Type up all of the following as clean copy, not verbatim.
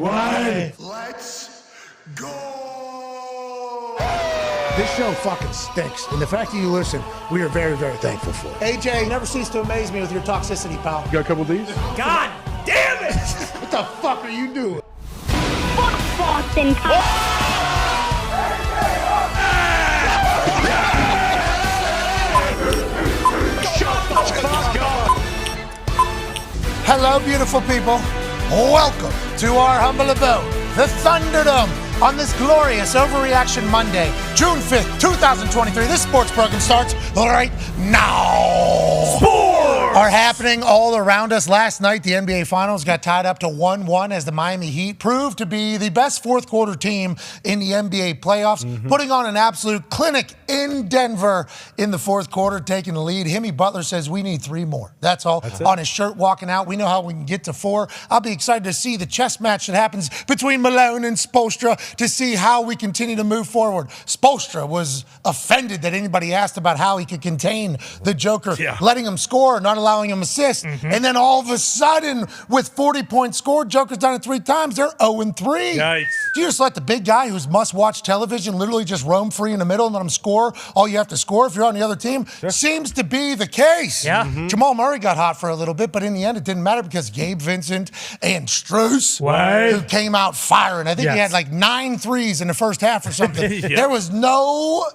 Why? Let's go! This show fucking stinks, and the fact that you listen, we are very, very thankful for it. AJ, you never cease to amaze me with your toxicity, pal. You got a couple of these? God damn it! What the fuck are you doing? Fuck Boston Hello, beautiful people. Welcome to our humble abode, the Thunderdome, on this glorious Overreaction Monday, June 5th, 2023. This sports program starts right now. Sports are happening all around us. Last night, the NBA Finals got tied up to 1-1 as the Miami Heat proved to be the best fourth quarter team in the NBA playoffs, putting on an absolute clinic in Denver in the fourth quarter, taking the lead. Himmy Butler says we need 3 more. That's all. On his shirt walking out. We know how we can get to 4. I'll be excited to see the chess match that happens between Malone and Spoelstra to see how we continue to move forward. Spoelstra was offended that anybody asked about how he could contain the Joker, letting him score, not allowing him assist. And then all of a sudden, with 40 points scored, Joker's done it 3 times. They're 0-3. Yikes. Do you just let the big guy who's must-watch television literally just roam free in the middle and let him score all you have to score if you're on the other team? Seems to be the case. Jamal Murray got hot for a little bit, but in the end, it didn't matter because Gabe Vincent and Strus, who came out firing. I think he had like 9 threes in the first half or something. There was no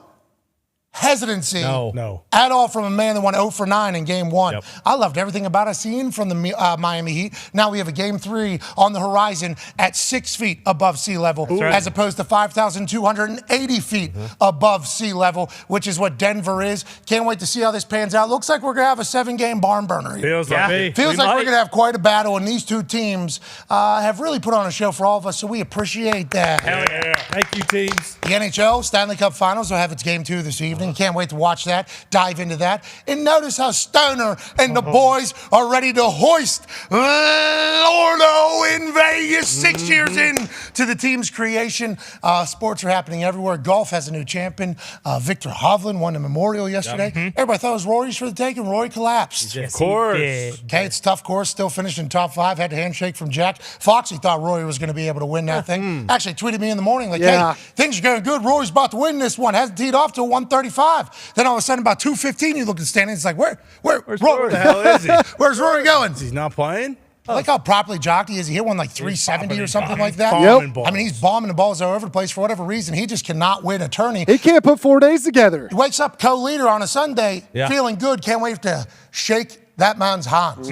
hesitancy at all from a man that went 0 for 9 in game 1. I loved everything about it. Seen from the Miami Heat. Now we have a game 3 on the horizon at 6 feet above sea level, as opposed to 5,280 feet above sea level, which is what Denver is. Can't wait to see how this pans out. Looks like we're going to have a 7-game barn burner here. Feels like me. Feels like we're going to have quite a battle, and these 2 teams have really put on a show for all of us, so we appreciate that. Hell yeah. Thank you, teams. The NHL Stanley Cup Finals will have its game 2 this evening. Can't wait to watch that, dive into that. And notice how Stoner and the boys are ready to hoist Lordo in Vegas 6 years in to the team's creation. Sports are happening everywhere. Golf has a new champion. Victor Hovland won the Memorial yesterday. Everybody thought it was Rory's for the taking. Rory collapsed. Of course. Okay, it's a tough course. Still finished in top 5. Had a handshake from Jack. Foxy thought Rory was going to be able to win that thing. Actually tweeted me in the morning like, hey, things are going good. Rory's about to win this one. Hasn't teed off till 135. Then all of a sudden, about 2:15, you look at the standings. It's like, where's Rory? Where the hell is he? Where's Rory going? He's not playing? I like how properly jocked he is. He hit one like 370 or something like that. I mean, he's bombing the balls all over the place for whatever reason. He just cannot win a tourney. He can't put 4 days together. He wakes up co-leader on a Sunday, feeling good. Can't wait to shake that man's hands.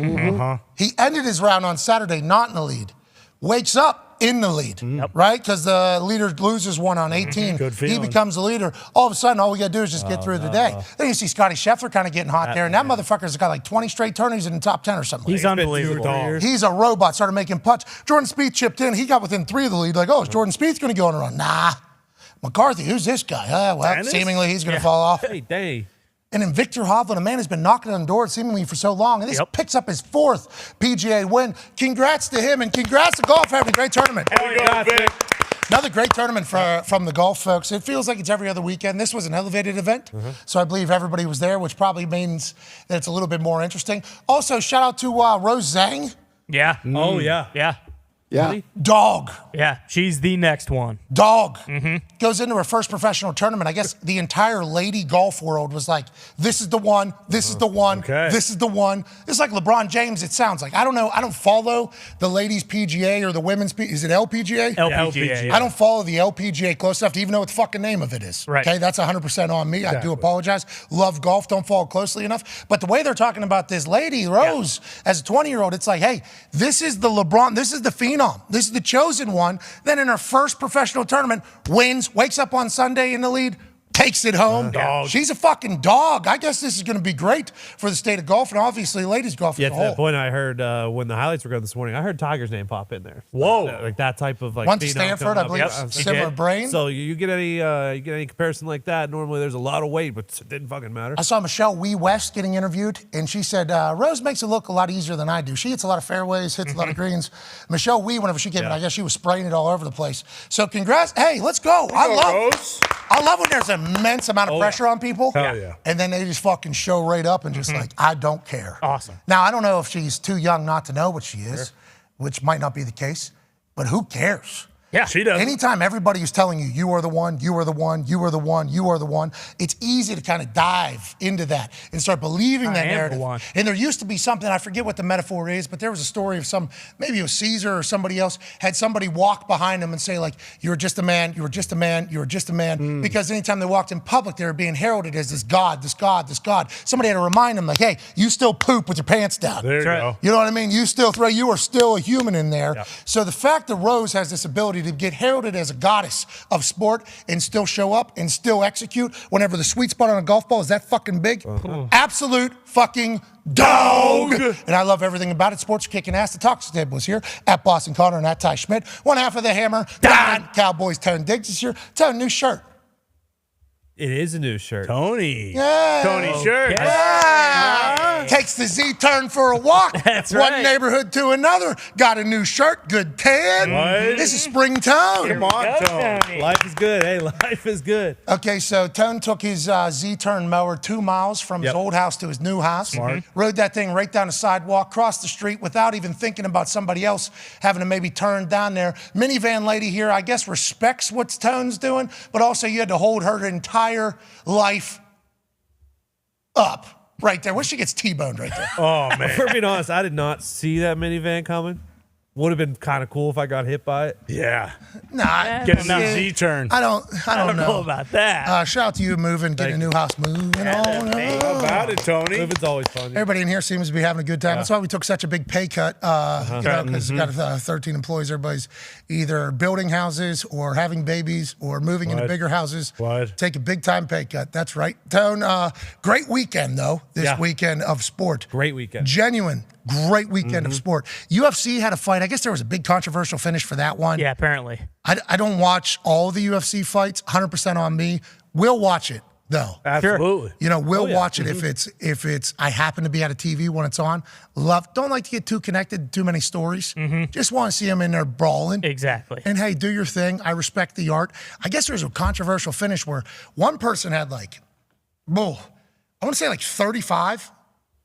He ended his round on Saturday not in the lead. Wakes up in the lead, right? Because the leader loses one on 18. He becomes the leader. All of a sudden, all we got to do is just get through the day. Then you see Scotty Scheffler kind of getting hot there, and that motherfucker's got like 20 straight tourneys in the top 10 or something. He's unbelievable. He's a robot. Started making putts. Jordan Spieth chipped in. He got within 3 of the lead. Like, oh, is Jordan Spieth going to go on a run? Nah. McCarthy, who's this guy? Well, seemingly he's going to fall off. And then Victor Hovland, a man who's been knocking on the door seemingly for so long, and this picks up his 4th PGA win. Congrats to him, and congrats to golf having a great tournament. Another great tournament from the golf folks. It feels like it's every other weekend. This was an elevated event, so I believe everybody was there, which probably means that it's a little bit more interesting. Also, shout out to Rose Zhang. Yeah. Oh, yeah. Yeah. Yeah. Dog. Yeah, she's the next one. Dog. Goes into her first professional tournament. I guess the entire lady golf world was like, this is the one, this is the one, this is the one. It's like LeBron James, it sounds like. I don't know. I don't follow the ladies' PGA or the women's PGA. Is it LPGA? LPGA. I don't follow the LPGA close enough to even know what the fucking name of it is. Right. Okay, that's 100% on me. I do apologize. Love golf, don't follow closely enough. But the way they're talking about this lady, Rose, as a 20-year-old, it's like, hey, this is the LeBron, this is the phenom. This is the chosen one. Then in her first professional tournament, wins, wakes up on Sunday in the lead, takes it home. She's a fucking dog. I guess this is going to be great for the state of golf and obviously ladies golf as a to whole. that point, I heard when the highlights were going this morning, I heard Tiger's name pop in there. Whoa. Like that type of like. Went to Stanford, I believe, similar brain. So you get any comparison like that, normally there's a lot of weight, but it didn't fucking matter. I saw Michelle Wee West getting interviewed, and she said, Rose makes it look a lot easier than I do. She hits a lot of fairways, hits a lot of greens. Michelle Wee, whenever she came in, I guess she was spraying it all over the place. So congrats. Hey, let's go. I love when there's an immense amount of pressure on people. Hell yeah. And then they just fucking show right up and just like, I don't care. Awesome. Now, I don't know if she's too young not to know what she is, which might not be the case. but who cares? Yeah, She does. Anytime everybody is telling you, you are the one, you are the one, you are the one, you are the one, it's easy to kind of dive into that and start believing that am the narrative. one. And there used to be something, I forget what the metaphor is, but there was a story of maybe it was Caesar or somebody else, had somebody walk behind him and say, like, you were just a man, you were just a man, you were just a man. Because anytime they walked in public, they were being heralded as this God, this God, this God. Somebody had to remind them, like, hey, you still poop with your pants down. There you go. You know what I mean? You are still a human in there. Yeah. So the fact that Rose has this ability to get heralded as a goddess of sport and still show up and still execute whenever the sweet spot on a golf ball is that fucking big, absolute fucking dog. And I love everything about it. Sports are kicking ass. The Talk Table is here at Boston Connor and at Ty Schmidt. One half of the Hammer, Dahn. Cowboys Tone Diggs is here. It's a new shirt. It is a new shirt. Tony. Yeah. Tony shirt. Yeah. Takes the Z-turn for a walk. That's One right. neighborhood to another. Got a new shirt. Good tan. What? This is spring tone. Come on, Tony. Life is good. Hey, life is good. Okay, so Tone took his Z-turn mower 2 miles from his old house to his new house. Smart. Rode that thing right down the sidewalk, crossed the street without even thinking about somebody else having to maybe turn down there. Minivan lady here, I guess, respects what Tone's doing, but also you had to hold her entire life up right there. When she gets T-boned right there. Oh, man. For being honest, I did not see that minivan coming. Would have been kind of cool if I got hit by it. Yeah. Nah, Get a new yeah, Z-turn. I don't I don't know know. about that. Shout out to you moving, getting a new house moving on. How about it, Tony? Moving's always fun. Everybody in here seems to be having a good time. That's why we took such a big pay cut, because we've got 13 employees. Everybody's either building houses or having babies or moving into bigger houses. What? Take a big time pay cut. That's right. Tone, great weekend, though, this weekend of sport. Great weekend. Genuine, great weekend of sport. UFC had a fight. I guess there was a big controversial finish for that one. Yeah, apparently. I don't watch all the UFC fights, 100% on me. We'll watch it, though. Absolutely. You know, we'll watch it if it's I happen to be at a TV when it's on. Don't like to get too connected, too many stories. Just want to see them in there brawling. Exactly. And hey, do your thing. I respect the art. I guess there's a controversial finish where one person had I want to say 35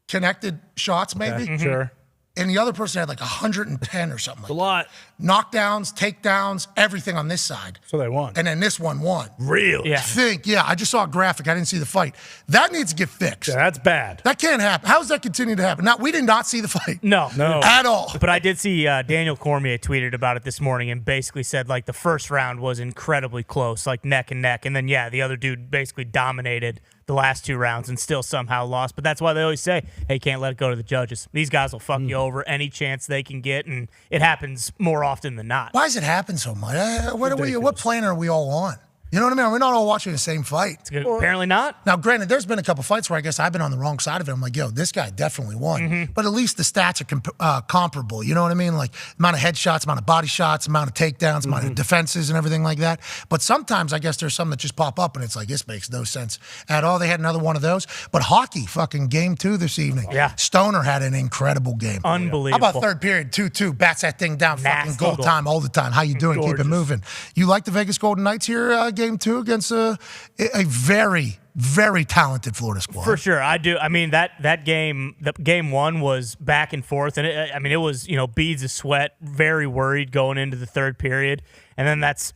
connected shots maybe. Sure. And the other person had 110 or something like A lot. knockdowns, takedowns, everything on this side. So they won. And then this one won. Really? Yeah. I just saw a graphic. I didn't see the fight. That needs to get fixed. Yeah, that's bad. That can't happen. How does that continue to happen? Now, we did not see the fight No. at all. But I did see Daniel Cormier tweeted about it this morning and basically said the first round was incredibly close, neck and neck. And then, the other dude basically dominated the last 2 rounds and still somehow lost. But that's why they always say, hey, can't let it go to the judges. These guys will fuck you over any chance they can get, and it happens more often than not. Why does it happen so much? What planet are we all on? You know what I mean? We're not all watching the same fight. Apparently not. Now, granted, there's been a couple fights where I guess I've been on the wrong side of it. I'm like, yo, this guy definitely won. But at least the stats are comparable. You know what I mean? Like amount of headshots, amount of body shots, amount of takedowns, amount of defenses and everything like that. But sometimes I guess there's some that just pop up and it's like, this makes no sense at all. They had another one of those. But hockey, fucking game 2 this evening. Yeah. Stoner had an incredible game. Unbelievable. How about third period, 2-2, bats that thing down, fucking Nasty goal goal. time all the time. How you doing? Keep it Gorgeous. moving. You like the Vegas Golden Knights here, game 2 against a very, very talented Florida squad. For sure, I do. I mean, that game, game 1 was back and forth, and it was beads of sweat, very worried going into the third period, and then that's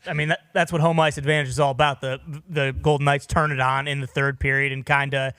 what home ice advantage is all about. The Golden Knights turn it on in the third period and kind of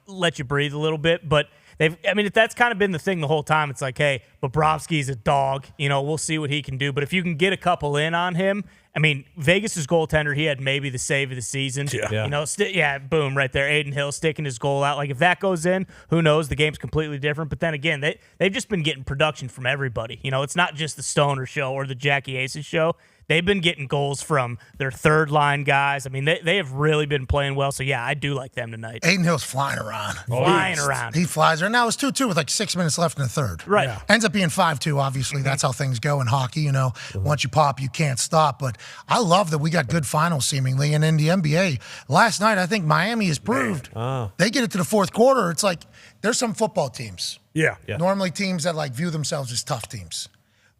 let you breathe a little bit, but. That's kind of been the thing the whole time. It's like, hey, Bobrovsky's a dog. We'll see what he can do. But if you can get a couple in on him, Vegas' goaltender, he had maybe the save of the season. Yeah. Boom, right there. Aiden Hill sticking his goal out. If that goes in, who knows? The game's completely different. But then again, they've just been getting production from everybody. It's not just the Stoner show or the Jackie Aces show. They've been getting goals from their third line guys. They have really been playing well. So, yeah, I do like them tonight. Aiden Hill's flying around. Flying around. He flies around. Now it's 2-2 with 6 minutes left in the third. Right. Yeah. Ends up being 5-2, obviously. That's how things go in hockey. Once you pop, you can't stop. But I love that we got good finals, seemingly. And in the NBA, last night, I think Miami has proved they get it to the fourth quarter. It's like there's some football teams. Yeah. Normally teams that view themselves as tough teams.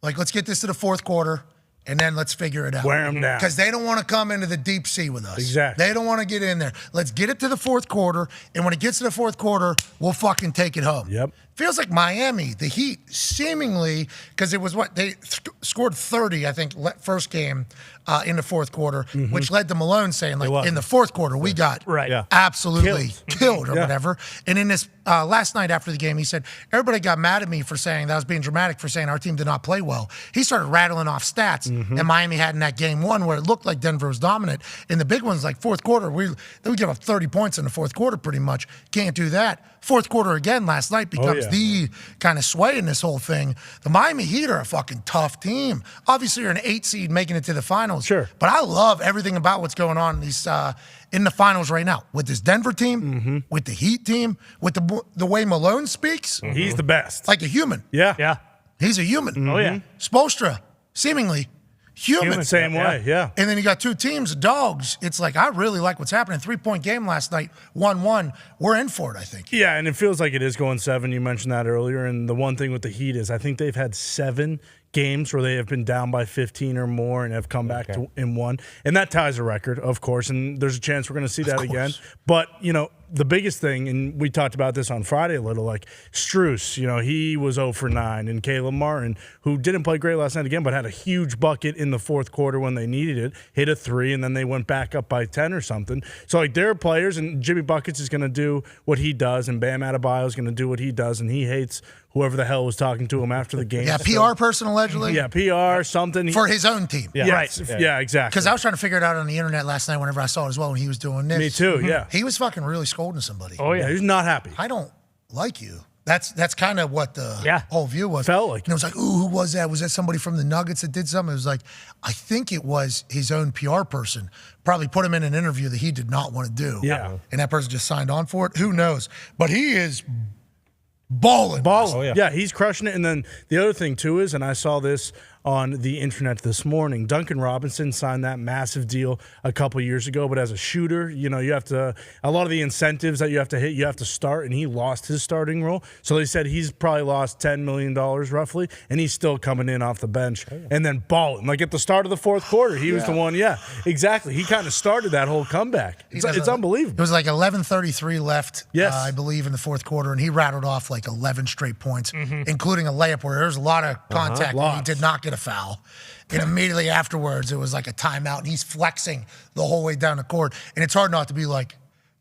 Let's get this to the fourth quarter. and then let's figure it out. Wear 'em down. Because they don't want to come into the deep sea with us. Exactly. They don't want to get in there. Let's get it to the fourth quarter, and when it gets to the fourth quarter, we'll fucking take it home. Yep. Feels like Miami, the Heat, seemingly, because it was they scored 30, I think, first game in the fourth quarter, which led to Malone saying, like, in the fourth quarter, we got absolutely killed or whatever. And in this last night after the game, he said, everybody got mad at me for saying, that I was being dramatic for saying our team did not play well. He started rattling off stats that Miami had in that game one where it looked like Denver was dominant. In the big ones, like fourth quarter, we give up 30 points in the fourth quarter pretty much. Can't do that. Fourth quarter again last night becomes the kind of sway in this whole thing. The Miami Heat are a fucking tough team. Obviously, you're an 8 seed making it to the finals. Sure. But I love everything about what's going on in these in the finals right now with this Denver team, with the Heat team, with the way Malone speaks. He's the best. Like a human. Yeah. He's a human. Oh, yeah. Spoelstra, seemingly human. Same way, yeah. And then you got two teams, dogs. It's like, I really like what's happening. 3-point game last night, 1-1. We're in for it, I think. Yeah, and it feels like it is going 7. You mentioned that earlier. And the one thing with the Heat is I think they've had 7 games where they have been down by 15 or more and have come back and won. And that ties a record, of course. And there's a chance we're going to see that again. But, you know, the biggest thing, and we talked about this on Friday a little, like Strus, you know, he was 0 for 9. And Caleb Martin, who didn't play great last night again, but had a huge bucket in the fourth quarter when they needed it, hit a 3, and then they went back up by 10 or something. So, like, there are players, and Jimmy Buckets is going to do what he does, and Bam Adebayo is going to do what he does, and he hates whoever the hell was talking to him after the game. Yeah, PR person allegedly. Yeah, PR, something. For his own team. Yeah, Right. Yeah, exactly. Because I was trying to figure it out on the internet last night whenever I saw it as well when he was doing this. Me too, yeah. He was fucking really scolding somebody. Oh, yeah. Yeah, he's not happy. I don't like you. That's kind of what the whole view was. Felt like. And it was like, ooh, who was that? Was that somebody from the Nuggets that did something? It was like, I think it was his own PR person. Probably put him in an interview that he did not want to do. Yeah. And that person just signed on for it. Who knows? But he is balling. Yeah, he's crushing it. And then the other thing, too, is, and I saw this on the internet this morning, Duncan Robinson signed that massive deal a couple years ago, but as a shooter, you know, you have to, a lot of the incentives that you have to hit, you have to start, and he lost his starting role. So they said he's probably lost $10 million roughly, and he's still coming in off the bench and then balling. Like at the start of the fourth quarter, he was the one, exactly. He kind of started that whole comeback. It's unbelievable. It was like 11:33 left, Yes. I believe, in the fourth quarter, and he rattled off like 11 straight points, including a layup where there was a lot of contact, and he did not get a foul. And immediately afterwards, it was like a timeout, and he's flexing the whole way down the court. And it's hard not to be like,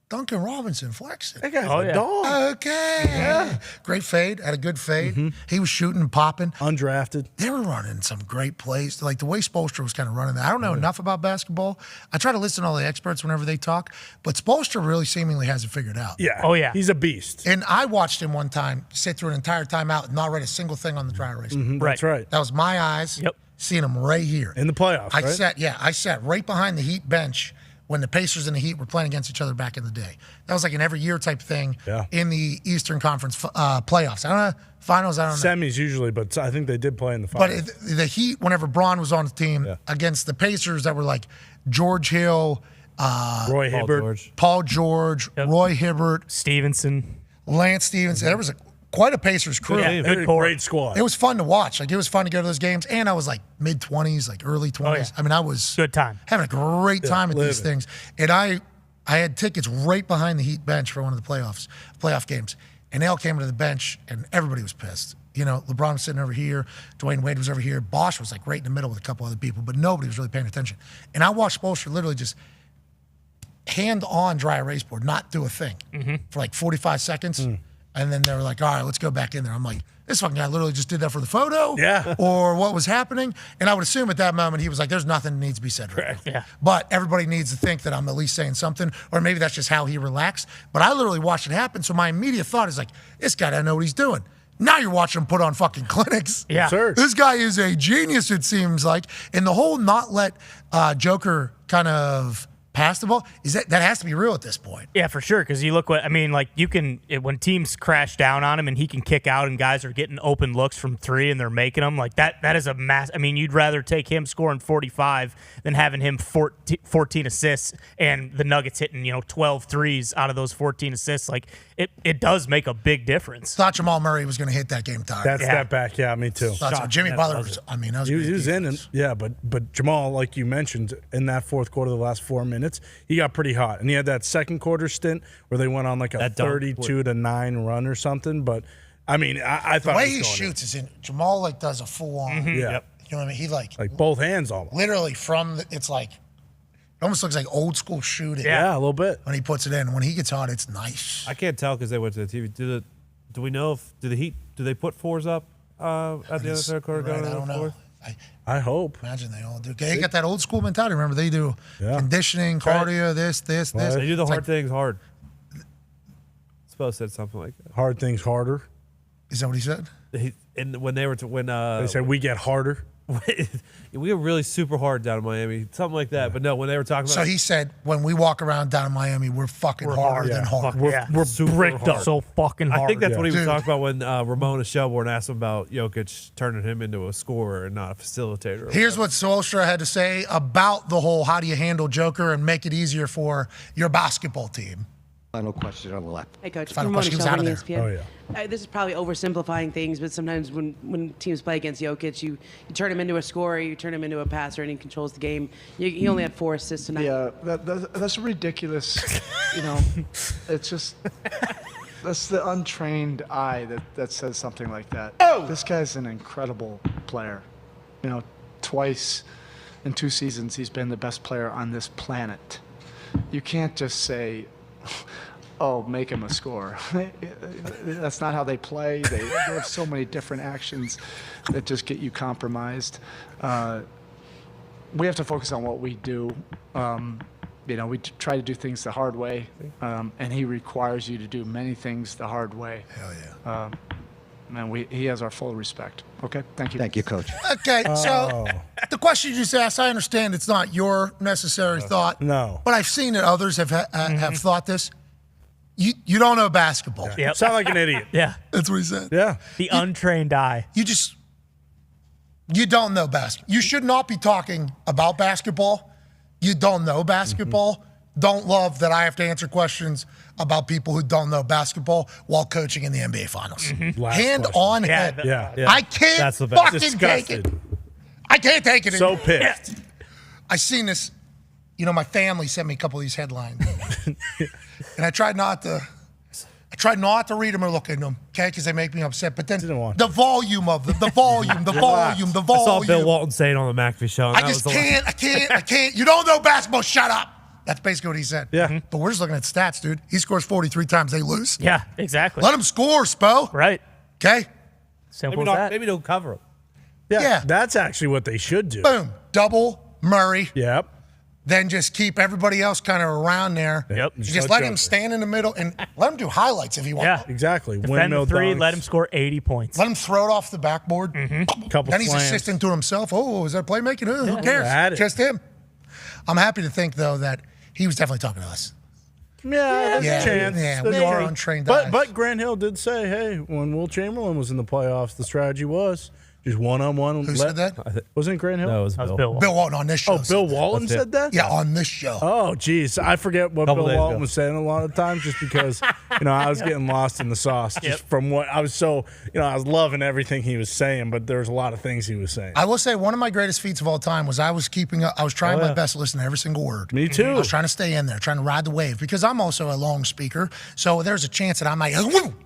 Duncan Robinson flexing. That guy's a dog. Okay. Yeah. Great fade. Had a good fade. He was shooting and popping. Undrafted. They were running some great plays. Like the way Spoelstra was kind of running that. I don't know enough about basketball. I try to listen to all the experts whenever they talk, but Spoelstra really seemingly has it figured out. Yeah. Oh, yeah. He's a beast. And I watched him one time sit through an entire timeout and not write a single thing on the dry erase. That's right. That was my eyes seeing him right here. In the playoffs, right? I sat right behind the Heat bench when the Pacers and the Heat were playing against each other back in the day. That was like an every year type thing in the Eastern Conference playoffs. I don't know, finals, I don't know. Semis usually, but I think they did play in the finals. But the Heat, whenever Braun was on the team against the Pacers that were like George Hill, Roy Hibbert, Paul George, Roy Hibbert, Stevenson, Lance Stevenson. There was quite a Pacers crew. Yeah, good great squad. It was fun to watch. Like, it was fun to go to those games. And I was like mid-20s, like early 20s. I mean, I was good time. Having a great time at these things. And I had tickets right behind the Heat bench for one of the playoff games. And they all came to the bench, and everybody was pissed. You know, LeBron was sitting over here. Dwayne Wade was over here. Bosch was like right in the middle with a couple other people, but nobody was really paying attention. And I watched Spoelstra literally just hand on dry erase board, not do a thing for like 45 seconds. And then they were like, all right, let's go back in there. I'm like, this fucking guy literally just did that for the photo? Yeah. Or what was happening? And I would assume at that moment he was like, there's nothing that needs to be said right now. Yeah. But everybody needs to think that I'm at least saying something, or maybe that's just how he relaxed. But I literally watched it happen, so my immediate thought is like, this guy doesn't know what he's doing. Now you're watching him put on fucking clinics. Yeah. Sir. This guy is a genius, it seems like. And the whole not let Joker kind of pass the ball. That has to be real at this point? Yeah, for sure. Because you look when teams crash down on him and he can kick out and guys are getting open looks from 3 and they're making them, like that is a mass. I mean, you'd rather take him scoring 45 than having him 14 assists and the Nuggets hitting 12 threes out of those 14 assists. Like it does make a big difference. Thought Jamal Murray was going to hit that game time. That step back, yeah, me too. Jimmy Butler was. I mean, that was he was in, and but Jamal, like you mentioned, in that fourth quarter, the last 4 minutes, he got pretty hot, and he had that second quarter stint where they went on like a 32-9 run or something. But I mean, I thought the way he shoots is Jamal like does a full on. Yeah, you know what I mean? He like both hands almost. Literally it's like. It almost looks like old school shooting. Yeah, a little bit. When he puts it in. When he gets hot, it's nice. I can't tell because they went to the TV. Do we know if the Heat do they put 4s up at the end of the third quarter? Right, I don't know. I hope. Imagine they all do. They got that old school mentality. Remember, they do conditioning, cardio, this. They do the hard things hard. Spo said something like that. Hard things harder. Is that what he said? When they said we get harder. We were really super hard down in Miami, something like that. But no, when they were talking about, so he said, when we walk around down in Miami, we're fucking harder than hard. We're bricked up so fucking hard. I think that's what he was talking about when Ramona Shelburne asked him about Jokic turning him into a scorer and not a facilitator. Here's what Spoelstra had to say about the whole how do you handle Joker and make it easier for your basketball team. Final question on the left. Hey, Coach. Final question. He was out of there. ESPN. Oh, yeah. This is probably oversimplifying things, but sometimes when teams play against Jokic, you turn him into a scorer, you turn him into a passer, and he controls the game. He only had 4 assists tonight. Yeah, that's ridiculous. It's just that's the untrained eye that says something like that. Oh! This guy's an incredible player. Twice in 2 seasons, he's been the best player on this planet. You can't just say, oh, make him a scorer. That's not how they play. They have so many different actions that just get you compromised. We have to focus on what we do. We try to do things the hard way, and he requires you to do many things the hard way. Hell yeah. He has our full respect. Okay, thank you. Thank you, Coach. Okay, so the question you just asked, I understand it's not your necessary thought. No. But I've seen that others have thought this. You don't know basketball. Yeah. Yep. Sound like an idiot. Yeah. That's what he said. Yeah. The untrained eye. You don't know basketball. You should not be talking about basketball. You don't know basketball. Mm-hmm. Don't love that I have to answer questions about people who don't know basketball while coaching in the NBA Finals. Mm-hmm. Hand on head. Yeah. I can't fucking take it. I can't take it. So pissed. I seen this. My family sent me a couple of these headlines, and I tried not to read them or look at them, okay, because they make me upset. But then the volume of them, the volume. I saw Bill Walton say it on the McAfee Show. I can't. You don't know basketball. Shut up. That's basically what he said. Yeah. But we're just looking at stats, dude. He scores 43 times, they lose. Yeah, exactly. Let him score, Spo. Right. Okay? Simple as that. Maybe don't cover him. Yeah. That's actually what they should do. Boom. Double Murray. Yep. Then just keep everybody else kind of around there. Yep. Just let him stand in the middle and let him do highlights if he wants. Yeah, exactly. Defend the 3, let him score 80 points. Let him throw it off the backboard. Mm-hmm. Couple then he's slams. assisting to himself. Oh, is that playmaking? Who cares? Just him. I'm happy to think, though, that he was definitely talking to us. Yeah, there's a chance. Yeah, There's we are untrained eyes. But Grant Hill did say, hey, when Will Chamberlain was in the playoffs, the strategy was just one-on-one. Who said that? Wasn't it Grant Hill? No, it was Bill. Bill Walton on this show. Oh, Bill Walton said that? Yeah, on this show. Oh, geez. I forget what Bill Walton was saying a lot of times just because, I was getting lost in the sauce just from what I was so, I was loving everything he was saying, but there was a lot of things he was saying. I will say one of my greatest feats of all time was I was trying my best to listen to every single word. Me too. I was trying to stay in there, trying to ride the wave because I'm also a long speaker. So there's a chance that I might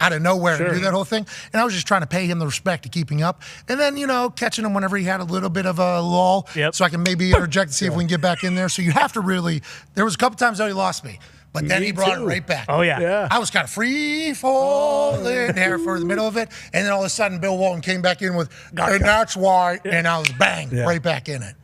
out of nowhere and do that whole thing. And I was just trying to pay him the respect of keeping up. And then, catching him whenever he had a little bit of a lull. Yep. So I can maybe interject to see if we can get back in there. So you have to really, there was a couple times that he lost me. But then he brought it right back. Oh, yeah. I was kind of free falling there for the middle of it. And then all of a sudden, Bill Walton came back in with, and that's why, and I was right back in it.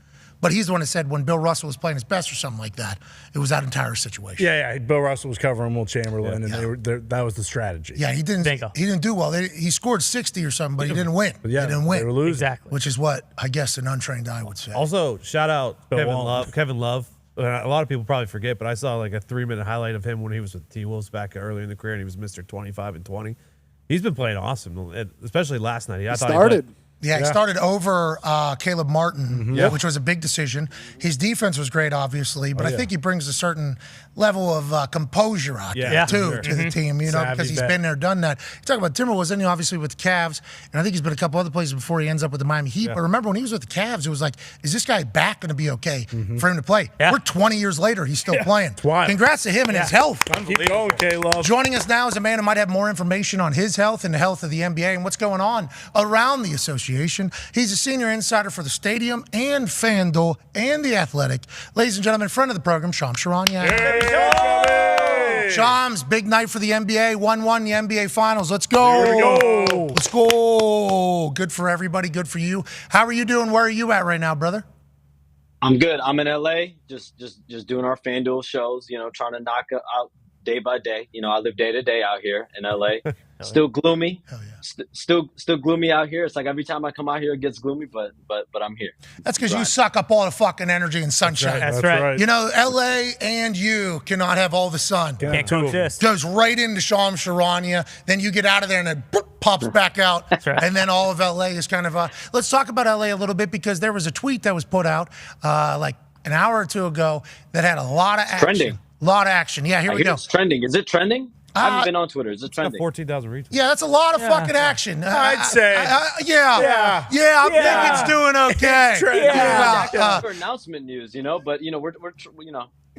But he's the one that said when Bill Russell was playing his best or something like that, it was that entire situation. Yeah. Bill Russell was covering Will Chamberlain, and that was the strategy. Yeah, he didn't do well. He scored 60 or something, but he didn't win. Yeah, he didn't win. They were losing. Exactly. Which is what I guess an untrained eye would say. Also, shout out Kevin Love. A lot of people probably forget, but I saw like a 3-minute highlight of him when he was with T-Wolves back earlier in the career, and he was Mr. 25 and 20. He's been playing awesome, especially last night. I thought started. He started over Caleb Martin, which was a big decision. His defense was great, obviously, but I think he brings a certain level of composure out there, too, to the team, because he's been there, done that. You talk about Timberwolves, then obviously with the Cavs, and I think he's been a couple other places before he ends up with the Miami Heat. But remember, when he was with the Cavs, it was like, is this guy back going to be okay for him to play? We're 20 years later. He's still playing. Congrats to him and his health. Keep going, K-Love. Joining us now is a man who might have more information on his health and the health of the NBA and what's going on around the association. He's a senior insider for the Stadium and FanDuel and The Athletic. Ladies and gentlemen, friend of the program, Shams Charania. Shams, big night for the NBA. 1-1 the NBA Finals. Let's go. Here we go. Let's go. Good for everybody. Good for you. How are you doing? Where are you at right now, brother? I'm good. I'm in LA, just doing our FanDuel shows, trying to knock out day by day. I live day to day out here in LA. Still gloomy. Still gloomy out here. It's like every time I come out here, it gets gloomy, but I'm here. That's because you suck up all the fucking energy and sunshine. That's right. LA and you cannot have all the sun. Can't coexist. Goes right into Shams Charania. Then you get out of there and it pops back out. That's right. And then all of LA is kind of let's talk about LA a little bit, because there was a tweet that was put out like an hour or two ago that had a lot of action. Trending. A lot of action. Yeah, here we go. It's trending. Is it trending? I haven't been on Twitter. Is it trending? 14,000 retweets. Yeah, that's a lot of fucking action. I'd say. I think it's doing okay. For announcement news, but we're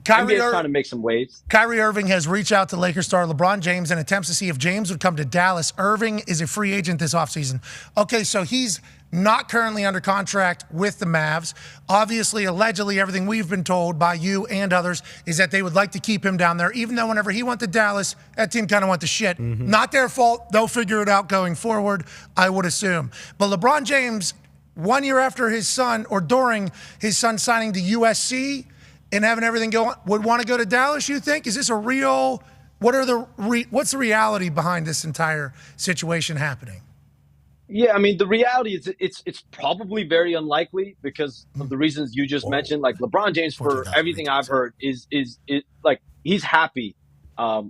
Kyrie NBA's trying to make some waves. Kyrie Irving has reached out to Lakers star LeBron James and attempts to see if James would come to Dallas. Irving is a free agent this offseason. Okay, so he's not currently under contract with the Mavs. Obviously, allegedly, everything we've been told by you and others is that they would like to keep him down there, even though whenever he went to Dallas, that team kind of went to shit. Not their fault. They'll figure it out going forward, I would assume. But LeBron James, 1 year after his son, or during his son signing to USC and having everything go on, would want to go to Dallas, you think? Is this a real, what's the reality behind this entire situation happening? Yeah, I mean, the reality is it's probably very unlikely because of the reasons you just mentioned. Like LeBron James, for everything I've heard, is like he's happy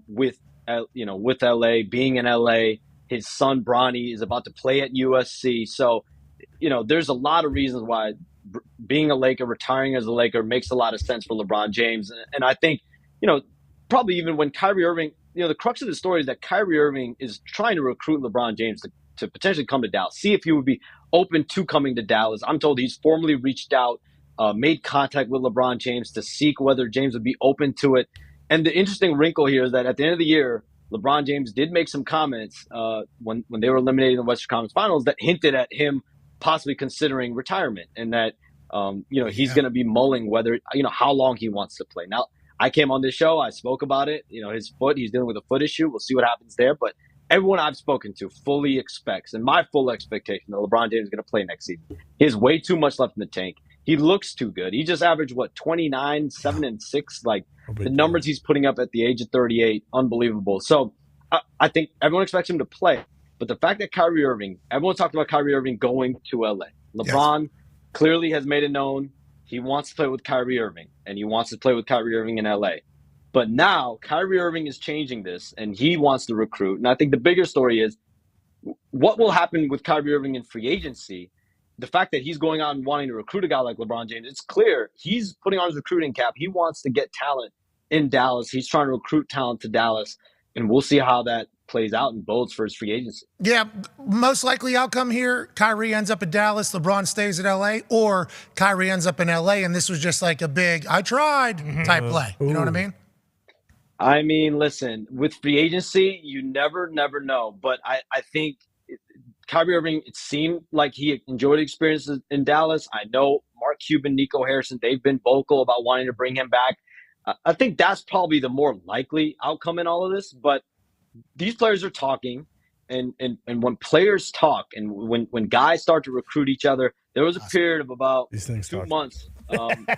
with LA, being in LA. His son Bronny is about to play at USC, so there's a lot of reasons why being a Laker, retiring as a Laker, makes a lot of sense for LeBron James. And I think probably even when Kyrie Irving, the crux of the story is that Kyrie Irving is trying to recruit LeBron James to potentially come to Dallas, see if he would be open to coming to Dallas. I'm told he's formally reached out, made contact with LeBron James to seek whether James would be open to it. And the interesting wrinkle here is that at the end of the year, LeBron James did make some comments when they were eliminated in the Western Conference Finals that hinted at him possibly considering retirement, and that he's going to be mulling whether how long he wants to play. Now, I came on this show, I spoke about it. His foot, he's dealing with a foot issue. We'll see what happens there, but everyone I've spoken to fully expects, and my full expectation, that LeBron James is going to play next season. He has way too much left in the tank. He looks too good. He just averaged 29, 7 and 6. Like the numbers he's putting up at the age of 38, unbelievable. So I think everyone expects him to play. But the fact that everyone talked about Kyrie Irving going to LA. LeBron clearly has made it known he wants to play with Kyrie Irving, and he wants to play with Kyrie Irving in LA. But now Kyrie Irving is changing this, and he wants to recruit. And I think the bigger story is what will happen with Kyrie Irving in free agency. The fact that he's going out and wanting to recruit a guy like LeBron James, it's clear he's putting on his recruiting cap. He wants to get talent in Dallas. He's trying to recruit talent to Dallas, and we'll see how that plays out and bodes for his free agency. Yeah, most likely outcome here, Kyrie ends up in Dallas, LeBron stays at LA, or Kyrie ends up in LA, and this was just like a big, I tried type play. You know what I mean? I mean, listen, with free agency, you never know. But I think Kyrie Irving, it seemed like he enjoyed experiences in Dallas. I know Mark Cuban, Nico Harrison, they've been vocal about wanting to bring him back. I think that's probably the more likely outcome in all of this. But these players are talking, and when players talk and when guys start to recruit each other, there was a period of about 2 months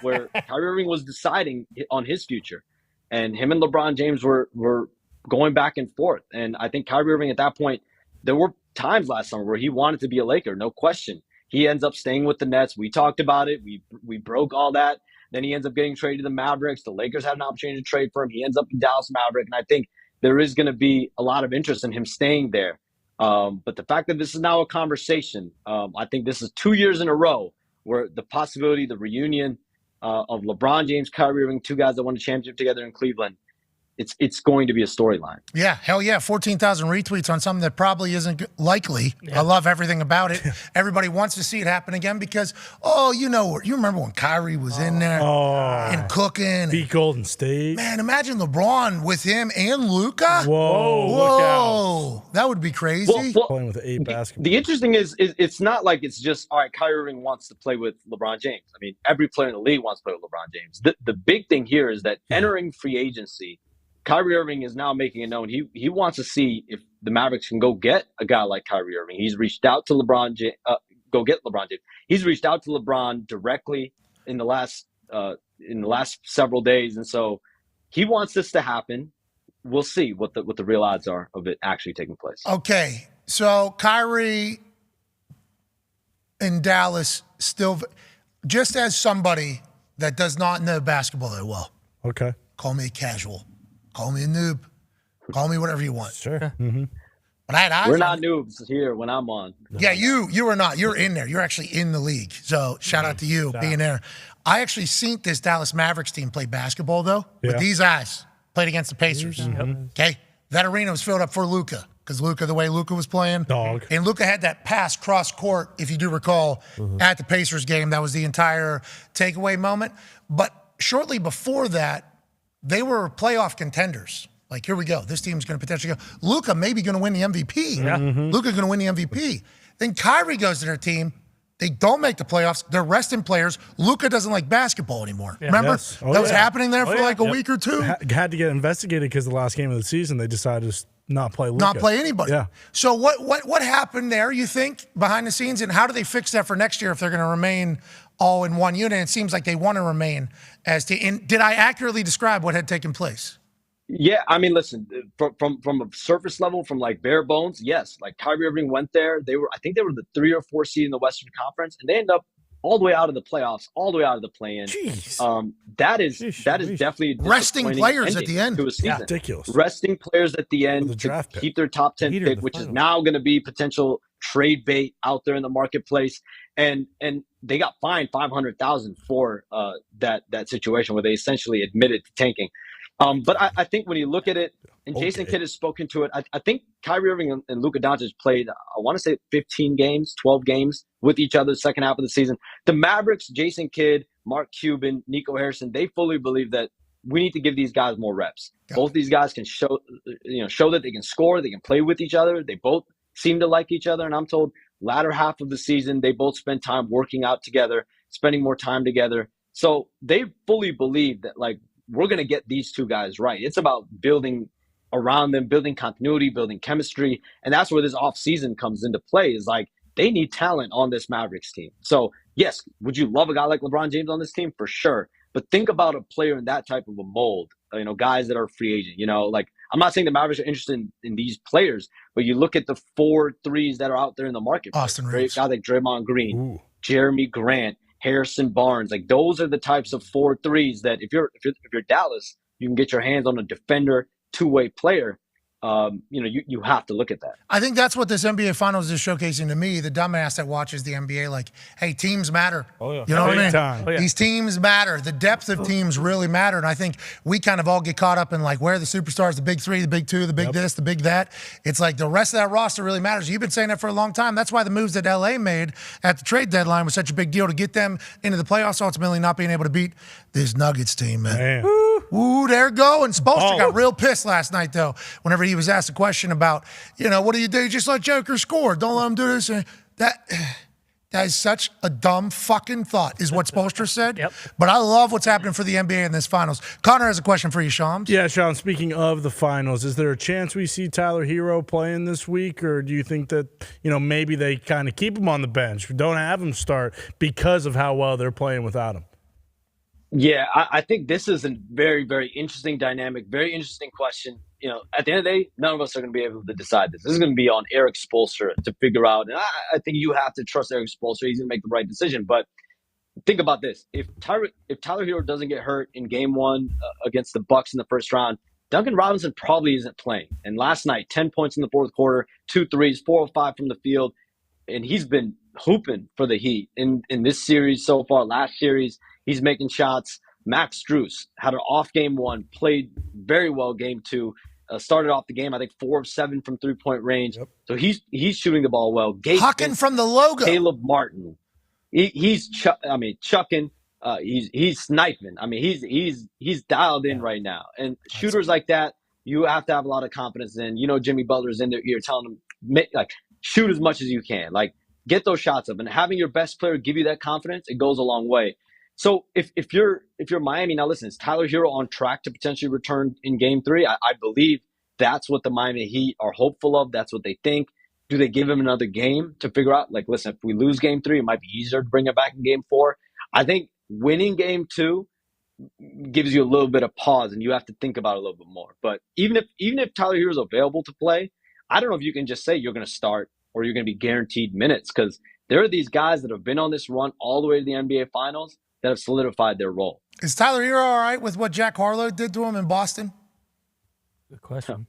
where Kyrie Irving was deciding on his future. And him and LeBron James were going back and forth. And I think Kyrie Irving at that point, there were times last summer where he wanted to be a Laker, no question. He ends up staying with the Nets. We talked about it. We broke all that. Then he ends up getting traded to the Mavericks. The Lakers had an opportunity to trade for him. He ends up in Dallas Maverick. And I think there is going to be a lot of interest in him staying there. But the fact that this is now a conversation, I think this is 2 years in a row where the possibility, the reunion of LeBron James, Kyrie Irving, two guys that won a championship together in Cleveland, it's going to be a storyline. Yeah, hell yeah. 14,000 retweets on something that probably isn't likely. Yeah. I love everything about it. Everybody wants to see it happen again because, you remember when Kyrie was in there and cooking. Beat Golden State. Man, imagine LeBron with him and Luka. Whoa. Look out. That would be crazy. Well, playing with 8 basketball. The interesting is it's not like it's just, all right, Kyrie Irving wants to play with LeBron James. I mean, every player in the league wants to play with LeBron James. The big thing here is that entering free agency, Kyrie Irving is now making it known he wants to see if the Mavericks can go get a guy like Kyrie Irving. He's reached out to LeBron James, go get LeBron James. He's reached out to LeBron directly in the last several days, and so he wants this to happen. We'll see what the real odds are of it actually taking place. Okay, so Kyrie in Dallas still, just as somebody that does not know basketball that well. Okay, call me a casual. Call me a noob. Call me whatever you want. Sure. Mm-hmm. But I had eyes. We're not noobs here when I'm on. Yeah, you are not. You're in there. You're actually in the league. So shout out to you being there. I actually seen this Dallas Mavericks team play basketball, though, with these eyes. Played against the Pacers. Mm-hmm. Okay? That arena was filled up for Luka because the way Luka was playing. Dog. And Luka had that pass cross court, if you do recall, at the Pacers game. That was the entire takeaway moment. But shortly before that, they were playoff contenders. Like, here we go. This team's going to potentially go. Luka maybe going to win the MVP. Yeah. Mm-hmm. Luka going to win the MVP. Then Kyrie goes to their team. They don't make the playoffs. They're resting players. Luka doesn't like basketball anymore. Yeah. Remember? Yes. That was happening there for like a week or two. Had to get investigated because the last game of the season, they decided to not play Luka. Not play anybody. Yeah. So what happened there, you think, behind the scenes? And how do they fix that for next year if they're going to remain all in one unit? It seems like they want to remain as team. And did I accurately describe what had taken place? Yeah, I mean, listen, from a surface level, from like bare bones, yes. Like Kyrie Irving went there. I think they were the 3 or 4 seed in the Western Conference, and they end up all the way out of the playoffs, all the way out of the play-in. That is definitely resting players at the end. To a season. Yeah, ridiculous. Resting players at the end to keep their top 10 pick, which is now going to be potential trade bait out there in the marketplace. And they got fined $500,000 for that situation where they essentially admitted to tanking. But I think when you look at it, and Jason Kidd has spoken to it, I think Kyrie Irving and Luka Doncic played, I want to say 15 games, 12 games with each other second half of the season. The Mavericks, Jason Kidd, Mark Cuban, Nico Harrison, they fully believe that we need to give these guys more reps. Both these guys can show that they can score, they can play with each other. They both seem to like each other. And I'm told latter half of the season, they both spend time working out together, spending more time together. So they fully believe that, like, we're going to get these two guys right. It's about building around them, building continuity, building chemistry. And that's where this offseason comes into play, is like they need talent on this Mavericks team. So, yes, would you love a guy like LeBron James on this team? For sure. But think about a player in that type of a mold, guys that are free agent. Like, I'm not saying the Mavericks are interested in these players, but you look at the 4 threes that are out there in the market. Austin Reeves. Guys like Draymond Green, Jeremy Grant, Harrison Barnes, like those are the types of 4 threes that if you're Dallas, you can get your hands on a defender, two-way player. You have to look at that. I think that's what this NBA Finals is showcasing to me. The dumbass that watches the NBA, like, hey, teams matter. Oh, yeah. You know what I mean? Time. Oh, yeah. These teams matter. The depth of teams really matter. And I think we kind of all get caught up in, like, where are the superstars, the big 3, the big 2, the big this, the big that. It's like the rest of that roster really matters. You've been saying that for a long time. That's why the moves that LA made at the trade deadline was such a big deal to get them into the playoffs, ultimately not being able to beat this Nuggets team, man. Ooh, there it go. And Spoelstra got real pissed last night, though, whenever he was asked a question about, what do you do? Just let Joker score. Don't let him do this. And that is such a dumb fucking thought, is what Spoelstra said. Yep. But I love what's happening for the NBA in this finals. Connor has a question for you, Shams. Yeah, Sean, speaking of the finals, is there a chance we see Tyler Hero playing this week? Or do you think that, maybe they kind of keep him on the bench, don't have him start because of how well they're playing without him? Yeah, I think this is a very, very interesting dynamic, very interesting question. At the end of the day, none of us are going to be able to decide this. This is going to be on Eric Spoelstra to figure out. And I think you have to trust Eric Spoelstra. He's going to make the right decision. But think about this: if Tyler Hero doesn't get hurt in Game 1 against the Bucks in the first round, Duncan Robinson probably isn't playing. And last night, 10 points in the fourth quarter, 2 threes, 4 of 5 from the field, and he's been hooping for the Heat in this series so far. Last series, he's making shots. Max Strus had an off Game 1, played very well Game 2. Started off the game, I think 4 of 7 from 3-point range. Yep. So he's shooting the ball well. Hucking from the logo. Caleb Martin, he's chucking. He's sniping. I mean, he's dialed in right now. And shooters like that, you have to have a lot of confidence in. You know, Jimmy Butler's in their ear telling them, shoot as much as you can. Like, get those shots up. And having your best player give you that confidence, it goes a long way. So if you're Miami, now listen, is Tyler Hero on track to potentially return in Game 3? I believe that's what the Miami Heat are hopeful of. That's what they think. Do they give him another game to figure out, like, listen, if we lose Game 3, it might be easier to bring it back in Game 4. I think winning Game 2 gives you a little bit of pause, and you have to think about it a little bit more. But even if Tyler Hero is available to play, I don't know if you can just say you're going to start or you're going to be guaranteed minutes, because there are these guys that have been on this run all the way to the NBA Finals that have solidified their role. Is Tyler Hero all right with what Jack Harlow did to him in Boston? Good question.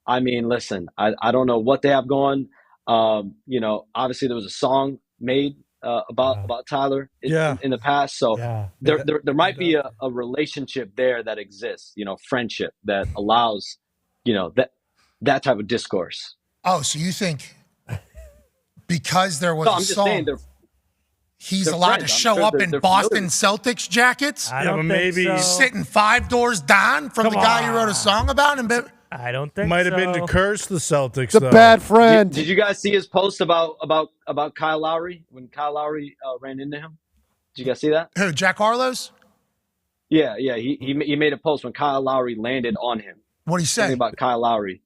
I mean, listen, I don't know what they have going. Obviously there was a song made about Tyler in the past. So there might be a relationship there that exists, friendship that allows, that type of discourse. Oh, so you think because there was a song, he's allowed to show up in Boston Celtics jackets? I don't think so. Sitting 5 doors down from the guy you wrote a song about? I don't think Might have been to curse the Celtics, The bad friend. Did you guys see his post about Kyle Lowry when Kyle Lowry ran into him? Did you guys see that? Who, Jack Harlow's? Yeah. He made a post when Kyle Lowry landed on him. What did he say? Something about Kyle Lowry.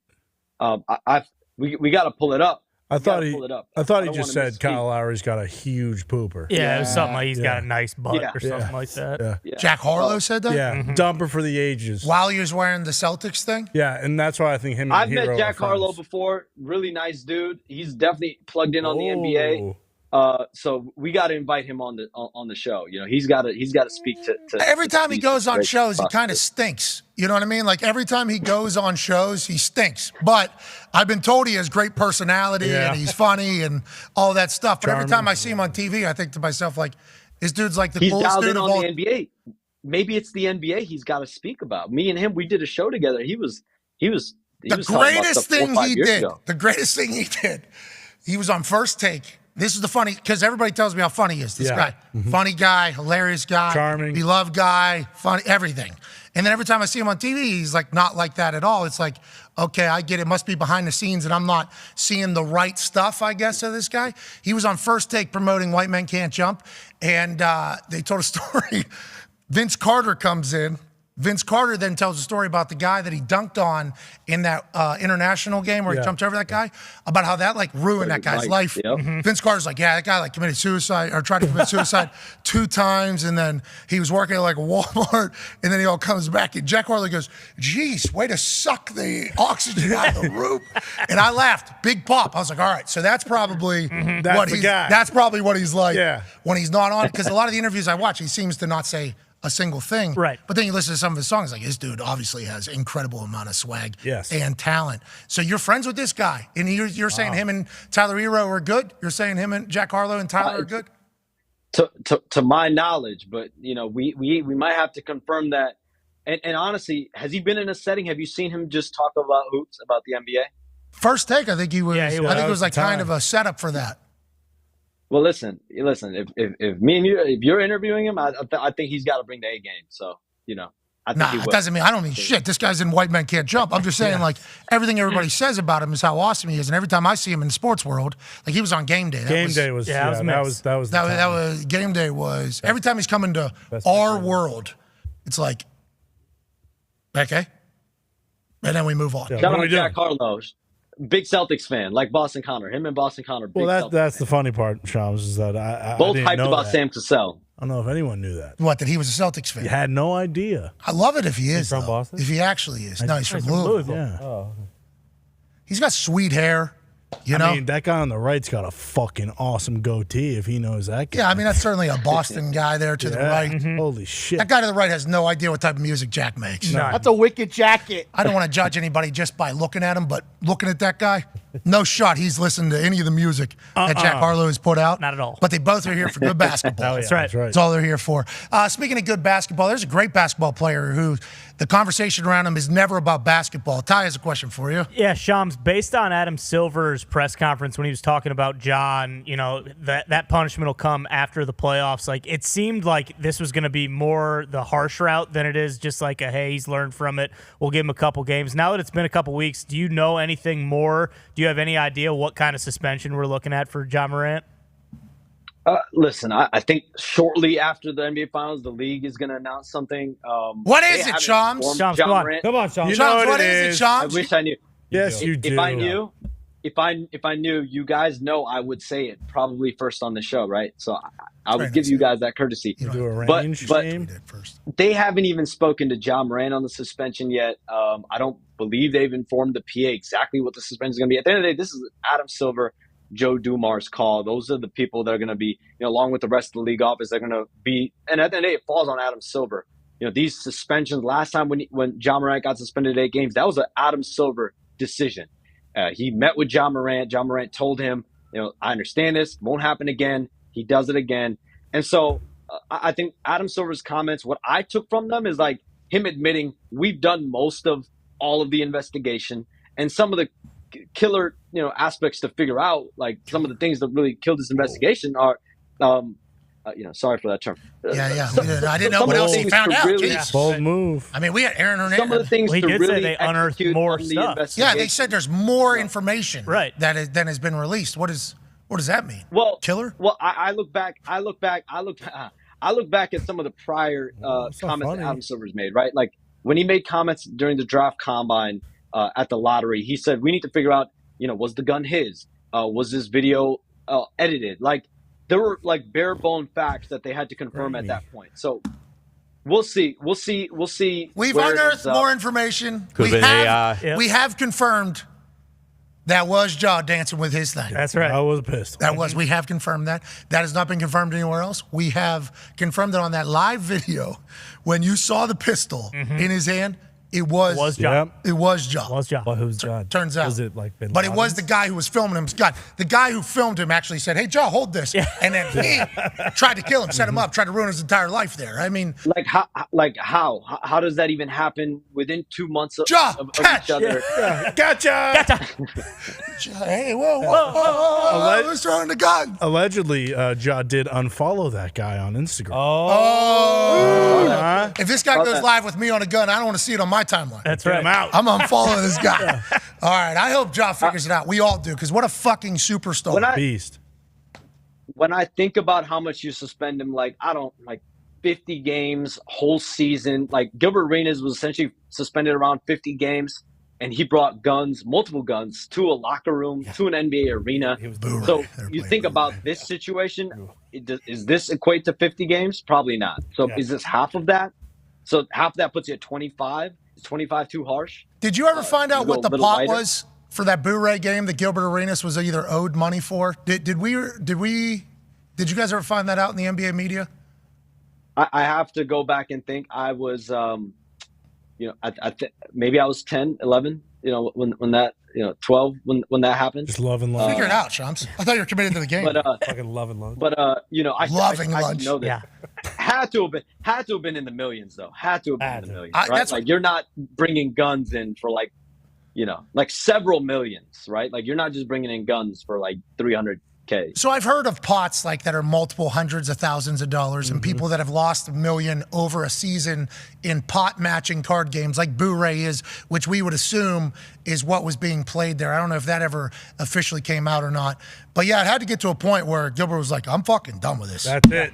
We got to pull it up. I thought he just said Kyle Lowry's got a huge pooper. Yeah, it was something like he's got a nice butt or something like that. Yeah. Jack Harlow said that? Yeah, dumper for the ages. While he was wearing the Celtics thing? Yeah, and that's why I think him and I've Hero met Jack are Harlow friends. before. Really nice dude. He's definitely plugged in on the NBA. So we got to invite him on the show. He's got to speak to every time he goes on shows, he kind of stinks. You know what I mean? Like every time he goes on shows, he stinks. But I've been told he has great personality and he's funny and all that stuff. But every time I see him on TV, I think to myself, like, this dude's like the coolest dude of all. He's dialed in on the NBA. Maybe it's the NBA he's got to speak about. Me and him, we did a show together. He was the greatest thing he did. The greatest thing he did. He was on First Take. This is the funny, because everybody tells me how funny he is. This guy, funny guy, hilarious guy, charming, beloved guy, funny, everything. And then every time I see him on TV, he's like not like that at all. It's like, okay, I get it. Must be behind the scenes, and I'm not seeing the right stuff, I guess, of this guy. He was on First Take promoting White Men Can't Jump, and they told a story. Vince Carter comes in. Vince Carter then tells a story about the guy that he dunked on in that international game where he jumped over that guy, about how that ruined that guy's life. Vince Carter's like, yeah, that guy committed suicide or tried to commit suicide 2 times, and then he was working at Walmart, and then he all comes back, and Jack Harlow goes, geez, way to suck the oxygen out of the room. And I laughed, big pop. I was like, all right, so that's probably that's probably what he's like when he's not on, because a lot of the interviews I watch, he seems to not say a single thing. Right. But then you listen to some of his songs, like, this dude obviously has incredible amount of swag and talent. So you're friends with this guy, and you're saying him and Tyler Hero are good? You're saying him and Jack Harlow and Tyler are good? To my knowledge, but we might have to confirm that. And honestly, has he been in a setting? Have you seen him just talk about hoops, about the NBA? First Take, I think he was. Yeah, he was. I think it was like kind of a setup for that. Well, listen. If me and you, if you're interviewing him, I think he's got to bring the A game. So I think he will. It doesn't mean, I don't mean shit. This guy's in White Men Can't Jump. I'm just saying, everything everybody says about him is how awesome he is. And every time I see him in the sports world, he was on Game Day. Game Day was Game Day was every time he's coming to our world, it's like, okay, and then we move on. Shout out to Jack Harlow. Big Celtics fan, like Boston Connor. Him and Boston Connor. That's the funny part, Shams, is that I both didn't hyped know about that. Sam Cassell. I don't know if anyone knew that. What, that he was a Celtics fan? You had no idea. I love it if he is, from though. Boston? If he actually is. No, he's from Louisville. Yeah. Oh. He's got sweet hair. I mean, that guy on the right's got a fucking awesome goatee if he knows that guy. Yeah, I mean, that's certainly a Boston guy there to the right. Mm-hmm. Holy shit. That guy to the right has no idea what type of music Jack makes. None. That's a wicked jacket. I don't want to judge anybody just by looking at him, but looking at that guy, no shot he's listened to any of the music that Jack Harlow has put out. Not at all. But they both are here for good basketball. That's right. That's all they're here for. Speaking of good basketball, there's a great basketball player who the conversation around him is never about basketball. Ty has a question for you. Yeah, Shams, based on Adam Silver's press conference when he was talking about John, that punishment will come after the playoffs. Like, it seemed like this was going to be more the harsh route than it is just like hey, he's learned from it. We'll give him a couple games. Now that it's been a couple weeks, do you know anything more? Do you have any idea what kind of suspension we're looking at for Ja Morant? Listen, I think shortly after the NBA Finals, the league is going to announce something. What is it, Shams? Shams, come on. Come on, Shams. Shams, what is it, Shams? I wish I knew. Yes, you do. If I knew, you guys know I would say it probably first on the show, right? So I would give you guys that courtesy. You do a but range game? they haven't even spoken to Ja Morant on the suspension yet. I don't believe they've informed the PA exactly what the suspension is going to be. At the end of the day, this is Adam Silver, Joe Dumars call. Those are the people that are going to be, along with the rest of the league office, they're going to be. And at the end of the day, it falls on Adam Silver. These suspensions. Last time when Ja Morant got suspended 8 games, that was an Adam Silver decision. He met with Ja Morant. Ja Morant told him, I understand this won't happen again. He does it again, and so I think Adam Silver's comments. What I took from them is like him admitting we've done most of all of the investigation, and some of the killer aspects to figure out, like some of the things that really killed this investigation are sorry for that term. Yeah. I didn't know what else he found out. Really, bold move. I mean, we had Aaron Hernandez. Some of the things Well, he to did really say they unearthed more stuff. Yeah, they said there's more information Right. than has been released. What does that mean? Well, killer. Well, I look back at some of the prior comments that Adam Silver's made. Right, like when he made comments during the draft combine at the lottery, he said we need to figure out, was the gun his? Was this video edited? Like, there were like bare bone facts that they had to confirm at that point. So we'll see. We've unearthed more information. Could have been AI. Yep. We have confirmed that was Ja dancing with his thing. That's right. I was pissed. We have confirmed that. That has not been confirmed anywhere else. We have confirmed it on that live video when you saw the pistol in his hand. It was Ja. It was Ja. Well, who's Ja? Turns out. Was it like Bin But it Laden? was the guy who was filming him. God, the guy who filmed him actually said, "Hey, Ja, hold this," and then he tried to kill him, set him up, tried to ruin his entire life there. I mean, how does that even happen within 2 months of catch. each other? Gotcha. Hey, whoa, who's throwing the gun? Allegedly, Ja did unfollow that guy on Instagram. Oh. If this guy goes live with me on a gun, I don't want to see it on my timeline. That's right. I'm out. I'm unfollowing this guy. All right. I hope Ja figures it out. We all do, because what a fucking superstar. Beast. When I think about how much you suspend him, 50 games, whole season. Like Gilbert Arenas was essentially suspended around 50 games, and he brought multiple guns, to a locker room, to an NBA arena. So you think about this situation, is this equate to 50 games? Probably not. So is this half of that? So half of that puts you at 25. Is 25 too harsh? Did you ever find out what the pot lighter? was for that Blu-ray game that Gilbert Arenas was either owed money for? Did you guys ever find that out in the NBA media? I have to go back and think. I was, maybe I was 10, 11, when that, 12, when that happened. Just loving Uh, lunch. Figure it out, Shams. I thought you were committed to the game. But, Fucking loving lunch. But I lunch. know that. Yeah. Had to have been in the millions, though. Had to have been in the millions, right? That's Like, you're not bringing guns in for several millions, right? Like, you're not just bringing in guns for like 300K. So I've heard of pots like that are multiple hundreds of thousands of dollars, and people that have lost $1 million over a season in pot matching card games like Blu-ray is, which we would assume is what was being played there. I don't know if that ever officially came out or not. But yeah, it had to get to a point where Gilbert was like, I'm fucking done with this. That's it.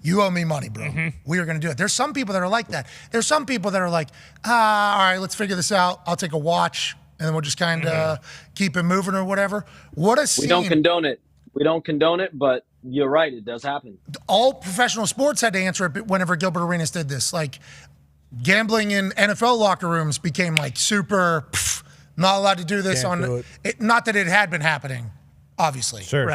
You owe me money, bro. We are going to do it. There's some people that are like that. There's some people that are like, all right, let's figure this out. I'll take a watch, and then we'll just kind of keep it moving or whatever. What a scene. We don't condone it. We don't condone it, but you're right. It does happen. All professional sports had to answer it whenever Gilbert Arenas did this. Like, gambling in NFL locker rooms became like super Not allowed to do this Can't do on it. Not that it had been happening, obviously. Sure.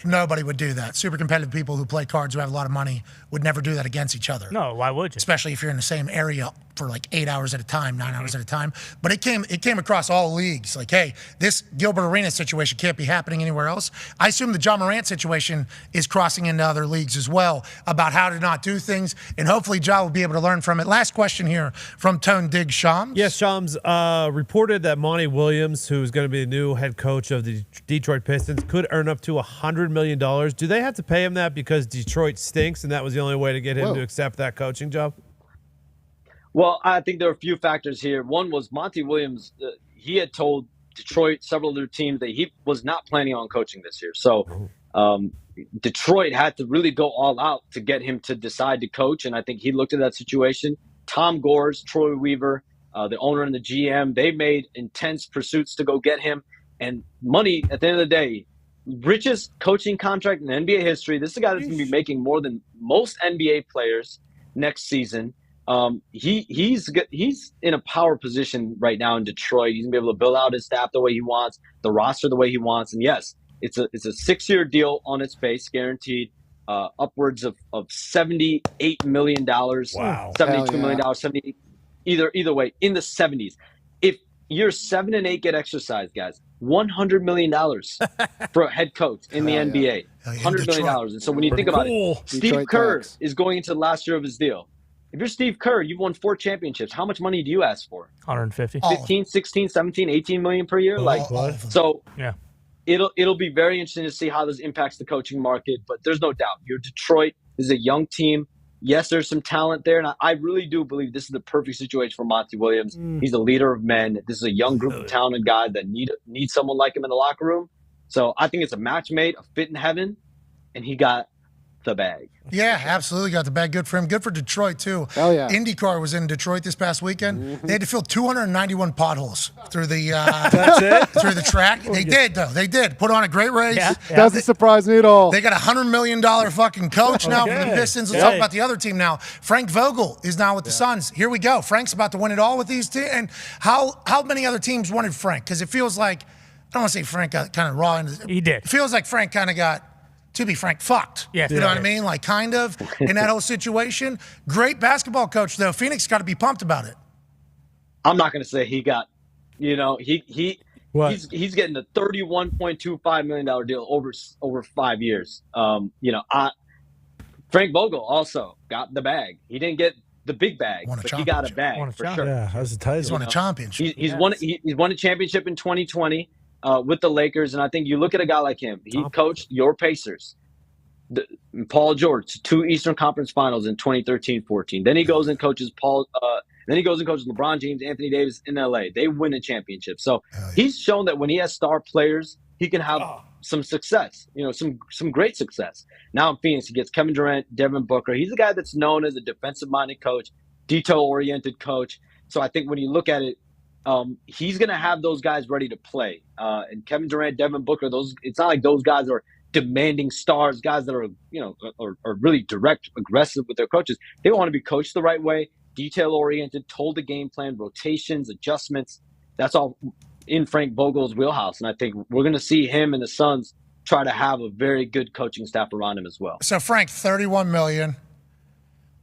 Nobody would do that. Super competitive people who play cards who have a lot of money would never do that against each other. No, why would you? Especially if you're in the same area for like 8 hours at a time, 9 hours at a time. But it came across all leagues. Like, hey, this Gilbert Arenas situation can't be happening anywhere else. I assume the John Morant situation is crossing into other leagues as well about how to not do things. And hopefully Ja will be able to learn from it. Last question here from Tone Dig Shams. Yes, Shams reported that Monty Williams, who's going to be the new head coach of the Detroit Pistons, could earn up to $100 million. Do they have to pay him that because Detroit stinks and that was the only way to get him to accept that coaching job? Well, I think there are a few factors here. One was Monty Williams. He had told Detroit, several other teams, that he was not planning on coaching this year. So Detroit had to really go all out to get him to decide to coach. And I think he looked at that situation. Tom Gores, Troy Weaver, the owner and the GM, they made intense pursuits to go get him. And money, at the end of the day, richest coaching contract in NBA history. This is a guy that's going to be making more than most NBA players next season. He's in a power position right now in Detroit. He's gonna be able to build out his staff the way he wants, the roster the way he wants. And yes, it's a 6-year deal on its face, guaranteed, upwards of $78 million. Wow. $72 million, 70, either way, in the 70s. If years 7 and 8 get exercised, guys, $100 million for a head coach in the NBA. $100 million. And so when you think about it, Steve Kerr is going into the last year of his deal. If you're Steve Kerr, you've won 4 championships. How much money do you ask for? 150. 15, 16, 17, 18 million per year? So yeah. It'll be very interesting to see how this impacts the coaching market, but there's no doubt. You're Detroit. This is a young team. Yes, there's some talent there, and I really do believe this is the perfect situation for Monty Williams. He's a leader of men. This is a young group of talented guys that need someone like him in the locker room. So I think it's a match made, a fit in heaven, and he got the bag. Yeah, absolutely got the bag. Good for him. Good for Detroit, too. Hell yeah. IndyCar was in Detroit this past weekend. They had to fill 291 potholes through the through the track. They did, though. They did. Put on a great race. Yeah. Doesn't surprise me at all. They got a $100 million fucking coach now for the Pistons. Let's talk about the other team now. Frank Vogel is now with the Suns. Here we go. Frank's about to win it all with these teams. And how many other teams wanted Frank? Because it feels like, I don't want to say Frank got kind of raw. He did. It feels like Frank kind of got, to be frank, fucked. Yes. You know what I mean? Like, kind of, in that whole situation. Great basketball coach, though. Phoenix got to be pumped about it. I'm not going to say he got, he's getting a $31.25 million deal over 5 years. Frank Vogel also got the bag. He didn't get the big bag, but he got a bag for sure. Yeah, that's a title. He's won a championship. He's won a championship in 2020. With the Lakers, and I think you look at a guy like him. He coached your Pacers, Paul George, 2 Eastern Conference Finals in 2013-14. Then he goes and coaches LeBron James, Anthony Davis in LA. They win a championship. So he's shown that when he has star players, he can have some success. Some great success. Now in Phoenix, he gets Kevin Durant, Devin Booker. He's a guy that's known as a defensive-minded coach, detail-oriented coach. So I think when you look at it, he's going to have those guys ready to play. And Kevin Durant, Devin Booker, it's not like those guys are demanding stars, guys that are, are really direct, aggressive with their coaches. They want to be coached the right way, detail-oriented, told the game plan, rotations, adjustments. That's all in Frank Vogel's wheelhouse. And I think we're going to see him and the Suns try to have a very good coaching staff around him as well. So Frank, $31 million.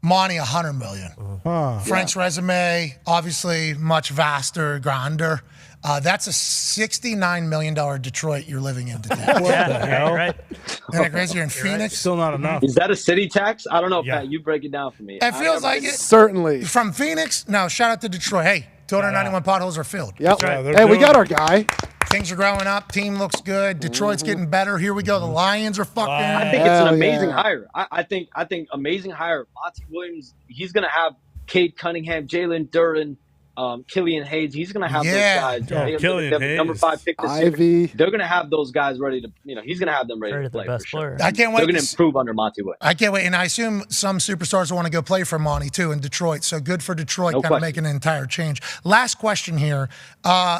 Monty, $100 million. Frank's resume, obviously much vaster, grander. That's a $69 million Detroit you're living in today. Right. Isn't that crazy? You're in Phoenix. Still not enough. Is that a city tax? I don't know, Pat. You break it down for me. It feels like it. Certainly. From Phoenix, now shout out to Detroit. Hey, 291 potholes are filled. Yep. Right. Hey, we got our guy. Things are growing up. Team looks good. Detroit's getting better. Here we go. The Lions are fucking. I think it's an amazing hire. I think amazing hire. Monty Williams. He's going to have Cade Cunningham, Jalen Duren, Killian Hayes. He's going to have those guys. Killian Hayes. Number 5 pick this Ivy. year. They're going to have those guys ready to. He's going to have them ready to play. Best for sure. player. I can't wait. They're going to improve under Monty Williams. I can't wait. And I assume some superstars will want to go play for Monty, too, in Detroit. So good for Detroit, No kind of question. making an entire change. Last question here.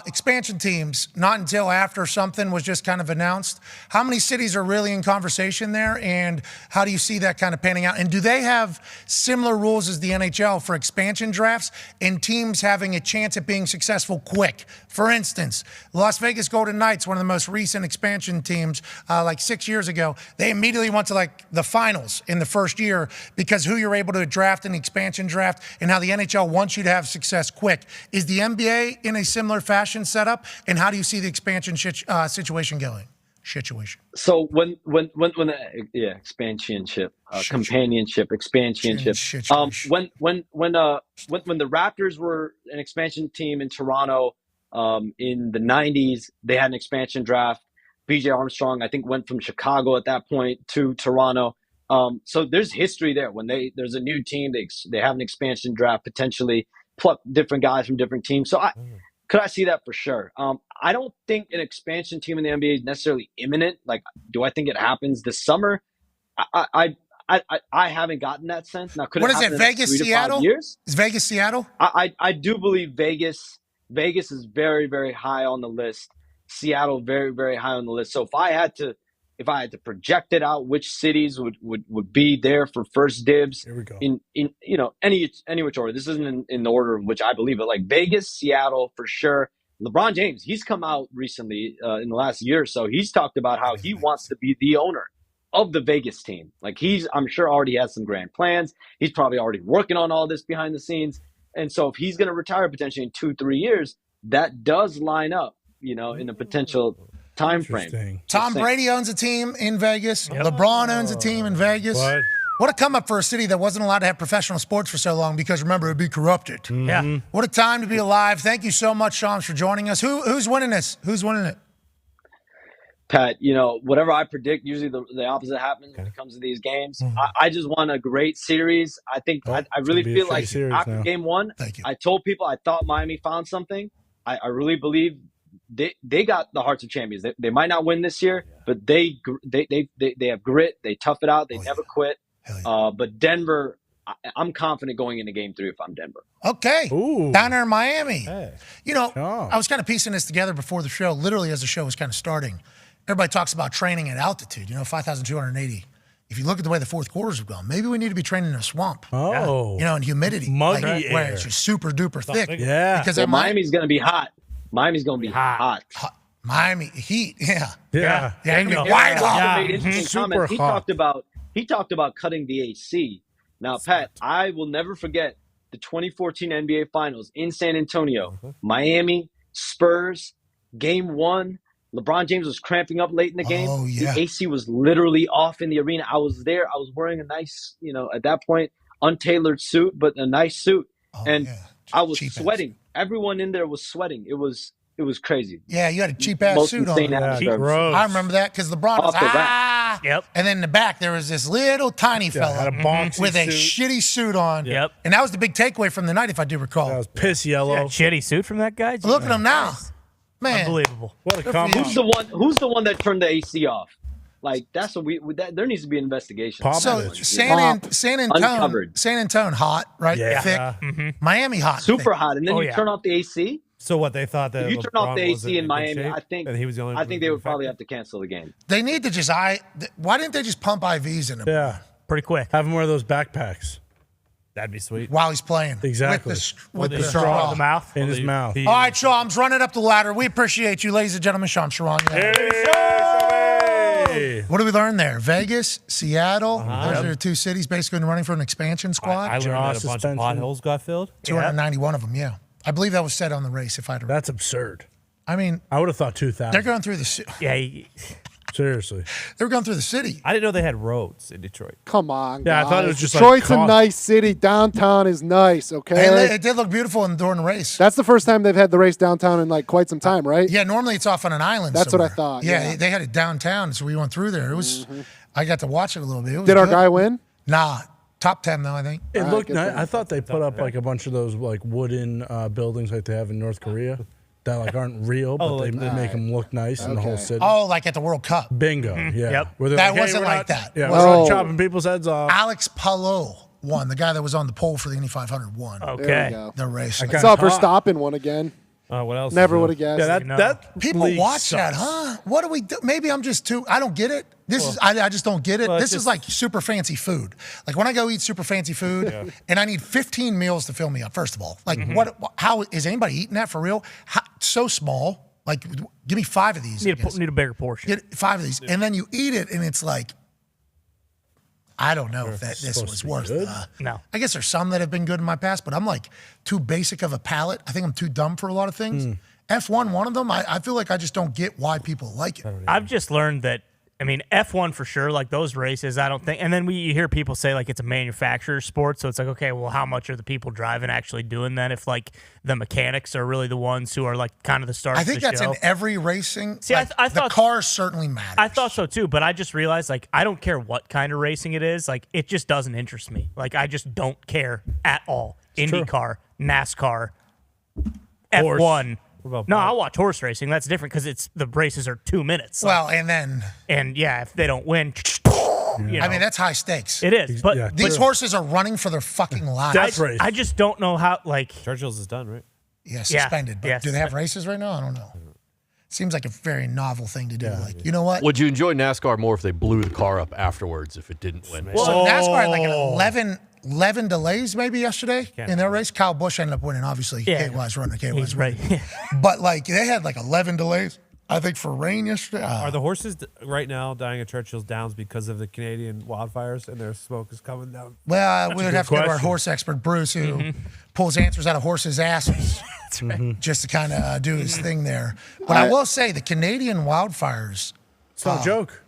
Expansion teams, not until after something was just kind of announced. How many cities are really in conversation there? And how do you see that kind of panning out? And do they have similar rules as the NHL for expansion drafts and teams having having a chance at being successful quick. For instance, Las Vegas Golden Knights, one of the most recent expansion teams, like 6 years ago, they immediately went to like the finals in the first year because who you're able to draft in the expansion draft and how the NHL wants you to have success quick. Is the NBA in a similar fashion setup? And how do you see the expansion situation going? So when expansionship, companionship, expansionship. When the Raptors were an expansion team in Toronto, in the 90s, they had an expansion draft. BJ Armstrong, I think, went from Chicago at that point to Toronto. So there's history there. When there's a new team, they have an expansion draft, potentially pluck different guys from different teams. So could I see that for sure? I don't think an expansion team in the NBA is necessarily imminent. Like, do I think it happens this summer? I haven't gotten that sense. Now, could what it is happen it? Vegas, in 3 to 5 Seattle? years? Is Vegas, Seattle? I do believe Vegas is very, very high on the list. Seattle, very, very high on the list. So if I had to project it out, which cities would be there for first dibs? Here we go. In any which order. This isn't in the order in which I believe it. Like Vegas, Seattle for sure. LeBron James, he's come out recently in the last year or so. He's talked about how he wants to be the owner of the Vegas team. Like I'm sure already has some grand plans. He's probably already working on all this behind the scenes. And so if he's going to retire potentially in 2-3 years, that does line up, in a potential time frame. Tom Brady owns a team in Vegas. Yep. LeBron owns a team in Vegas. What a come up for a city that wasn't allowed to have professional sports for so long because, remember, it would be corrupted. Yeah. What a time to be alive. Thank you so much, Shams, for joining us. Who's winning this? Who's winning it? Pat, whatever I predict, usually the opposite happens when it comes to these games. I just want a great series. I think I really feel like after game one, I told people I thought Miami found something. I really believe they got the hearts of champions. They might not win this year, but they have grit. They tough it out. They never quit. But Denver, I'm confident going into game 3 if I'm Denver. Okay. Ooh. Down there in Miami. Hey. I was kind of piecing this together before the show, literally as the show was kind of starting. Everybody talks about training at altitude, 5,280. If you look at the way the fourth quarters have gone, maybe we need to be training in a swamp. Oh. In humidity. Muggy air. Where it's just super duper thick. Yeah. Because Miami's going to be hot. Miami's going to be hot. Miami heat, yeah. Yeah. White hot. Super hot. He talked about cutting the AC. Now, Pat, I will never forget the 2014 NBA Finals in San Antonio. Miami, Spurs, Game 1. LeBron James was cramping up late in the game. Oh, yeah. The AC was literally off in the arena. I was there. I was wearing a nice, at that point, untailored suit, but a nice suit. I was sweating. Everyone in there was sweating. It was crazy. Yeah, you had a cheap-ass suit on. I remember that because LeBron was Yep. And then in the back, there was this little tiny fella with a shitty suit on. Yep. And that was the big takeaway from the night, if I do recall. That was piss yellow. Yeah, shitty suit from that guy. Look at him now. Man. Unbelievable. What a combo. Who's the one that turned the AC off? Like, that's what there needs to be an investigation. So San Antonio, hot, right? Yeah. Thick. Miami hot. Super hot. And then you turn off the AC. So what they thought that if you turn off the AC in Miami, shape, I think he was the only I think they would probably have to cancel the game. They need to just why didn't they just pump IVs in him? Yeah. Pretty quick. Have him wear those backpacks. That'd be sweet. While he's playing. Exactly. With the straw in the mouth. In his mouth. All right, Shams, running up the ladder. We appreciate you, ladies and gentlemen. Shams Sharon. What did we learn there? Vegas, Seattle. Those are 2 cities basically running for an expansion squad. I learned that a bunch of potholes got filled. 291 of them, yeah. I believe that was said on the race. If I had to. That's absurd. I mean, I would have thought 2,000. They're going through the city. Yeah. Seriously. They were going through the city. I didn't know they had roads in Detroit. Come on, Yeah, guys. I thought it was just Detroit's a nice city. Downtown is nice, okay? It did look beautiful during the race. That's the first time they've had the race downtown in quite some time, right? Yeah, normally it's off on an island That's somewhere. what I thought. Yeah, they had it downtown, so we went through there. It was. I got to watch it a little bit. It was Did our good. guy win? Nah. Top 10, though, I think. It looked nice. I thought they put up like a bunch of those like wooden buildings like they have in North Korea that like aren't real, but they make them look nice in the whole city. Oh, like at the World Cup. Bingo. Yeah. Yep. Where That like, wasn't like that. Yeah, we're not chopping people's heads off. Alex Palou won. The guy that was on the pole for the Indy 500 won. Okay. There we go. The race. I saw Verstappen won again. What else? Never would have guessed. Yeah, that People league watch sucks. that, huh? What do we do? Maybe I'm just too. I don't get it. I just don't get it. Well, This is like super fancy food. Like when I go eat super fancy food, and I need 15 meals to fill me up. First of all, like how is anybody eating that for real? So small. Like, give me 5 of these. Need a bigger portion. Get 5 of these, and then you eat it, and it's like, I don't know if this was worth. No, I guess there's some that have been good in my past, but I'm like too basic of a palate. I think I'm too dumb for a lot of things. F1, one of them. I feel like I just don't get why people like it. I've just learned that. I mean, F1 for sure, like those races, I don't think. And then you hear people say like it's a manufacturer sport, so it's like, okay, well, how much are the people driving actually doing that? If like the mechanics are really the ones who are like kind of the stars. I think that's show. in every racing. See, like, I thought the cars certainly matter. I thought so too, but I just realized like I don't care what kind of racing it is. Like it just doesn't interest me. Like I just don't care at all. IndyCar, NASCAR, F1. No, I'll watch horse racing. That's different because the races are 2 minutes. Well, and yeah, if they don't win, I mean that's high stakes. It is. But these horses are running for their fucking lives. I just don't know how. Like Churchill's is done, right? Yeah, suspended. But do they have races right now? I don't know. Seems like a very novel thing to do. Like, you know what? Would you enjoy NASCAR more if they blew the car up afterwards if it didn't win? Well, so NASCAR had like an 11 delays maybe yesterday in their race. Kyle Busch ended up winning, obviously. KY's running. KY's right. But like they had like 11 delays, I think, for rain yesterday. Are the horses right now dying at Churchill's Downs because of the Canadian wildfires and their smoke is coming down? Well, we would have to go to our horse expert, Bruce, who pulls answers out of horses' asses. That's right. Just to kind of do his thing there. But I will say the Canadian wildfires. It's no joke.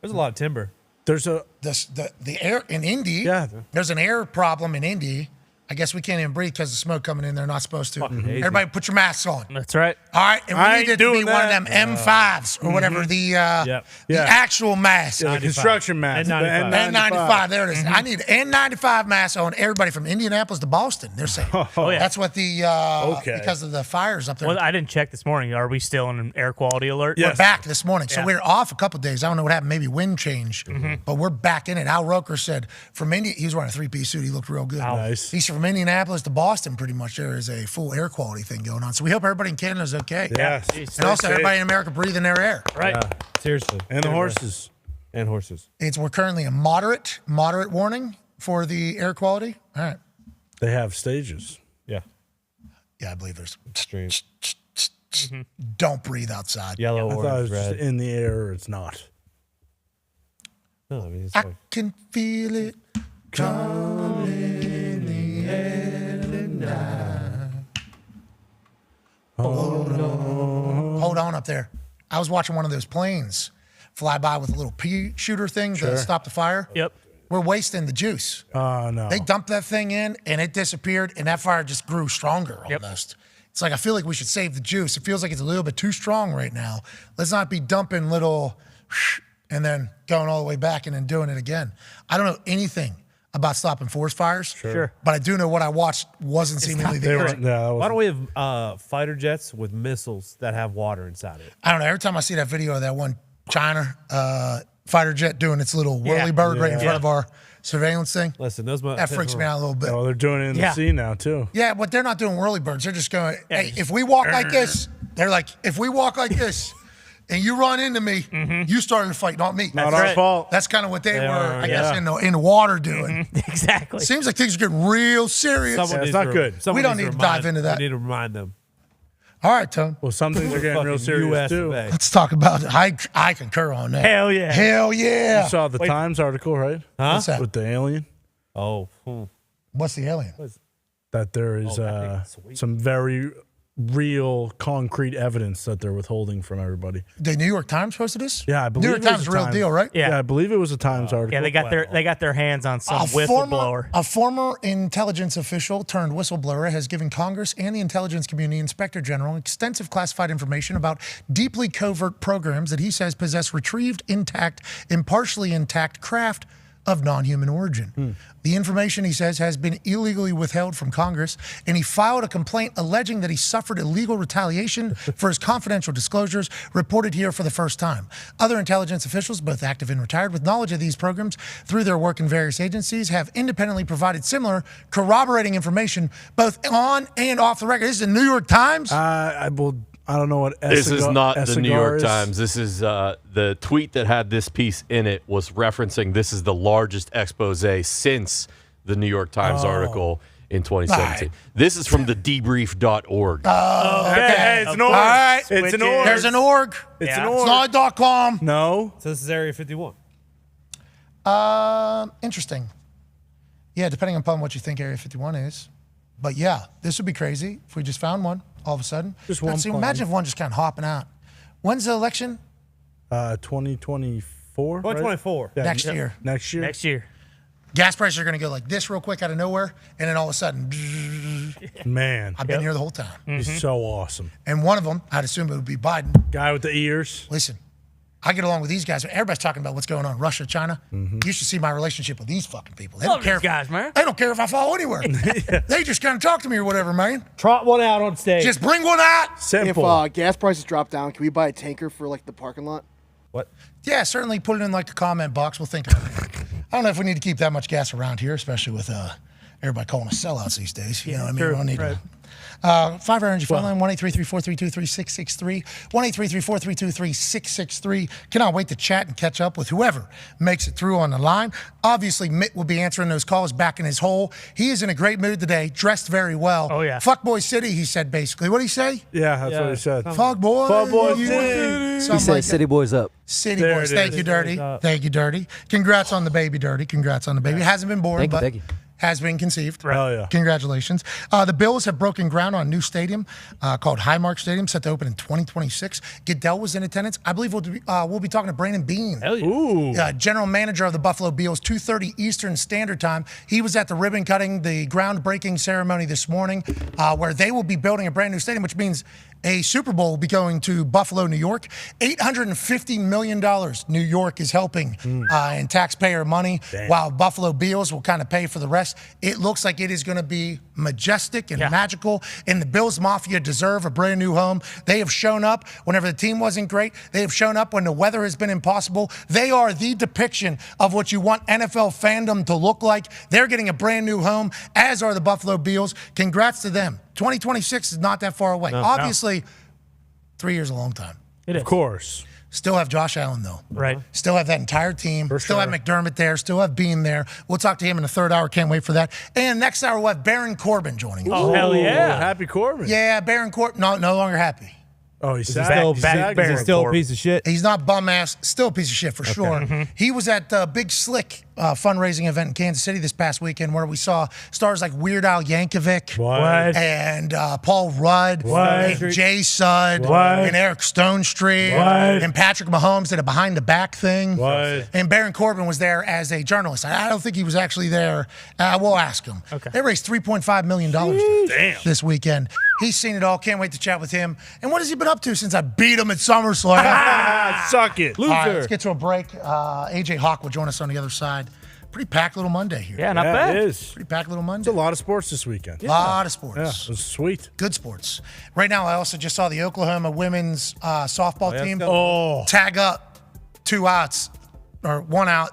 There's a lot of timber. There's the air in Indy. Yeah. There's an air problem in Indy. I guess we can't even breathe because the smoke coming in. They're not supposed to. Everybody put your masks on. That's right. All right. And we need it to be one of them M5s or whatever, the actual mask. the construction mask. N95. There it is. I need N95 masks on everybody from Indianapolis to Boston. They're saying. That's what because of the fires up there. Well, I didn't check this morning. Are we still in an air quality alert? We're back this morning. So we're off a couple of days. I don't know what happened. Maybe wind change. But we're back in it. Al Roker said from India, he was wearing a 3-piece suit. He looked real good. Nice. He said from Indianapolis to Boston, pretty much there is a full air quality thing going on. So we hope everybody in Canada is okay. Yes. And also everybody in America breathing their air. Right. Yeah, seriously. And the horses. And horses. We're currently a moderate warning for the air quality. All right. They have stages. Yeah. Yeah, I believe there's extreme. Don't breathe outside. Yellow, I thought it orange, was just red. in the air or it's not. No, I mean, it's I like, can feel it coming in the air tonight. Hold on up there. I was watching one of those planes fly by with a little pea shooter thing to stop the fire. Yep. We're wasting the juice. Oh, no. They dumped that thing in, and it disappeared, and that fire just grew stronger almost. It's like I feel like we should save the juice. It feels like it's a little bit too strong right now. Let's not be dumping little and then going all the way back and then doing it again. I don't know anything about stopping forest fires. Sure. But I do know what I watched wasn't seemingly the case. why don't we have fighter jets with missiles that have water inside it? I don't know. Every time I see that video of that one China fighter jet doing its little whirly bird right in front of our surveillance thing, Listen, that freaks me out a little bit. Oh, they're doing it in the sea now, too. Yeah, but they're not doing whirly birds. They're just going, hey, if we walk like this, they're like, if we walk like this and you run into me, you started the fight, not me. Not our fault. That's kind of what they were, I guess, in the water doing. Exactly. Seems like things are getting real serious. It's not good. We don't need to dive into that. We need to remind them. All right, Tone. Well, some things are getting real serious, too. Let's talk about it. I concur on that. Hell yeah. Hell yeah. You saw the Times article, right? Huh? What's that? With the alien? Oh. What's the alien? That there is some very real, concrete evidence that they're withholding from everybody. The New York Times posted this? Yeah, I believe New York it was Times is a real Times. deal, right? Yeah, I believe it was a Times article. Yeah, they got their hands on some whistleblower. A former intelligence official turned whistleblower has given Congress and the intelligence community inspector general extensive classified information about deeply covert programs that he says possess retrieved, intact, and partially intact craft of non-human origin. The information, he says, has been illegally withheld from Congress, and he filed a complaint alleging that he suffered illegal retaliation for his confidential disclosures, reported here for the first time. Other intelligence officials, both active and retired, with knowledge of these programs through their work in various agencies, have independently provided similar corroborating information both on and off the record. This is the New York Times? I don't know what This is not the New York is. Times. This is the tweet that had this piece in it was referencing this is the largest expose since the New York Times article in 2017. Right. This is from the debrief.org. Okay. It's an org. All right. It's an org. There's an org. It's an It's org. not .com. No. So this is Area 51. Interesting. Yeah, depending upon what you think Area 51 is. But yeah, this would be crazy if we just found one all of a sudden. Just one plane. Imagine if one just kind of hopping out. When's the election? 2024. 2024. Right? Next year. Next year. Next year. Gas prices are going to go like this real quick out of nowhere, and then all of a sudden, Man. I've been here the whole time. He's so awesome. And one of them, I'd assume it would be Biden. Guy with the ears. Listen, I get along with these guys. Everybody's talking about what's going on in Russia, China. You should see my relationship with these fucking people. They Love don't care. these guys, man. They don't care if I fall anywhere. They just kind of talk to me or whatever, man. Trot one out on stage. Just bring one out. Simple. If gas prices drop down, can we buy a tanker for like the parking lot? What? Yeah, certainly put it in like the comment box. We'll think about it. I don't know if we need to keep that much gas around here, especially with everybody calling us sellouts these days. You know what I mean? true, We don't need right. to. 5 Energy phone line, 1-833-432-3663, 1-833-432-3663. Cannot wait to chat and catch up with whoever makes it through on the line. Obviously, Mitt will be answering those calls back in his hole. He is in a great mood today, dressed very well. Oh, yeah. Fuckboy City, he said basically. What did he say? Yeah, that's what he said. Fuckboy. Fuckboy you- City. something He said, like that. "City boys up." City There boys. it Thank is. you, Dirty. Thank you, Dirty. Congrats on the baby, Dirty. Congrats on the baby. It hasn't been born, but Thank you. has been conceived. Hell yeah. Congratulations. The Bills have broken ground on a new stadium called Highmark Stadium, set to open in 2026. Goodell was in attendance. I believe we'll be talking to Brandon Beane, Hell yeah. Ooh. general manager of the Buffalo Bills, 2:30 Eastern Standard Time. He was at the ribbon cutting, the groundbreaking ceremony this morning, where they will be building a brand new stadium, which means a Super Bowl will be going to Buffalo, New York. $850 million New York is helping in taxpayer money, while Buffalo Bills will kind of pay for the rest. It looks like it is going to be majestic and magical, and the Bills Mafia deserve a brand new home. They have shown up whenever the team wasn't great. They have shown up when the weather has been impossible. They are the depiction of what you want NFL fandom to look like. They're getting a brand new home, as are the Buffalo Bills. Congrats to them. 2026 is not that far away. Obviously, 3 years is a long time. Of course. Still have Josh Allen, though. Right. Still have that entire team. Still have McDermott there. Still have Beane there. We'll talk to him in the third hour. Can't wait for that. And next hour, we'll have Baron Corbin joining us. Oh, hell yeah. Happy Corbin. Yeah, Baron Corbin. No longer happy. Oh, he's Still, sad. is he still a piece of shit? He's not bum ass. Still a piece of shit for sure. He was at the Big Slick fundraising event in Kansas City this past weekend, where we saw stars like Weird Al Yankovic What? and Paul Rudd and Jay Sud and Eric Stonestreet and Patrick Mahomes did a behind the back thing. And Baron Corbin was there as a journalist. I don't think he was actually there. We'll ask him. They raised $3.5 million this weekend. He's seen it all. Can't wait to chat with him. And what has he been up to since I beat him at SummerSlam? Suck it. All right, let's get to a break. AJ Hawk will join us on the other side. Pretty packed little Monday here. Yeah, not bad. It is. Pretty packed little Monday. It's a lot of sports this weekend. A lot of sports. Yeah, it was sweet. Good sports. Right now, I also just saw the Oklahoma women's softball team tag up 2 outs, or 1 out,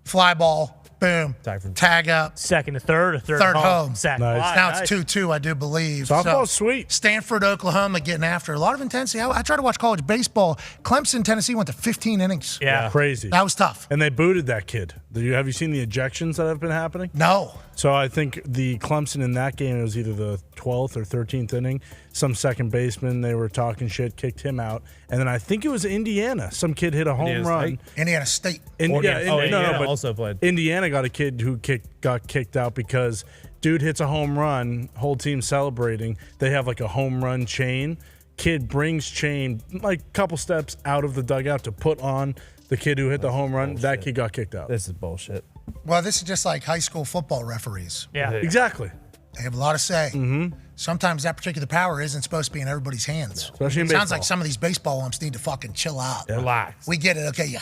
fly ball, boom, tag up. Second to third, or third home. Second. Nice. Now it's 2-2, I do believe. Softball's sweet. Stanford, Oklahoma getting after a lot of intensity. I try to watch college baseball. Clemson, Tennessee went to 15 innings. Yeah. Crazy. That was tough. And they booted that kid. Have you seen the ejections that have been happening? No. So I think the Clemson in that game, it was either the 12th or 13th inning. Some second baseman, they were talking shit, kicked him out. And then I think it was Indiana. Some kid hit a home run. Indiana State. Indiana also played. Indiana got a kid who got kicked out because dude hits a home run, whole team celebrating. They have like a home run chain. Kid brings chain like a couple steps out of the dugout to put on the kid who hit the home run. That kid got kicked out. This is bullshit. Well, this is just like high school football referees. Yeah. Exactly. They have a lot to say. Sometimes that particular power isn't supposed to be in everybody's hands. Especially in Sounds baseball. like some of these baseball umps need to fucking chill out. Relax. We get it. Okay,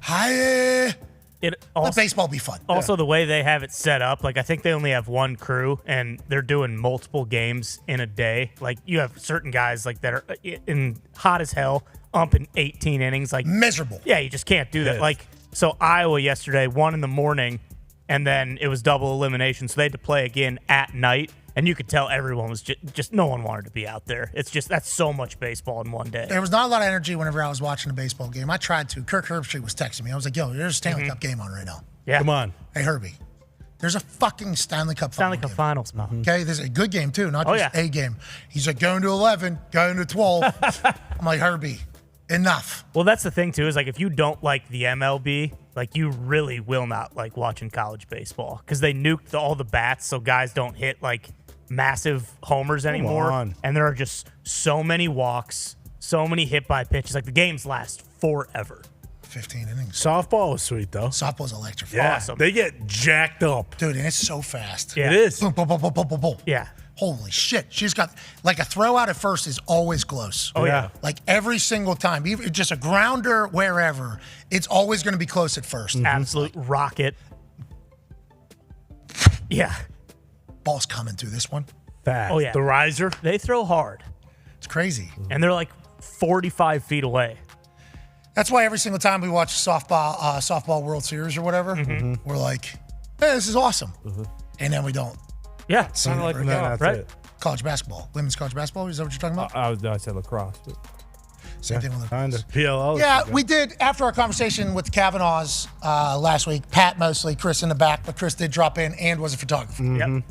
hi, Let baseball be fun. Also, the way they have it set up, like I think they only have one crew, and they're doing multiple games in a day. Like you have certain guys like that are in hot as hell, in 18 innings, like miserable. Yeah, you just can't do that. Like so, Iowa yesterday, 1 in the morning, and then it was double elimination, so they had to play again at night. And you could tell everyone was just no one wanted to be out there. It's just that's so much baseball in one day. There was not a lot of energy whenever I was watching a baseball game. I tried to. Kirk Herbstreit was texting me. I was like, "Yo, there's a Stanley Cup game on right now." Yeah, come on. Hey Herbie, there's a fucking Stanley Cup Finals, man. Okay, there's a good game too, not just a game. He's like going to 11, going to 12. I'm like, Herbie, enough. Well, that's the thing too is like if you don't like the MLB, like you really will not like watching college baseball because they nuked all the bats, so guys don't hit like massive homers anymore, and there are just so many walks, so many hit by pitches. Like the games last forever. 15 innings. Softball was sweet though. Softball's electric. Yeah, awesome. They get jacked up, dude, and it's so fast. Yeah. It is. Boom, boom, boom, boom, boom, boom, boom. Yeah. Holy shit. She's got like a throw out at first is always close. Oh yeah. Like every single time, even just a grounder wherever, it's always going to be close at first. Absolute rocket. Yeah. Ball's coming through this one. Fast. Oh yeah. The riser. They throw hard. It's crazy. And they're like 45 feet away. That's why every single time we watch softball World Series or whatever, we're like, hey, this is awesome. And then we don't. Yeah. Kind of like lacrosse, right? College basketball. Women's college basketball. Is that what you're talking about? I said lacrosse. But. Same thing with lacrosse. Kind of. PLL. Yeah, we did, after our conversation with the Kavanaughs last week, Pat mostly, Chris in the back, but Chris did drop in and was a photographer. Yep.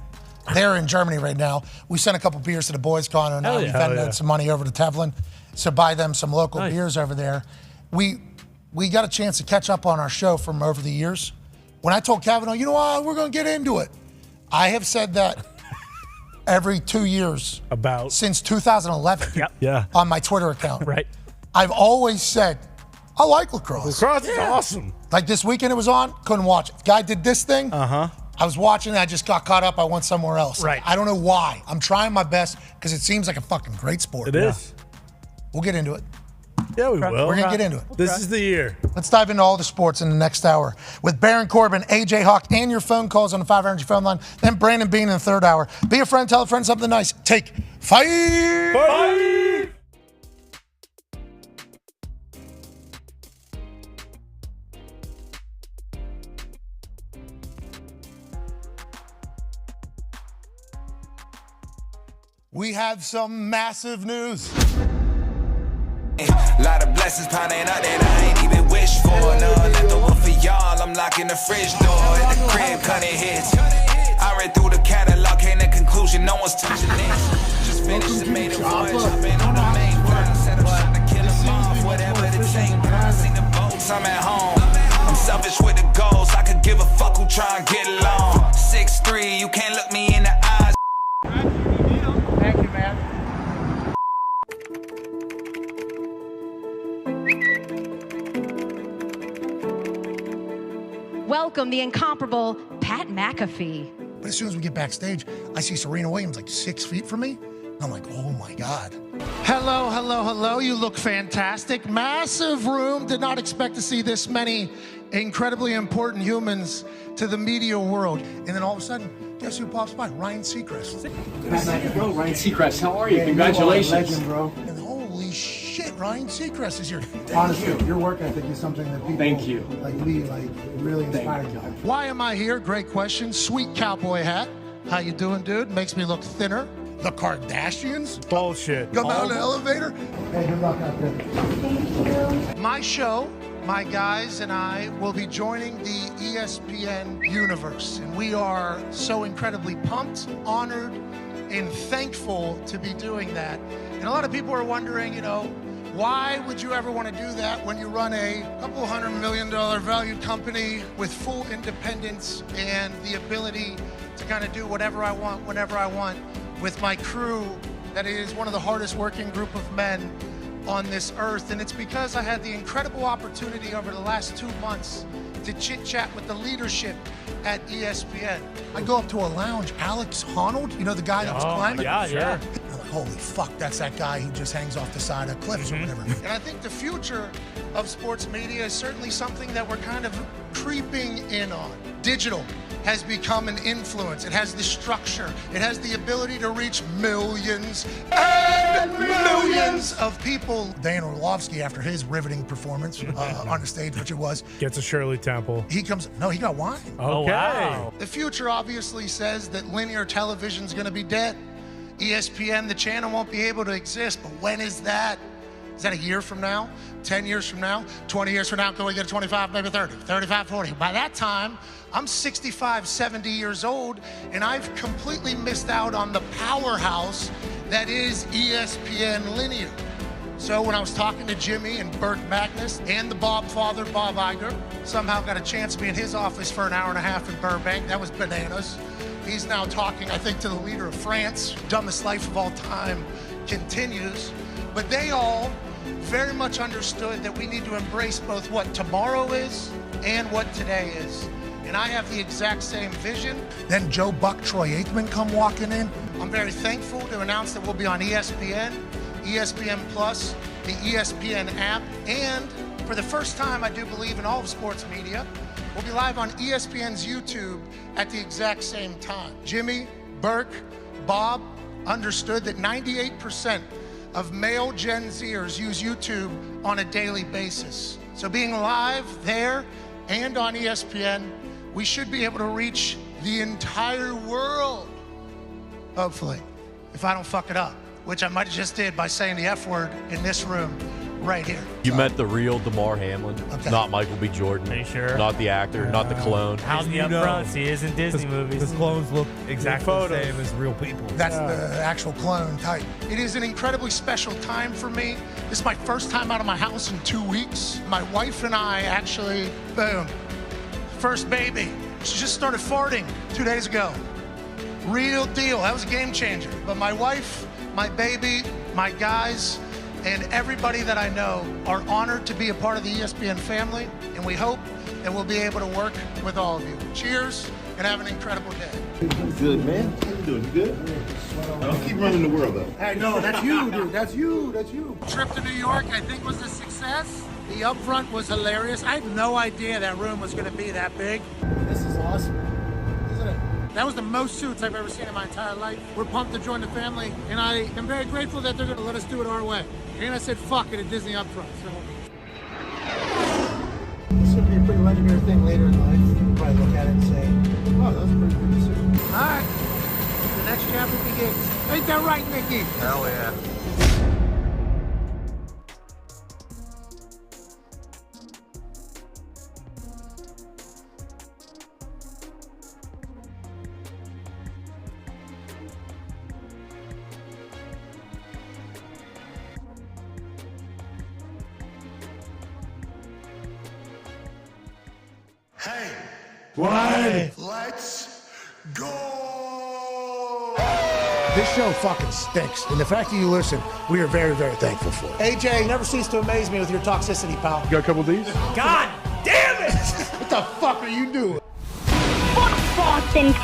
They're in Germany right now. We sent a couple beers to the boys' corner, and now we Venmoed some money over to Tevlin to buy them some local beers over there. We got a chance to catch up on our show from over the years. When I told Kavanaugh, you know what, we're going to get into it. I have said that every 2 years since 2011 on my Twitter account. Right. I've always said, I like lacrosse. Lacrosse is awesome. Like this weekend it was on, couldn't watch it. Guy did this thing. I was watching it, I just got caught up, I went somewhere else. Right. I don't know why. I'm trying my best because it seems like a fucking great sport. It is. We'll get into it. Yeah, we will. We're going to get into it. This is the year. Let's dive into all the sports in the next hour with Baron Corbin, AJ Hawk, and your phone calls on the 5 Energy phone line. Then Brandon Beane in the third hour. Be a friend, tell a friend something nice. Take 5. 5. We have some massive news. A lot of blessings piling up that I ain't even wish for. No, let the one for y'all. I'm locking the fridge door at the crib, cutting hits. I read through the catalog, came to the conclusion no one's touching it. Just finished and made a voyage. I've been on the main burn. Said I'm trying to kill them off, whatever the chain burn. Seen the boats, I'm at home. I'm selfish with the goals. I could give a fuck who try and get along. 6'3", you can't look me in the eyes. Thank you, man. Welcome the incomparable Pat McAfee. But as soon as we get backstage, I see Serena Williams like 6 feet from me. And I'm like, oh my God. Hello, hello, hello. You look fantastic. Massive room. Did not expect to see this many incredibly important humans to the media world. And then all of a sudden, guess who pops by? Ryan Seacrest. Bro, Ryan Seacrest, how are you? Congratulations. Legend, bro. And holy shit, Ryan Seacrest is here. Honestly, your work ethic is something that people really inspire you. Why am I here? Great question. Sweet cowboy hat. How you doing, dude? Makes me look thinner. The Kardashians? Bullshit. Come out of the elevator? Hey, good luck out there. Thank you. My show, my guys and I will be joining the ESPN universe. And we are so incredibly pumped, honored, and thankful to be doing that. And a lot of people are wondering, why would you ever want to do that when you run a couple $100 million valued company with full independence and the ability to kind of do whatever I want, whenever I want, with my crew that is one of the hardest working group of men on this earth. And it's because I had the incredible opportunity over the last 2 months to chit chat with the leadership at ESPN. I go up to a lounge, Alex Honnold, the guy that was climbing? Yeah. I'm like, holy fuck, that's that guy who just hangs off the side of cliffs or whatever. And I think the future of sports media is certainly something that we're kind of creeping in on. Digital has become an influence. It has the structure. It has the ability to reach millions and millions of people. Dan Orlovsky, after his riveting performance on the stage, which it was, gets a Shirley Temple. He got wine. Okay. Wow. The future obviously says that linear television's gonna be dead. ESPN, the channel, won't be able to exist, but when is that? Is that a year from now? 10 years from now? 20 years from now? Can we get to 25, maybe 30, 35, 40? By that time, I'm 65, 70 years old, and I've completely missed out on the powerhouse that is ESPN Linear. So when I was talking to Jimmy and Burt Magnus and the Bob father, Bob Iger, somehow got a chance to be in his office for an hour and a half in Burbank. That was bananas. He's now talking, I think, to the leader of France. Dumbest life of all time continues. But they all very much understood that we need to embrace both what tomorrow is and what today is. And I have the exact same vision. Then Joe Buck, Troy Aikman come walking in. I'm very thankful to announce that we'll be on ESPN, ESPN Plus, the ESPN app, and for the first time, I do believe in all of sports media, we'll be live on ESPN's YouTube at the exact same time. Jimmy, Burke, Bob understood that 98% of male Gen Zers use YouTube on a daily basis. So being live there and on ESPN, we should be able to reach the entire world, hopefully, if I don't fuck it up, which I might have just did by saying the F word in this room right here. You met the real DeMar Hamlin, not Michael B. Jordan. Are you sure? Not the actor, not the clone. How's the upfronts? He is in Disney movies. Because clones look exactly the same as real people. That's the actual clone type. It is an incredibly special time for me. This is my first time out of my house in 2 weeks. My wife and I actually, boom, first baby. She just started farting 2 days ago. Real deal. That was a game changer. But my wife, my baby, my guys, and everybody that I know are honored to be a part of the ESPN family, and we hope that we'll be able to work with all of you. Cheers, and have an incredible day. Good, man. How you doing? You good? Don't keep running the world, though. Hey, no, that's you, dude. That's you. That's you. Trip to New York, I think, was a success. The upfront was hilarious. I had no idea that room was going to be that big. This is awesome, isn't it? That was the most suits I've ever seen in my entire life. We're pumped to join the family, and I am very grateful that they're going to let us do it our way. And I said, fuck it, at Disney upfront. So. This would be a pretty legendary thing later in life. You'll probably look at it and say, wow, that was a pretty good decision. All right, the next chapter begins. Ain't that right, Mickey? Hell yeah. Hey, Why? let's go! This show fucking stinks. And the fact that you listen, we are very, very thankful for it. AJ, never cease to amaze me with your toxicity, pal. You got a couple of these? God damn it! What the fuck are you doing? Fuck Boston.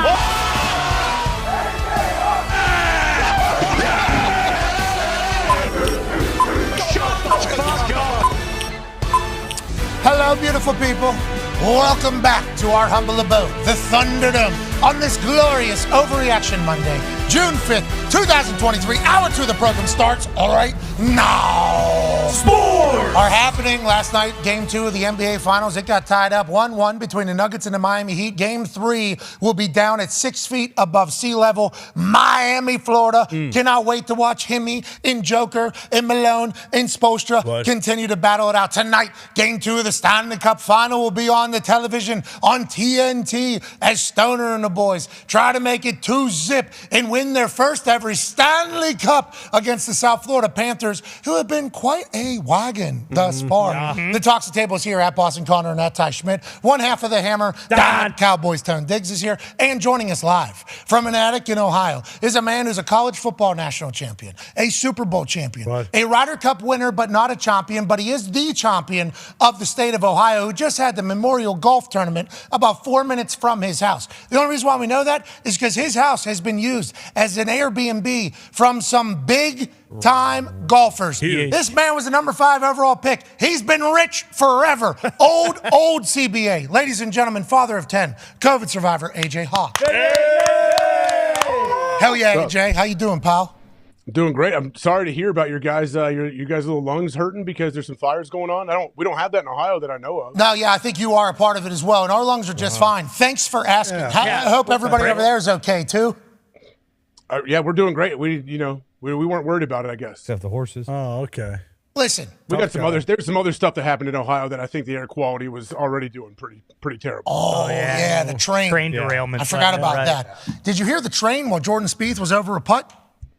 Hello, beautiful people. Welcome back to our humble abode, the Thunderdome, on this glorious Overreaction Monday, June 5th, 2023. Hour 2 of the program starts, all right, now. Sports are happening. Last night, Game 2 of the NBA Finals, it got tied up 1-1 between the Nuggets and the Miami Heat. Game 3 will be down at 6 feet above sea level, Miami, Florida. Cannot wait to watch Himmy and Joker and Malone and Spoelstra continue to battle it out. Tonight, Game 2 of the Stanley Cup Final will be on the television on TNT as Stoner and the boys try to make it 2-zip and win their first ever Stanley Cup against the South Florida Panthers, who have been quite a wagon thus far. The Talks the Table is here at Boston Connor and at Ty Schmidt. One half of the Hammer, Dahn Cowboys Tone Diggs is here, and joining us live from an attic in Ohio is a man who's a college football national champion, a Super Bowl champion, a Ryder Cup winner, but not a champion, but he is the champion of the state of Ohio, who just had the Memorial Golf Tournament about 4 minutes from his house. The only reason why we know that is because his house has been used as an Airbnb from some big-time golfers. Huge. This man was the number 5 overall pick. He's been rich forever. Old CBA. Ladies and gentlemen, father of 10, COVID survivor, AJ Hawk. Hell yeah, AJ. How you doing, pal? Doing great. I'm sorry to hear about your guys' little lungs hurting because there's some fires going on. We don't have that in Ohio that I know of. No, yeah, I think you are a part of it as well, and our lungs are just fine. Thanks for asking. Yeah. I hope everybody over there is okay too. Yeah, we're doing great. We weren't worried about it, I guess. Except the horses. Oh, okay. Listen, we got some others. There's some other stuff that happened in Ohio that I think the air quality was already doing pretty terrible. Oh yeah, the train derailment. I forgot about that. Did you hear the train while Jordan Spieth was over a putt?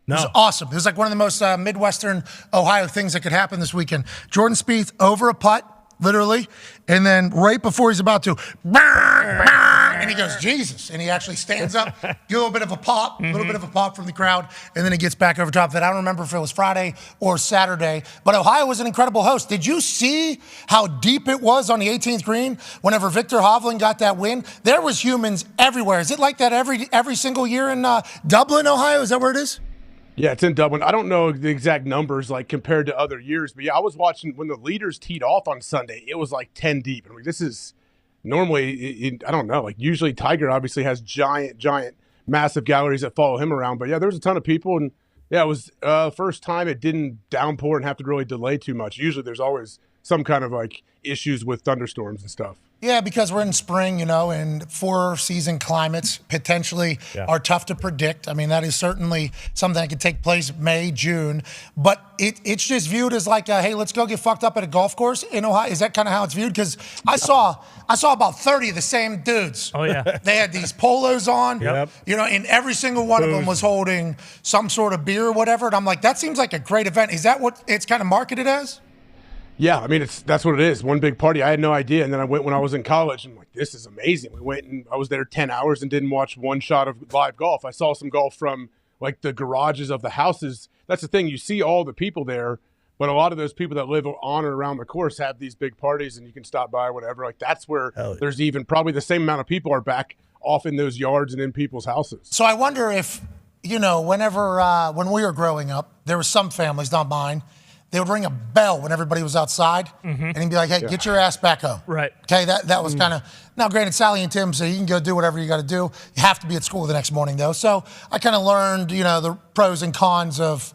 No. It was awesome. It was like one of the most Midwestern Ohio things that could happen this weekend. Jordan Spieth over a putt, literally, and then right before he's about to, and he goes, Jesus, and he actually stands up, get a little bit of a pop, from the crowd, and then he gets back over top of it. I don't remember if it was Friday or Saturday, but Ohio was an incredible host. Did you see how deep it was on the 18th green whenever Victor Hovland got that win? There was humans everywhere. Is it like that every single year in Dublin, Ohio? Is that where it is? Yeah, it's in Dublin. I don't know the exact numbers like compared to other years, but yeah, I was watching when the leaders teed off on Sunday. It was like 10 deep. I mean, this is normally, I don't know, like usually Tiger obviously has giant, massive galleries that follow him around. But yeah, there was a ton of people, and yeah, it was first time it didn't downpour and have to really delay too much. Usually there's always some kind of like issues with thunderstorms and stuff. Yeah, because we're in spring, and 4-season climates potentially are tough to predict. I mean, that is certainly something that could take place May, June. But it's just viewed as like, hey, let's go get fucked up at a golf course in Ohio. Is that kind of how it's viewed? Because I saw about 30 of the same dudes. Oh, yeah. They had these polos on, Yep. And every single one of them was holding some sort of beer or whatever. And I'm like, that seems like a great event. Is that what it's kind of marketed as? Yeah, I mean, that's what it is. One big party. I had no idea. And then I went when I was in college. And I'm like, this is amazing. We went and I was there 10 hours and didn't watch one shot of live golf. I saw some golf from like the garages of the houses. That's the thing. You see all the people there, but a lot of those people that live on or around the course have these big parties and you can stop by or whatever. Like that's where there's even probably the same amount of people are back off in those yards and in people's houses. So I wonder if, whenever, when we were growing up, there were some families, not mine, they would ring a bell when everybody was outside, and he'd be like, hey, get your ass back home. Right. Okay, that was kind of, now granted, Sally and Tim say you can go do whatever you got to do. You have to be at school the next morning, though. So I kind of learned, the pros and cons of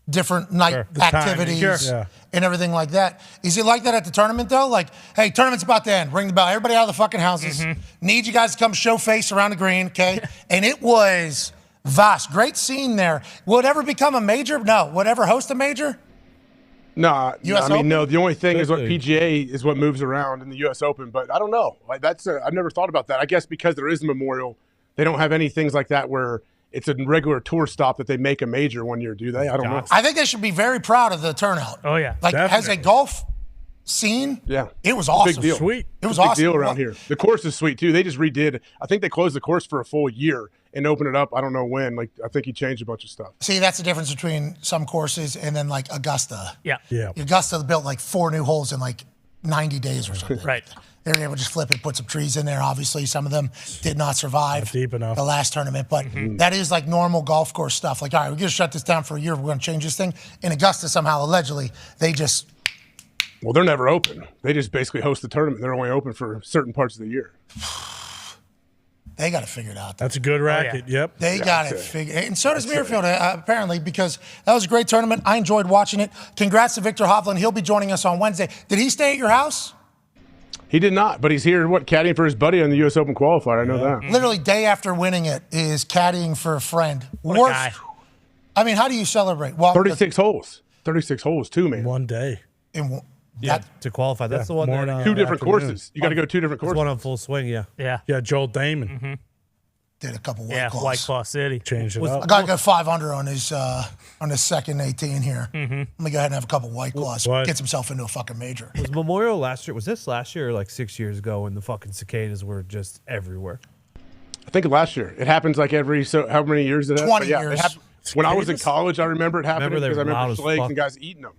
different night activities and everything like that. Is it like that at the tournament, though? Like, hey, tournament's about to end. Ring the bell. Everybody out of the fucking houses. Need you guys to come show face around the green, okay? And it was vast. Great scene there. Will it ever become a major? No. Would it ever host a major? No, US I mean, Open? no. The only thing is what PGA is what moves around in the U.S. Open, but I don't know. Like I've never thought about that. I guess because there is a Memorial, they don't have any things like that where it's a regular tour stop that they make a major one year, do they? I don't know. I think they should be very proud of the turnout. Oh yeah, like as a golf scene, it was awesome. Big deal. Sweet. It was big awesome. deal around here. The course is sweet too. They just redid. I think they closed the course for a full year and opened it up. I don't know when. Like I think he changed a bunch of stuff. See, that's the difference between some courses and then like Augusta. Yeah. Augusta built like 4 new holes in like 90 days or something. Right. They were able to just flip it, put some trees in there. Obviously, some of them did not survive deep enough. the last tournament, but that is like normal golf course stuff. Like, all right, we're going to shut this down for a year. We're going to change this thing. In Augusta, somehow, allegedly, they just... Well, they're never open. They just basically host the tournament. They're only open for certain parts of the year. They got to figure it out. That's a good racket. Yep. They got it figured. And so does Muirfield, apparently, because that was a great tournament. I enjoyed watching it. Congrats to Victor Hovland. He'll be joining us on Wednesday. Did he stay at your house? He did not, but he's here, caddying for his buddy on the U.S. Open qualifier. I know that. Literally, day after winning it is caddying for a friend. What a guy. I mean, how do you celebrate? Well, 36 holes. 36 holes, too, man. One day. To qualify. That's the one that, two different courses. You got to go 2 different courses. One on full swing, Yeah. Yeah, Joel Damon. Did a couple Yeah, White Claw City. Changed it I up. got to go 5 under on his second 18 here. Let me go ahead and have a couple White Claws. What? Gets himself into a fucking major. Was Memorial last year? Was this last year or like 6 years ago when the fucking cicadas were just everywhere? I think last year. It happens like how many years did it 20 happen? years. It happened. When I was in college, I remember it happening because I loud remember as slags fuck. and guys eating them.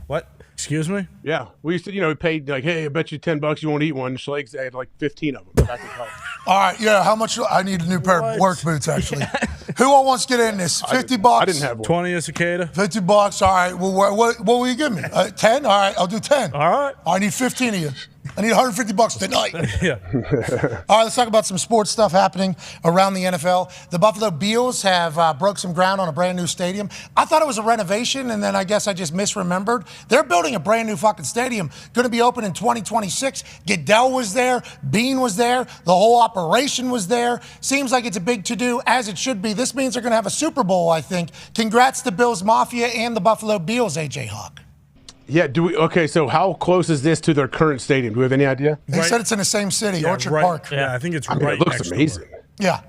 What? Excuse me? Yeah. We used to, we paid like, hey, I bet you $10 you won't eat one. Schlags had like 15 of them back in college. All right, how much? I need a new pair of work boots, actually. Who all wants to get in this? $50. I didn't have one. 20 a cicada. $50. All right. Well, what will you give me? 10? All right. I'll do 10. All right. I need 15 of you. I need $150 tonight. Yeah. All right, let's talk about some sports stuff happening around the NFL. The Buffalo Bills have broke some ground on a brand new stadium. I thought it was a renovation, and then I guess I just misremembered. They're building a brand new fucking stadium. Going to be open in 2026. Goodell was there. Beane was there. The whole operation was there. Seems like it's a big to-do, as it should be. This means they're going to have a Super Bowl, I think. Congrats to Bills Mafia and the Buffalo Bills, AJ Hawk. Yeah, okay, so how close is this to their current stadium? Do we have any idea? They said it's in the same city, Orchard Park. Yeah, I think it's right right it looks next amazing. door. Yeah.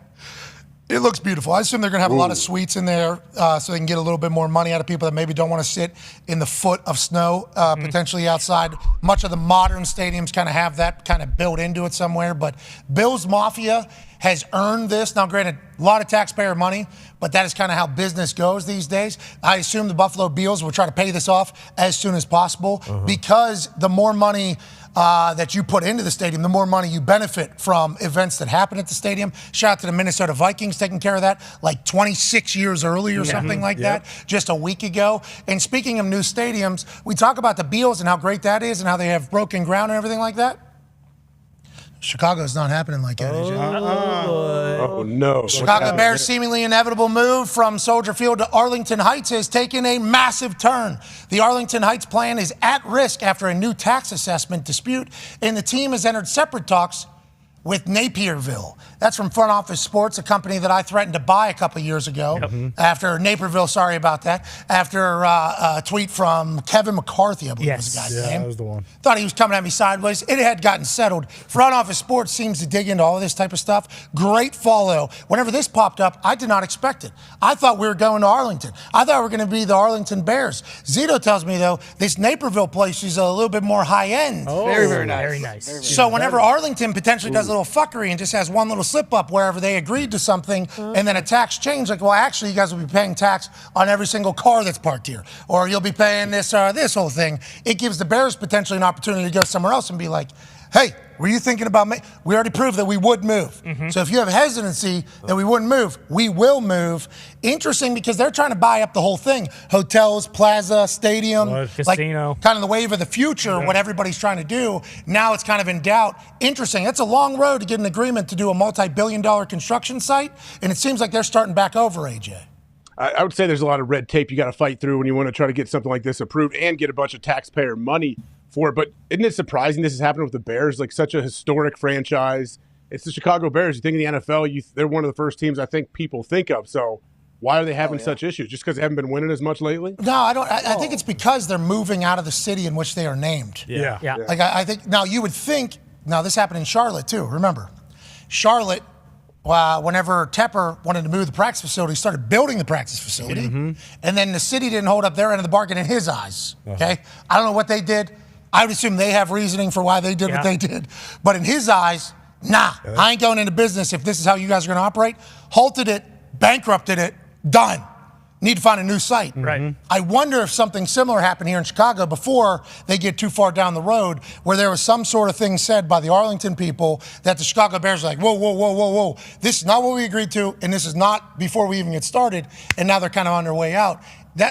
It looks beautiful. I assume they're going to have a lot of suites in there so they can get a little bit more money out of people that maybe don't want to sit in the foot of snow, potentially outside. Much of the modern stadiums kind of have that kind of built into it somewhere. But Bills Mafia has earned this. Now, granted, a lot of taxpayer money, but that is kind of how business goes these days. I assume the Buffalo Bills will try to pay this off as soon as possible because the more money that you put into the stadium, the more money you benefit from events that happen at the stadium. Shout out to the Minnesota Vikings taking care of that like 26 years early or something like that, just a week ago. And speaking of new stadiums, we talk about the Bills and how great that is and how they have broken ground and everything like that. Chicago's not happening like that, is it? Oh, no. Chicago Bears' seemingly inevitable move from Soldier Field to Arlington Heights has taken a massive turn. The Arlington Heights plan is at risk after a new tax assessment dispute, and the team has entered separate talks with Napierville. That's from Front Office Sports, a company that I threatened to buy a couple years ago. After Naperville, sorry about that. After a tweet from Kevin McCarthy, I believe was the guy's name. That was the one. Thought he was coming at me sideways. It had gotten settled. Front Office Sports seems to dig into all of this type of stuff. Great follow. Whenever this popped up, I did not expect it. I thought we were going to Arlington. I thought we were going to be the Arlington Bears. Zito tells me, though, this Naperville place is a little bit more high-end. Very, very nice. Very nice. Very, very So whenever Arlington potentially does a little fuckery and just has one little slip-up wherever they agreed to something and then a tax change, like, well, actually, you guys will be paying tax on every single car that's parked here. Or you'll be paying this whole thing. It gives the Bears potentially an opportunity to go somewhere else and be like, hey, were you thinking about me? We already proved that we would move. So if you have hesitancy that we wouldn't move, we will move. Interesting because they're trying to buy up the whole thing. Hotels, plaza, stadium. Casino. Like, kind of the wave of the future, what everybody's trying to do. Now it's kind of in doubt. Interesting. That's a long road to get an agreement to do a multi-billion-dollar construction site, and it seems like they're starting back over, AJ. I would say there's a lot of red tape you got to fight through when you want to try to get something like this approved and get a bunch of taxpayer money for it. But isn't it surprising this is happening with the Bears, like such a historic franchise? It's the Chicago Bears. You think in the NFL, they're one of the first teams I think people think of. So why are they having such issues? Just because they haven't been winning as much lately? No, I don't. I think it's because they're moving out of the city in which they are named. Yeah. Like I think now you would think. Now this happened in Charlotte too. Remember, Charlotte. Whenever Tepper wanted to move the practice facility, he started building the practice facility, and then the city didn't hold up their end of the bargain in his eyes. Okay, I don't know what they did. I would assume they have reasoning for why they did what they did, but in his eyes, nah, I ain't going into business if this is how you guys are going to operate. Halted it, bankrupted it, done. Need to find a new site. Right. I wonder if something similar happened here in Chicago before they get too far down the road, where there was some sort of thing said by the Arlington people that the Chicago Bears are like, whoa. This is not what we agreed to, and this is not before we even get started, and now they're kind of on their way out.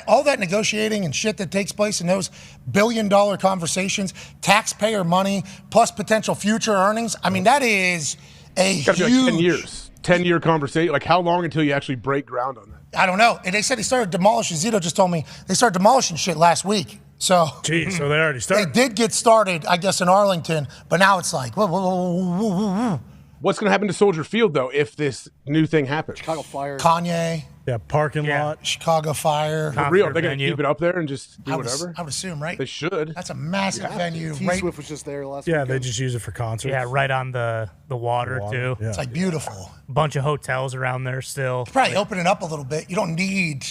All that negotiating and shit that takes place in those billion-dollar conversations, taxpayer money, plus potential future earnings, I mean, that is a huge... Be like 10 years. 10-year conversation. Like, how long until you actually break ground on that? I don't know. And they said he started demolishing. Zito just told me they started demolishing shit last week. So, so they already started. They did get started, I guess, in Arlington, but now it's like, whoa. What's going to happen to Soldier Field, though, if this new thing happens? Chicago Fire. Kanye. Yeah, parking lot. Chicago Fire. For real, they're going to keep it up there and just do whatever? I would assume, right? They should. That's a massive venue. T-Swift was just there last Yeah, weekend. they just use it for concerts. Yeah, right on the water, too. Yeah. It's like beautiful. Bunch of hotels around there still. Probably open it up a little bit. You don't need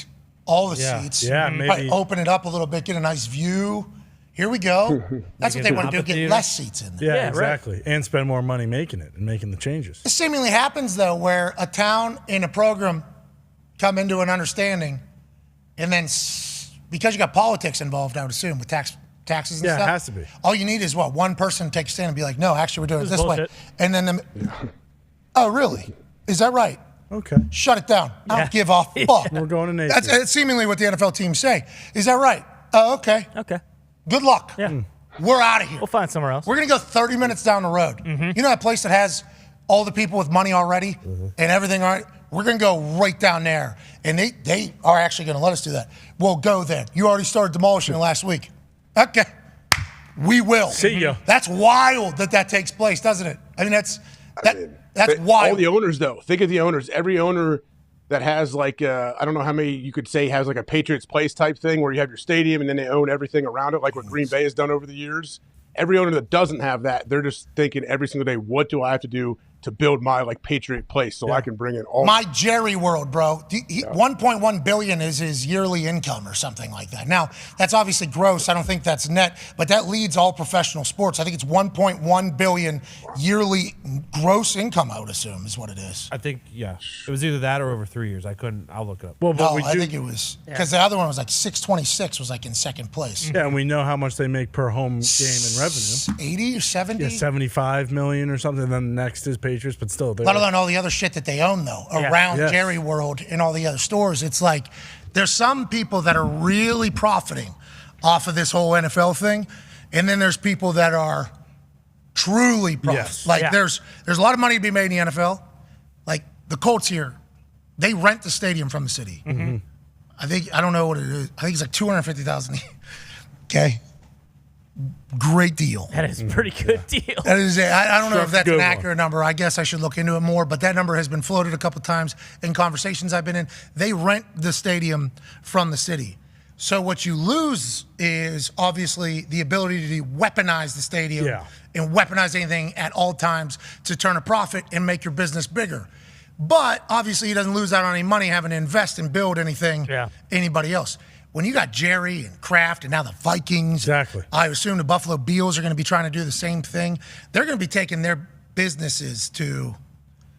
all the seats. Yeah, maybe. Probably open it up a little bit, get a nice view. Here we go. That's what they want to do, get less seats in there. Yeah, exactly. Right. And spend more money making it and making the changes. This seemingly happens, though, where a town and a program come into an understanding, and then because you got politics involved, I would assume, with taxes and stuff. Yeah, it has to be. All you need is, one person takes a stand and be like, no, actually, we're doing it this way. And then, oh, really? Is that right? Okay. Shut it down. I don't give a fuck. We're going to nature. That's seemingly what the NFL teams say. Is that right? Oh, okay. Okay. Good luck. Yeah. We're out of here. We'll find somewhere else. We're going to go 30 minutes down the road. You know that place that has all the people with money already and everything all right? We're going to go right down there. And they are actually going to let us do that. We'll go then. You already started demolishing it last week. Okay. We will. See ya. That's wild that takes place, doesn't it? I mean, that's wild. All the owners, though. Think of the owners. Every owner that has like, I don't know how many you could say has like a Patriots Place type thing where you have your stadium and then they own everything around it, like what Green Bay has done over the years. Every owner that doesn't have that, they're just thinking every single day, what do I have to do to build my like Patriot Place so I can bring in all my Jerry World, bro. 1.1 billion is his yearly income or something like that. Now, that's obviously gross. I don't think that's net, but that leads all professional sports. I think it's 1.1 billion yearly gross income, I would assume, is what it is. I think, yeah. It was either that or over 3 years. I'll look it up. Well, but no, I think it was, because the other one was like 626 was like in second place. Yeah, and we know how much they make per home game in revenue. 80 or 70? Yeah, 75 million or something. Then the next is Patriots, but still. Let alone all the other shit that they own, though, around Jerry World and all the other stores. It's like there's some people that are really profiting off of this whole NFL thing, and then there's people that are truly profiting. There's a lot of money to be made in the NFL. Like the Colts here, they rent the stadium from the city. I don't know what it is. I think it's like $250,000. Okay. Great deal. That is a pretty good deal. That is. I don't know if that's an accurate number. I guess I should look into it more. But that number has been floated a couple times in conversations I've been in. They rent the stadium from the city. So what you lose is obviously the ability to weaponize the stadium and weaponize anything at all times to turn a profit and make your business bigger. But obviously he doesn't lose out on any money having to invest and build anything anybody else. When you got Jerry and Kraft and now the Vikings, I assume the Buffalo Bills are going to be trying to do the same thing. They're going to be taking their businesses to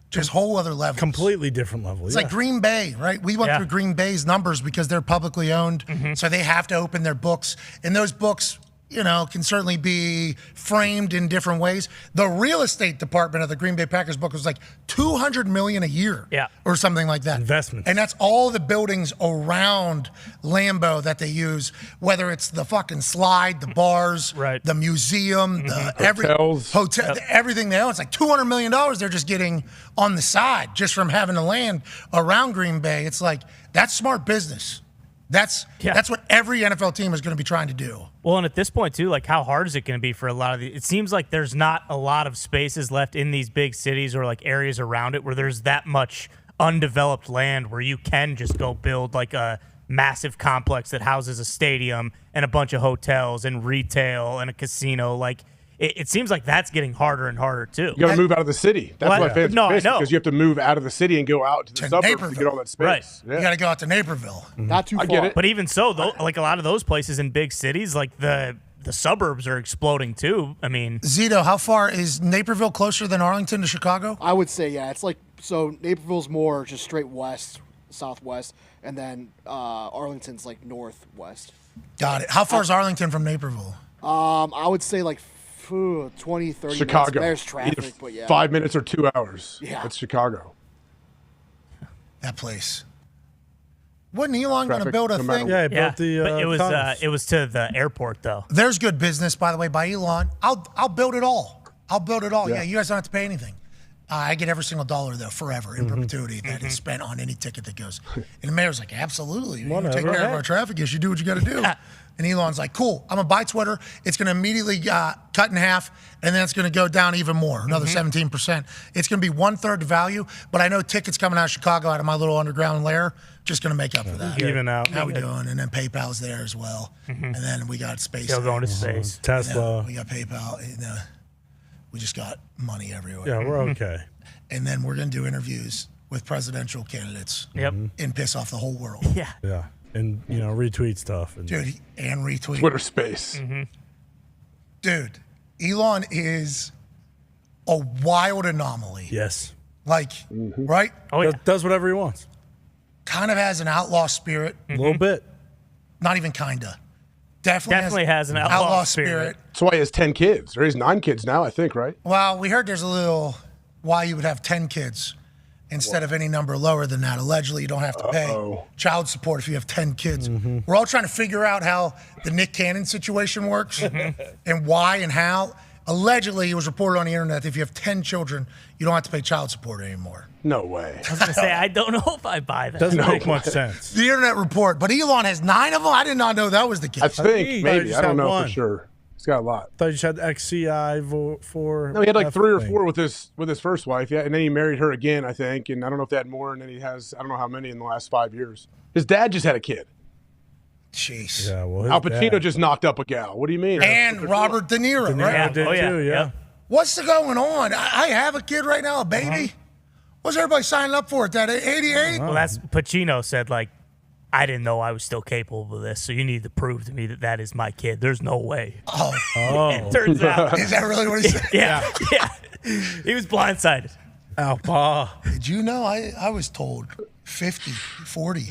just whole other levels. Completely different level. It's like Green Bay, right? We went through Green Bay's numbers because they're publicly owned, so they have to open their books. And those books, you know, can certainly be framed in different ways. The real estate department of the Green Bay Packers book was like $200 million a year or something like that. Investment. And that's all the buildings around Lambeau that they use, whether it's the fucking slide, the bars, the museum, the hotel, everything they own. It's like $200 million they're just getting on the side just from having the land around Green Bay. It's like, that's smart business. That's what every NFL team is going to be trying to do. Well, and at this point, too, like how hard is it going to be for a lot of it seems like there's not a lot of spaces left in these big cities or like areas around it where there's that much undeveloped land where you can just go build like a massive complex that houses a stadium and a bunch of hotels and retail and a casino. Like, it seems like that's getting harder and harder, too. You got to move out of the city. That's why fans are pissed, because you have to move out of the city and go out to the suburbs to get all that space. Right. You got to go out to Naperville. Not too far. I get it. But even so, though, like a lot of those places in big cities, like the suburbs are exploding, too. I mean, Zito, how far is Naperville closer than Arlington to Chicago? I would say, it's like, so Naperville's more just straight west, southwest, and then Arlington's like northwest. Got it. How far is Arlington from Naperville? I would say like 20, 30 Chicago. minutes. There's traffic, Either but 5 minutes or 2 hours. Yeah. That's Chicago. That place. Wasn't Elon going to build a thing? Yeah, he built the. But it was to the airport though. There's good business, by the way, by Elon. I'll build it all. I'll build it all. Yeah, you guys don't have to pay anything. I get every single dollar though, forever in perpetuity that is spent on any ticket that goes. And the mayor's like, absolutely, you take care of our traffic issue. Do what you got to do. And Elon's like, cool, I'm going to buy Twitter. It's going to immediately cut in half, and then it's going to go down even more, another 17%. It's going to be 1/3 the value, but I know tickets coming out of Chicago, out of my little underground lair, just going to make up for that. Even out. How we doing? And then PayPal's there as well. And then we got space. Still going to space. Tesla. We got PayPal. We just got money everywhere. Yeah, we're okay. And then we're going to do interviews with presidential candidates. And piss off the whole world. Yeah. And, retweet stuff. And Dude, and retweet. Twitter space. Dude, Elon is a wild anomaly. Yes. Like, right? Oh, yeah. Does whatever he wants. Kind of has an outlaw spirit. A little bit. Not even kinda. Definitely has an outlaw spirit. That's why he has 10 kids. Or he has 9 kids now, I think, right? Well, we heard there's a little why you would have 10 kids. instead of any number lower than that. Allegedly, you don't have to pay child support if you have 10 kids. We're all trying to figure out how the Nick Cannon situation works and why and how. Allegedly, it was reported on the internet that if you have 10 children, you don't have to pay child support anymore. No way. I was going to say, I don't know if I buy that. Doesn't make much sense. The internet report. But Elon has 9 of them? I did not know that was the case. I think maybe. I don't know one. for sure. He's got a lot. I thought you just had XCI for. No, he had like 3 or 4 with his first wife. Yeah, and then he married her again, I think. And I don't know if they had more. And then he has I don't know how many in the last 5 years. His dad just had a kid. Jeez. Yeah, well, Al Pacino just knocked up a gal. What do you mean? And Robert De Niro, right? Yeah, did too, yeah. What's going on? I have a kid right now, a baby. What's everybody signing up for at that 88? Well, that's Pacino said, like, I didn't know I was still capable of this, so you need to prove to me that that is my kid. There's no way. Oh. It turns out. Is that really what he said? Yeah. He was blindsided. Alpa. Did you know? I was told 50, 40,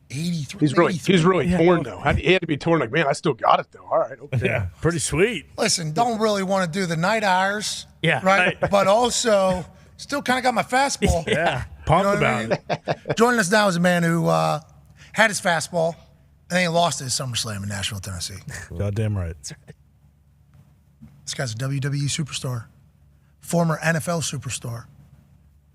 83. He's really torn, though. He had to be torn like, man, I still got it, though. All right. Okay. Yeah, pretty sweet. Listen, don't really want to do the night hours. Yeah. Right? But also, still kind of got my fastball. Yeah. Pumped about it. Joining us now is a man who had his fastball, and then he lost it at SummerSlam in Nashville, Tennessee. Goddamn right. This guy's a WWE superstar, former NFL superstar.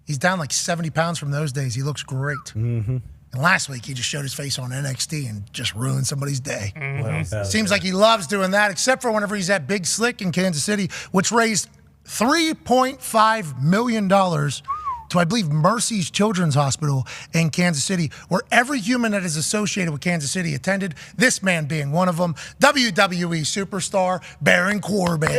He's down like 70 pounds from those days. He looks great. Mm-hmm. And last week, he just showed his face on NXT and just ruined somebody's day. Mm-hmm. Seems like he loves doing that, except for whenever he's at Big Slick in Kansas City, which raised $3.5 million to, I believe, Mercy's Children's Hospital in Kansas City, where every human that is associated with Kansas City attended, this man being one of them, WWE superstar Baron Corbin.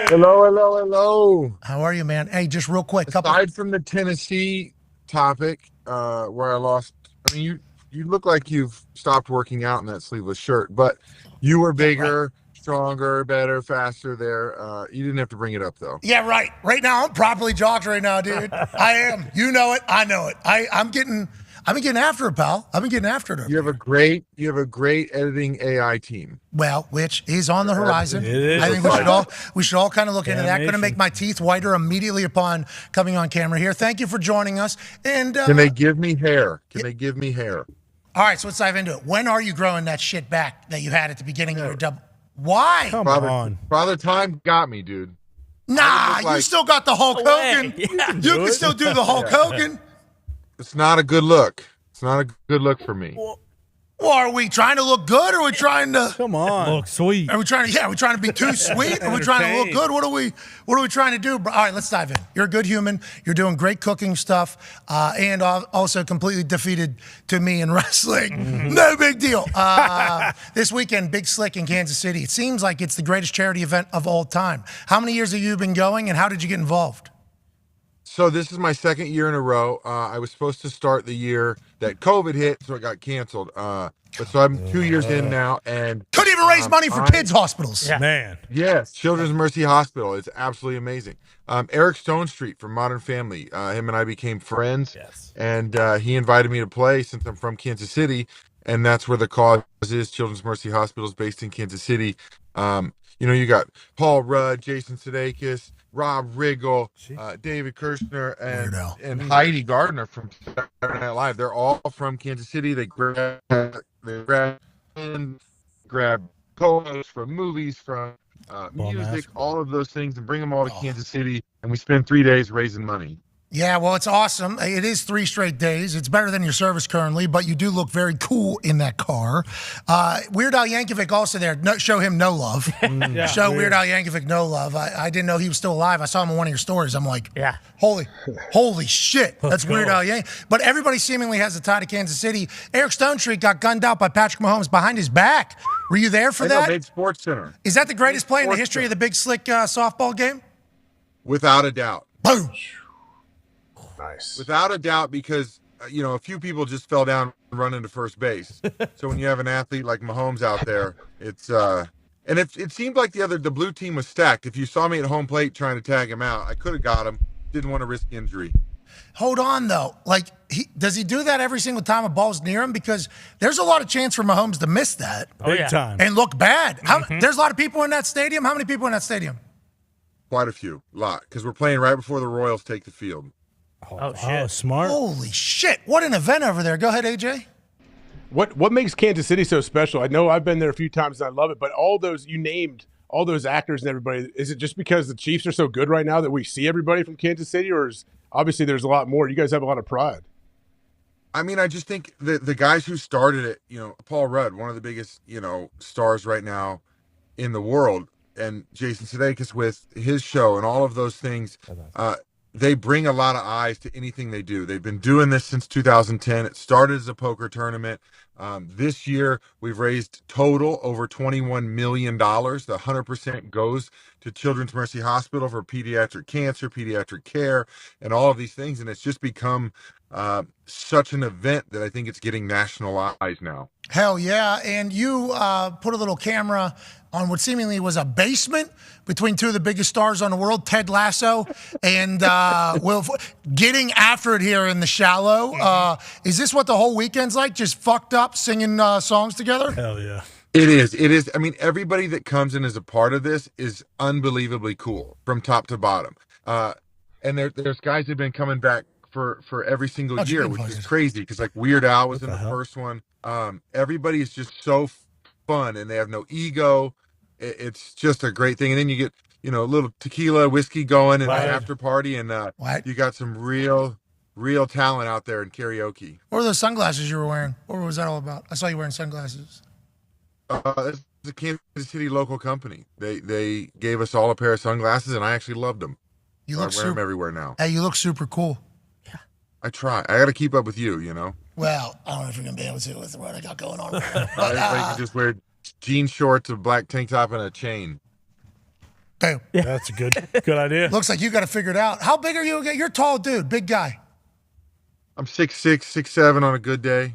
Hello. How are you, man? Hey, just real quick. Aside from the Tennessee topic, where I lost, I mean, you look like you've stopped working out in that sleeveless shirt, but you were bigger, stronger, better, faster there. You didn't have to bring it up, though. Yeah, right. Right now, I'm properly jogged right now, dude. I am. You know it. I know it. I've been getting after it, pal. I've been getting after it. You have a great editing AI team. Well, which is on the horizon. It is. I think we should all kind of look into that. Going to make my teeth whiter immediately upon coming on camera here. Thank you for joining us. And can they give me hair? All right, so let's dive into it. When are you growing that shit back that you had at the beginning of your double? Why? Come on. Father Time got me, dude. Nah, you still got the Hulk Hogan. Yeah, you can still do the Hulk Hogan. It's not a good look. It's not a good look for me. Well, are we trying to look good, or are we trying to come on? Look sweet. Are we trying to be too sweet? Are we trying to look good? What are we trying to do? All right, let's dive in. You're a good human. You're doing great cooking stuff, and also completely defeated to me in wrestling. Mm-hmm. No big deal. This weekend, Big Slick in Kansas City. It seems like it's the greatest charity event of all time. How many years have you been going, and how did you get involved? So this is my second year in a row. I was supposed to start the year that COVID hit, so it got canceled. But so I'm 2 years in now, and couldn't even raise money for kids' hospitals. Yeah. Man. Yes, Children's Mercy Hospital. It's absolutely amazing. Eric Stone Street from Modern Family. Him and I became friends. Yes. And he invited me to play since I'm from Kansas City, and that's where the cause is. Children's Mercy Hospital is based in Kansas City. You got Paul Rudd, Jason Sudeikis, Rob Riggle, David Kirshner, and Heidi Gardner from Saturday Night Live. They're all from Kansas City. They grab co-hosts from movies, from music, all of those things, and bring them all to Kansas City. And we spend 3 days raising money. Yeah, well, it's awesome. It is 3 straight days. It's better than your service currently, but you do look very cool in that car. Weird Al Yankovic also there. Show him no love. Show Weird Al Yankovic no love. I didn't know he was still alive. I saw him in one of your stories. I'm like, holy shit. That's Weird Al Yankovic. But everybody seemingly has a tie to Kansas City. Eric Stone Street got gunned out by Patrick Mahomes behind his back. Were you there for that? Big Sports Center. Is that the greatest play in the history of the Big Slick softball game? Without a doubt. Boom. Nice. Without a doubt, because a few people just fell down and run into first base. So when you have an athlete like Mahomes out there, it's and it seemed like the blue team was stacked. If you saw me at home plate trying to tag him out, I could have got him. Didn't want to risk injury. Hold on, though. Does he do that every single time a ball's near him? Because there's a lot of chance for Mahomes to miss that. Big time. And look bad. There's a lot of people in that stadium. How many people in that stadium? Quite a few, a lot, because we're playing right before the Royals take the field. Oh, shit. Smart. Holy shit! What an event over there. Go ahead, AJ. What makes Kansas City so special? I know I've been there a few times and I love it, but all those you named, all those actors and everybody, is it just because the Chiefs are so good right now that we see everybody from Kansas City, or is obviously there's a lot more? You guys have a lot of pride. I mean, I just think the guys who started it, Paul Rudd, one of the biggest, stars right now in the world, and Jason Sudeikis with his show and all of those things, they bring a lot of eyes to anything they do. They've been doing this since 2010. It started as a poker tournament. This year, we've raised total over $21 million. The 100% goes to Children's Mercy Hospital for pediatric cancer, pediatric care, and all of these things. And it's just become such an event that I think it's getting national eyes now. Hell yeah. And you put a little camera on what seemingly was a basement between two of the biggest stars on the world, Ted Lasso and Will, getting after it here in The Shallow. Is this what the whole weekend's like? Just fucked up singing songs together? Hell yeah. It is. It is. I mean, everybody that comes in as a part of this is unbelievably cool from top to bottom. And there's guys that have been coming back for every single year, which is crazy because like Weird Al was in the first one. Everybody is just so fun and they have no ego. It's just a great thing. And then you get, a little tequila, whiskey going and an after party. And you got some real talent out there in karaoke. What were those sunglasses you were wearing? What was that all about? I saw you wearing sunglasses. It's a Kansas City local company. They gave us all a pair of sunglasses and I actually loved them. You I look wear them everywhere now. Hey, you look super cool. I try. I got to keep up with you, Well, I don't know if you're going to be able to with what I got going on. I can just wear jean shorts, a black tank top, and a chain. Boom. Yeah, that's a good idea. Looks like you got to figure it out. How big are you again? You're a tall dude, big guy. I'm 6'6", 6'7" on a good day.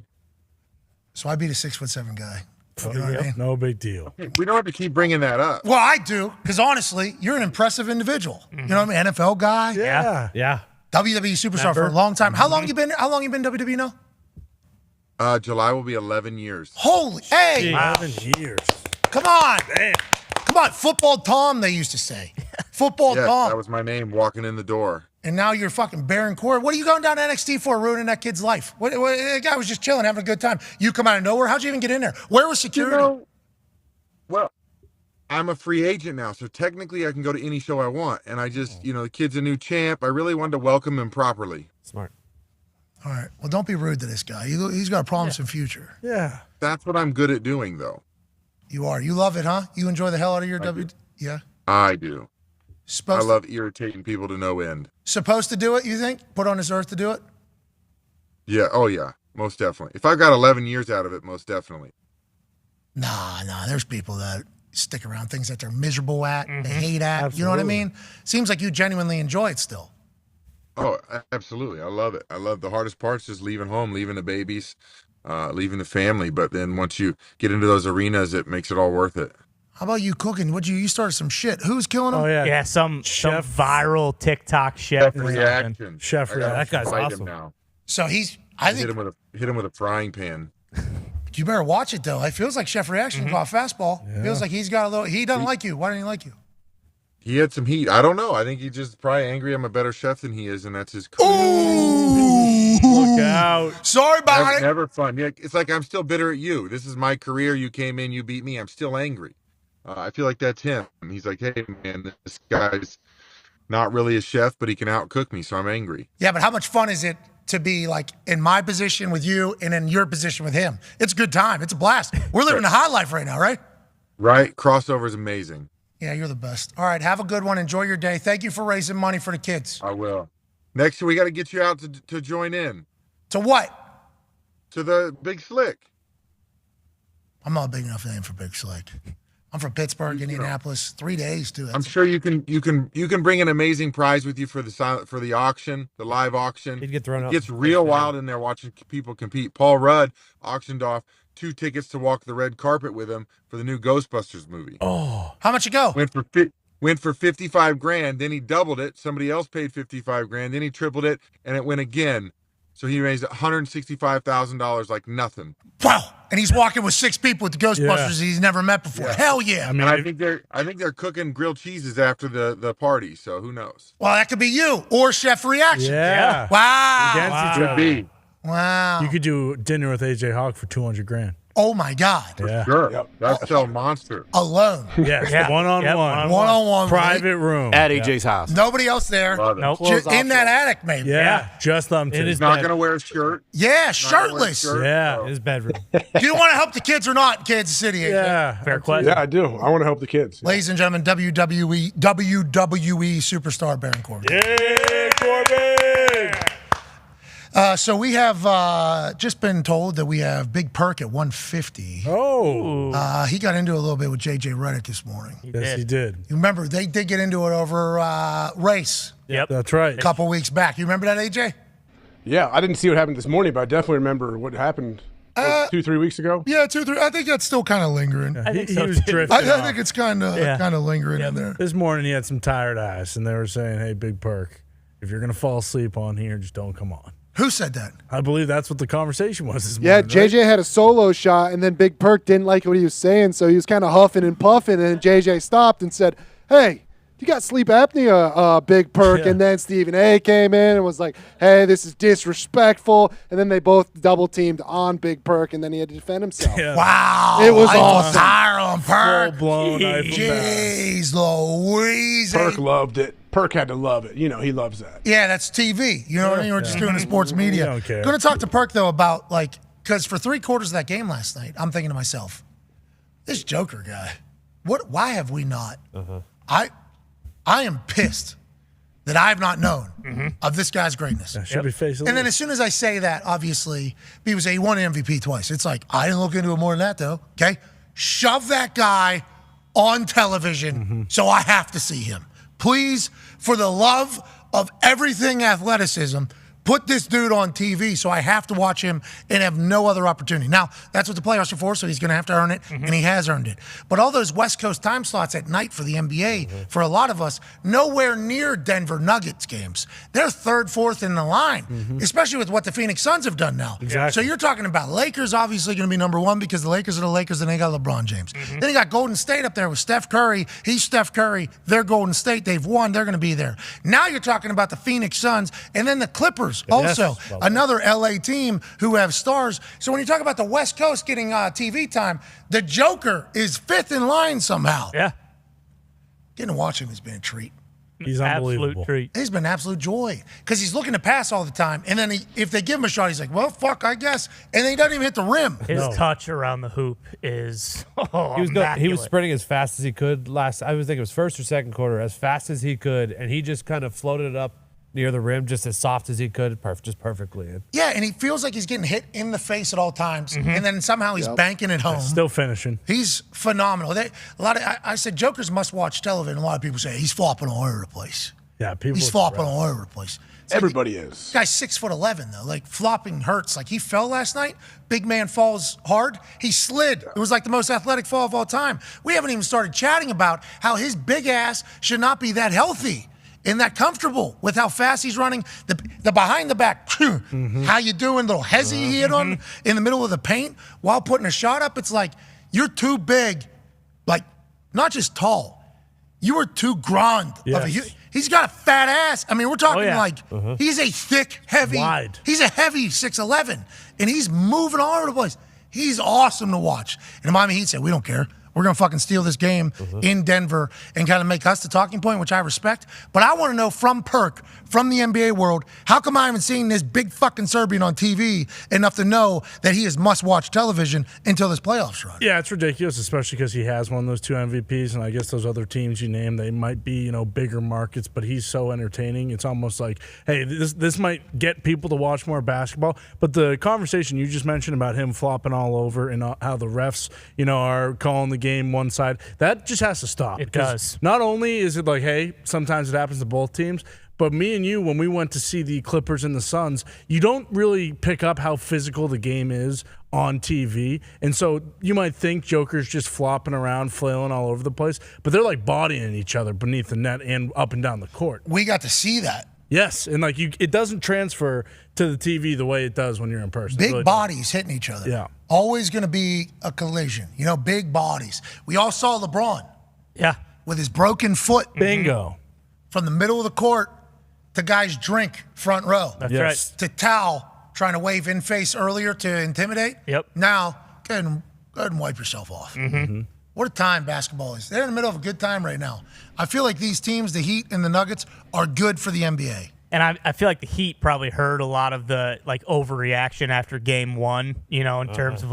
So I beat a 6'7" guy. You know what I mean? No big deal. We don't have to keep bringing that up. Well, I do, because honestly, you're an impressive individual. You know what I mean? NFL guy. Yeah. WWE superstar for a long time. How long you been WWE now? July will be 11 years. Holy, hey! 11 years. Come on. Damn. Come on, Football Tom, they used to say. Football Tom. That was my name walking in the door. And now you're fucking Baron Corbin. What are you going down to NXT for, ruining that kid's life? What, the guy was just chilling, having a good time. You come out of nowhere. How'd you even get in there? Where was security? Well, I'm a free agent now, so technically I can go to any show I want. And I just, the kid's a new champ. I really wanted to welcome him properly. Smart. All right. Well, don't be rude to this guy. He's got a promising future. Yeah. That's what I'm good at doing, though. You are. You love it, huh? You enjoy the hell out of your Yeah. I do. I love irritating people to no end. Supposed to do it, you think? Put on this earth to do it? Yeah. Oh, yeah. Most definitely. If I got 11 years out of it, most definitely. Nah. There's people that stick around things that they're miserable at, they hate at. Absolutely. You know what I mean? Seems like you genuinely enjoy it still. Oh, absolutely. I love it. I love the hardest parts, just leaving home, leaving the babies, leaving the family. But then once you get into those arenas, it makes it all worth it. How about you cooking? You started some shit. Who's killing him? Oh, yeah. Yeah, some viral TikTok chef. Reaction. Chef reaction. That guy's awesome. Now. So hit him with a frying pan. You better watch it, though. It feels like Chef Reaction caught fastball. Yeah. Feels like he's got a little. He doesn't like you. Why didn't he like you? He had some heat. I don't know. I think he's just probably angry I'm a better chef than he is, and that's his career. Ooh! Look out. Sorry about it. Never fun. Yeah, it's like I'm still bitter at you. This is my career. You came in, you beat me. I'm still angry. I feel like that's him. He's like, hey, man, this guy's not really a chef, but he can outcook me, so I'm angry. Yeah, but how much fun is it to be like in my position with you and in your position with him? It's a good time. It's a blast. We're living the high life right now, right? Right. Crossover is amazing. Yeah, you're the best. All right, have a good one. Enjoy your day. Thank you for raising money for the kids. I will. Next year, we got to get you out to join in. To what? To the Big Slick. I'm not a big enough name for Big Slick. I'm from Pittsburgh, Indianapolis. 3 days, too. I'm sure you can bring an amazing prize with you for the auction, the live auction. He'd get thrown up. It gets real wild in there watching people compete. Paul Rudd auctioned off 2 tickets to walk the red carpet with him for the new Ghostbusters movie. Oh, how much it go? Went for $55,000. Then he doubled it. Somebody else paid $55,000. Then he tripled it, and it went again So he raised $165,000 like nothing. Wow! And he's walking with 6 people at the Ghostbusters he's never met before. Hell yeah! I think they're cooking grilled cheeses after the party. So who knows? Well, that could be you or Chef Reaction. Yeah. Wow. Against each other. Wow. You could do dinner with AJ Hawk for $200,000. Oh my God. Yeah. Sure. That's a monster. Alone. Yes. One-on-one. One-on-one. Private room. At AJ's house. Nobody else there. Nope. In that attic, maybe. Yeah. Just them two. He's not going to wear a shirt. Yeah, shirtless. Yeah. His bedroom. Do you want to help the kids or not in Kansas City, AJ? Yeah. Fair question. Yeah, I do. I want to help the kids. Ladies and gentlemen, WWE superstar Baron Corbin. Yeah, Corbin! So we have just been told that we have Big Perk at 150. Oh. He got into a little bit with JJ Redick this morning. Yes, he did. You remember, they did get into it over race Yep. That's right. a couple weeks back. You remember that, AJ? Yeah, I didn't see what happened this morning, but I definitely remember what happened 2-3 weeks ago. Yeah, 2-3. I think that's still kind of lingering. He was drifting I off. think it's kind of lingering in there. This morning he had some tired eyes, and they were saying, hey, Big Perk, if you're going to fall asleep on here, just don't come on. Who said that? I believe that's what the conversation was this Yeah, morning. JJ had a solo shot, and then Big Perk didn't like what he was saying, so he was kind of huffing and puffing, and then JJ stopped and said, hey, you got sleep apnea, Big Perk. Yeah. And then Stephen A came in and was like, hey, this is disrespectful. And then they both double-teamed on Big Perk, and then he had to defend himself. Yeah. Wow. It was I awesome. Fire on Perk. Full-blown knife and back. Jeez Louise. Perk loved it. Perk had to love it. You know, he loves that. Yeah, that's TV. You know what I mean? We're just doing the sports media. don't care. Going to talk to Perk, though, about, because for 3/4 of that game last night, I'm thinking to myself, this Joker guy, why have we not? I am pissed that I have not known of this guy's greatness. That should be face of And then the as soon as I say that, obviously, people say he won an MVP twice. It's like, I didn't look into it more than that, though. Okay? Shove that guy on television so I have to see him. Please, for the love of everything athleticism, put this dude on TV so I have to watch him and have no other opportunity. Now, that's what the playoffs are for, so he's going to have to earn it, and he has earned it. But all those West Coast time slots at night for the NBA, for a lot of us, nowhere near Denver Nuggets games. They're third, fourth in the line, especially with what the Phoenix Suns have done now. Exactly. So you're talking about Lakers obviously going to be number one because the Lakers are the Lakers and they got LeBron James. Then you got Golden State up there with Steph Curry. He's Steph Curry. They're Golden State. They've won. They're going to be there. Now you're talking about the Phoenix Suns and then the Clippers also. Yes. Another LA team who have stars. So when you talk about the West Coast getting TV time, the Joker is fifth in line somehow. Yeah. Getting to watch him has been a treat. He's unbelievable. Absolute treat. It's been an absolute joy because he's looking to pass all the time. And then if they give him a shot, he's like, well, fuck, I guess. And then he doesn't even hit the rim. His touch around the hoop is He was immaculate. sprinting as fast as he could I think it was first or second quarter, as fast as he could, and he just kind of floated it up near the rim just as soft as he could, just perfectly. Yeah, and he feels like he's getting hit in the face at all times, and then somehow he's banking it home. Still finishing. He's phenomenal. I said Joker's must-watch television. A lot of people say he's flopping all over the place. Yeah, people. He's flopping all over the place. It's Everybody is. This guy's 6'11" though. Like flopping hurts. Like he fell last night. Big man falls hard. He slid. It was like the most athletic fall of all time. We haven't even started chatting about how his big ass should not be that healthy and that comfortable with how fast he's running. The behind the back, how you doing? Little hezzy he hit on in the middle of the paint while putting a shot up. It's like you're too big, like not just tall. You are too grand. Yes. He's got a fat ass. I mean, we're talking like he's a thick, heavy. Wide. He's a heavy 6'11", and he's moving all over the place. He's awesome to watch. And the Miami Heat said, we don't care. We're going to fucking steal this game in Denver and kind of make us the talking point, which I respect. But I want to know from Perk, from the NBA world, how come I haven't seen this big fucking Serbian on TV enough to know that he is must-watch television until this playoffs run? Yeah, it's ridiculous, especially because he has one of those two MVPs, and I guess those other teams you name, they might be, bigger markets, but he's so entertaining. It's almost like, hey, this might get people to watch more basketball. But the conversation you just mentioned about him flopping all over and how the refs, are calling the game one side, that just has to stop. It does. Not only is it like, hey, sometimes it happens to both teams, but me and you, when we went to see the Clippers and the Suns, you don't really pick up how physical the game is on TV. And so you might think Joker's just flopping around, flailing all over the place, but they're like bodying each other beneath the net and up and down the court. We got to see that. Yes, and like it doesn't transfer to the TV the way it does when you're in person. Big It really bodies hitting each other. Yeah. Always going to be a collision. Big bodies. We all saw LeBron. Yeah. With his broken foot. Bingo. From the middle of the court to guys drink front row. That's right. To Towel trying to wave in face earlier to intimidate. Yep. Now, go ahead and wipe yourself off. Mm-hmm. What a time basketball is. They're in the middle of a good time right now. I feel like these teams, the Heat and the Nuggets, are good for the NBA. And I feel like the Heat probably heard a lot of the overreaction after game one, in terms of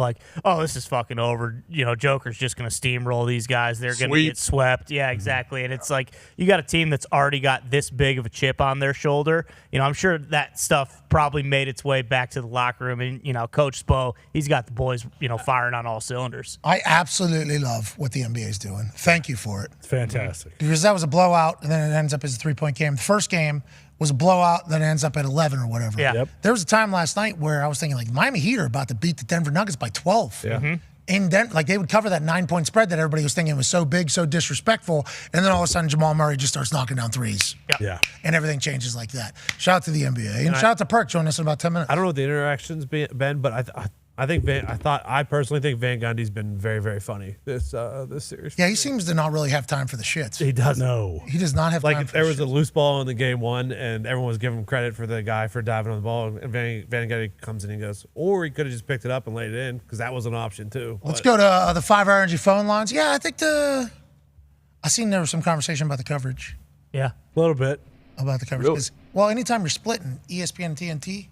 this is fucking over. Joker's just going to steamroll these guys. They're going to get swept. Yeah, exactly. And it's like you got a team that's already got this big of a chip on their shoulder. I'm sure that stuff probably made its way back to the locker room. And, Coach Spo, he's got the boys, firing on all cylinders. I absolutely love what the NBA is doing. Thank you for it. It's fantastic. Because that was a blowout, and then it ends up as a 3-point game. The first game was a blowout, then it ends up at 11 or whatever. Yeah. Yep. There was a time last night where I was thinking, Miami Heat are about to beat the Denver Nuggets by 12. Yeah. Mm-hmm. And then, they would cover that 9-point spread that everybody was thinking was so big, so disrespectful. And then all of a sudden, Jamal Murray just starts knocking down threes. Yep. Yeah. And everything changes like that. Shout out to the NBA. And shout out to Perk joining us in about 10 minutes. I don't know what the interaction's been, but I personally think Van Gundy's been very, very funny this series. Yeah, he seems to not really have time for the shits. He doesn't. No. He does not have time for there the was a loose ball in the game one, and everyone was giving him credit for the guy for diving on the ball, and Van Gundy comes in and goes, or he could have just picked it up and laid it in, because that was an option too. Let's go to the 5-hour energy phone lines. Yeah, I think I seen there was some conversation about the coverage. Yeah. A little bit. About the coverage. Really? 'Cause, anytime you're splitting ESPN and TNT,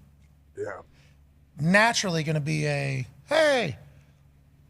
Yeah. naturally going to be a hey.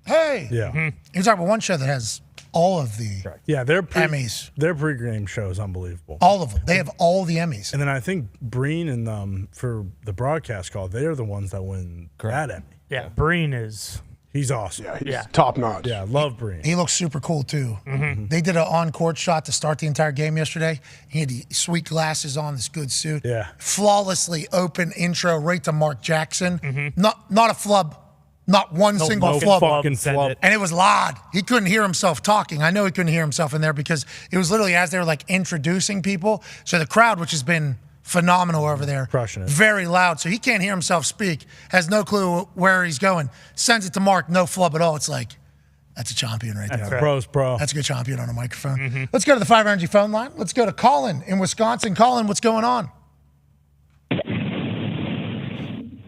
Yeah. Mm-hmm. You're talking about one show that has all of the Yeah, their Emmys. Their pregame show is unbelievable. All of them. They have all the Emmys. And then I think Beane and for the broadcast call, they're the ones that win that Emmy. Yeah, Beane is. He's awesome. Yeah, he's top notch. Yeah, love Beane. He looks super cool, too. Mm-hmm. They did an on-court shot to start the entire game yesterday. He had the sweet glasses on, this good suit. Yeah. Flawlessly open intro right to Mark Jackson. Mm-hmm. Not a flub. Not one single flub. Fucking flub. And it was loud. He couldn't hear himself talking. I know he couldn't hear himself in there because it was literally as they were introducing people. So the crowd, which has been phenomenal over there, crushing it, very loud. So he can't hear himself speak, has no clue where he's going, sends it to Mark, no flub at all. It's that's a champion right there. Right. Bro's pro. That's a good champion on a microphone. Mm-hmm. Let's go to the 5 Energy phone line. Let's go to Colin in Wisconsin. Colin, what's going on?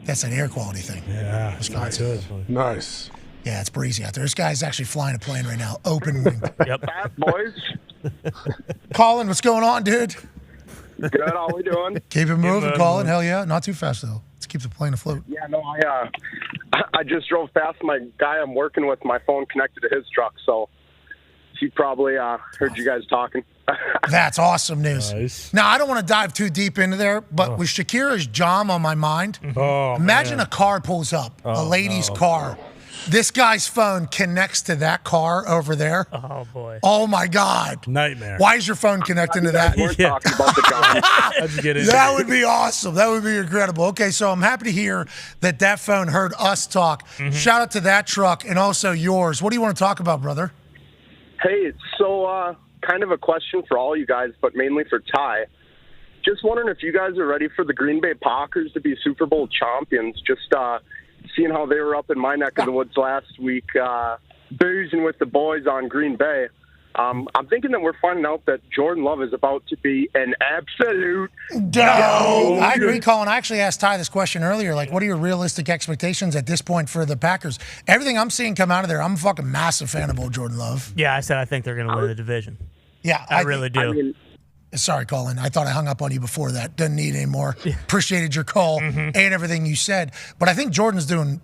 That's an air quality thing. Yeah, Wisconsin. Nice. Yeah, it's breezy out there. This guy's actually flying a plane right now, open wing. Yep. boys. Colin, what's going on, dude? Good. How we doing? Keep it moving, Colin. Hell yeah. Not too fast, though. Let's keep the plane afloat. Yeah, no, I just drove past my guy I'm working with, my phone connected to his truck, so he probably heard you guys talking. That's awesome news. Nice. Now, I don't want to dive too deep into there, but with Shakira's Jam on my mind, imagine a car pulls up, a lady's car. This guy's phone connects to that car over there. Oh, boy. Oh, my God. Nightmare. Why is your phone connecting to that? We're talking about the guy. That would be awesome. That would be incredible. Okay, so I'm happy to hear that phone heard us talk. Mm-hmm. Shout out to that truck and also yours. What do you want to talk about, brother? Hey, so kind of a question for all you guys, but mainly for Ty. Just wondering if you guys are ready for the Green Bay Packers to be Super Bowl champions. Just seeing how they were up in my neck of the woods last week, boozing with the boys on Green Bay. I'm thinking that we're finding out that Jordan Love is about to be an absolute I agree, Colin. I actually asked Ty this question earlier. What are your realistic expectations at this point for the Packers? Everything I'm seeing come out of there, I'm a fucking massive fan of old Jordan Love. Yeah, I said I think they're going to win the division. Yeah, I really do. Sorry, Colin. I thought I hung up on you before that. Doesn't need any more. Appreciated your call and everything you said. But I think Jordan's doing